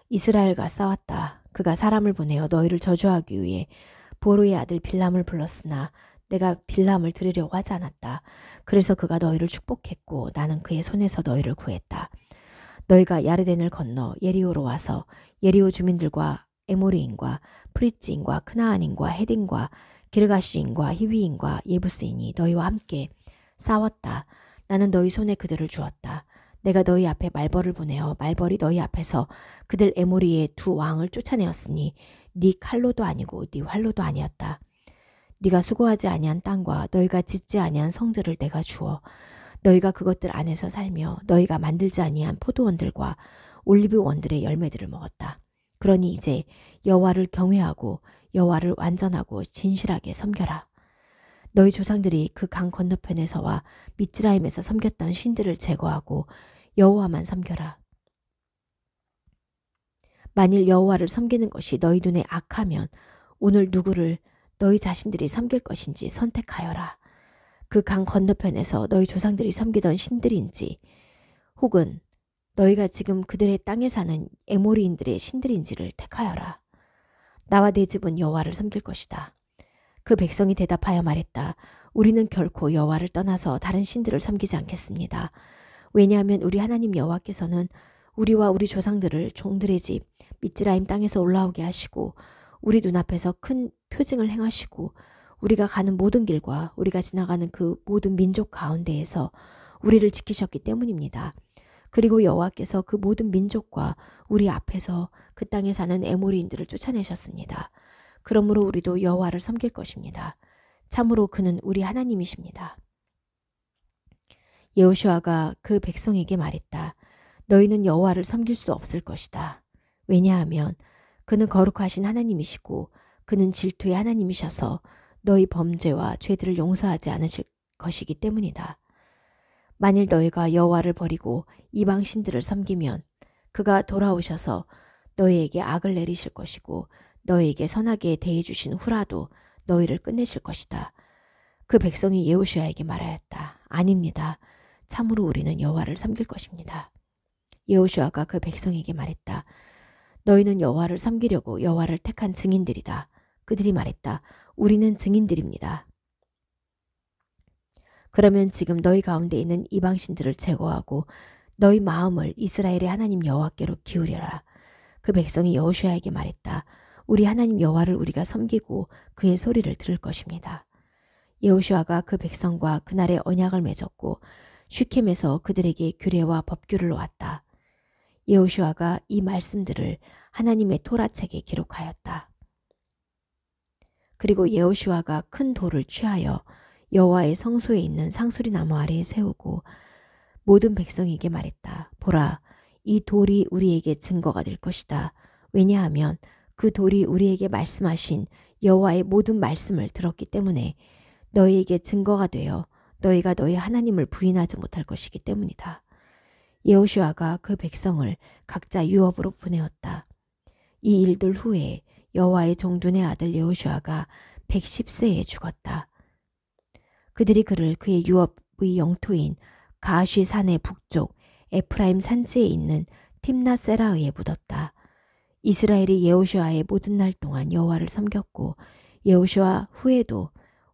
이스라엘과 싸웠다. 그가 사람을 보내어 너희를 저주하기 위해 보로의 아들 빌람을 불렀으나 내가 빌람을 들으려고 하지 않았다. 그래서 그가 너희를 축복했고 나는 그의 손에서 너희를 구했다. 너희가 야르덴을 건너 예리오로 와서 예리오 주민들과 에모리인과 프리츠인과 크나안인과 헤딘과 기르가시인과 히위인과 예부스인이 너희와 함께 싸웠다. 나는 너희 손에 그들을 주었다. 내가 너희 앞에 말벌을 보내어 말벌이 너희 앞에서 그들 에모리의 두 왕을 쫓아내었으니 네 칼로도 아니고 네 활로도 아니었다. 네가 수고하지 아니한 땅과 너희가 짓지 아니한 성들을 내가 주어 너희가 그것들 안에서 살며 너희가 만들지 아니한 포도원들과 올리브원들의 열매들을 먹었다. 그러니 이제 여호와를 경외하고 여호와를 완전하고 진실하게 섬겨라. 너희 조상들이 그 강 건너편에서와 미츠라임에서 섬겼던 신들을 제거하고 여호와만 섬겨라. 만일 여호와를 섬기는 것이 너희 눈에 악하면 오늘 누구를 너희 자신들이 섬길 것인지 선택하여라. 그 강 건너편에서 너희 조상들이 섬기던 신들인지 혹은 너희가 지금 그들의 땅에 사는 에모리인들의 신들인지를 택하여라. 나와 내 집은 여호와를 섬길 것이다. 그 백성이 대답하여 말했다. 우리는 결코 여호와를 떠나서 다른 신들을 섬기지 않겠습니다. 왜냐하면 우리 하나님 여호와께서는 우리와 우리 조상들을 종들의 집 미츠라임 땅에서 올라오게 하시고 우리 눈앞에서 큰 표징을 행하시고 우리가 가는 모든 길과 우리가 지나가는 그 모든 민족 가운데에서 우리를 지키셨기 때문입니다. 그리고 여호와께서 그 모든 민족과 우리 앞에서 그 땅에 사는 에모리인들을 쫓아내셨습니다. 그러므로 우리도 여호와를 섬길 것입니다. 참으로 그는 우리 하나님이십니다. 여호수아가 그 백성에게 말했다. 너희는 여호와를 섬길 수 없을 것이다. 왜냐하면 그는 거룩하신 하나님이시고 그는 질투의 하나님이셔서 너희 범죄와 죄들을 용서하지 않으실 것이기 때문이다. 만일 너희가 여호와를 버리고 이방 신들을 섬기면 그가 돌아오셔서 너희에게 악을 내리실 것이고 너희에게 선하게 대해주신 후라도 너희를 끝내실 것이다. 그 백성이 여호수아에게 말하였다. 아닙니다. 참으로 우리는 여호와를 섬길 것입니다. 여호수아가 그 백성에게 말했다. 너희는 여호와를 섬기려고 여호와를 택한 증인들이다. 그들이 말했다. 우리는 증인들입니다. 그러면 지금 너희 가운데 있는 이방신들을 제거하고 너희 마음을 이스라엘의 하나님 여호와께로 기울여라. 그 백성이 여호수아에게 말했다. 우리 하나님 여호와를 우리가 섬기고 그의 소리를 들을 것입니다. 여호수아가 그 백성과 그날의 언약을 맺었고 슈켐에서 그들에게 규례와 법규를 놓았다. 여호수아가 이 말씀들을 하나님의 토라책에 기록하였다. 그리고 여호수아가 큰 돌을 취하여 여호와의 성소에 있는 상수리 나무 아래에 세우고 모든 백성에게 말했다. 보라, 이 돌이 우리에게 증거가 될 것이다. 왜냐하면 그 돌이 우리에게 말씀하신 여호와의 모든 말씀을 들었기 때문에 너희에게 증거가 되어 너희가 너희 하나님을 부인하지 못할 것이기 때문이다. 여호수아가 그 백성을 각자 유업으로 보내었다. 이 일들 후에 여호와의 종둔의 아들 여호수아가 110세에 죽었다. 그들이 그를 그의 유업의 영토인 가시 산의 북쪽 에프라임 산지에 있는 팀나세라에 묻었다. 이스라엘이 여호수아의 모든 날 동안 여호와를 섬겼고 여호수아 후에도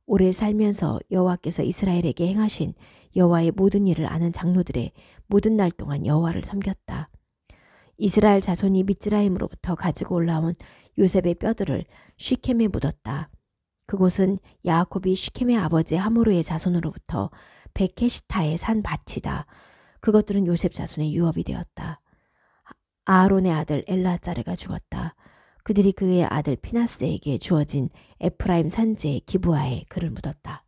오래 살면서 여호와께서 이스라엘에게 행하신 여호와의 모든 일을 아는 장로들의 모든 날 동안 여호와를 섬겼다. 이스라엘 자손이 미즈라임으로부터 가지고 올라온 요셉의 뼈들을 시켐에 묻었다. 그곳은 야곱이 시켐의 아버지 하모르의 자손으로부터 베케시타에 산 밭이다. 그것들은 요셉 자손의 유업이 되었다. 아하론의 아들 엘라자르가 죽었다. 그들이 그의 아들 피나스에게 주어진 에프라임 산지의 기브아에 그를 묻었다.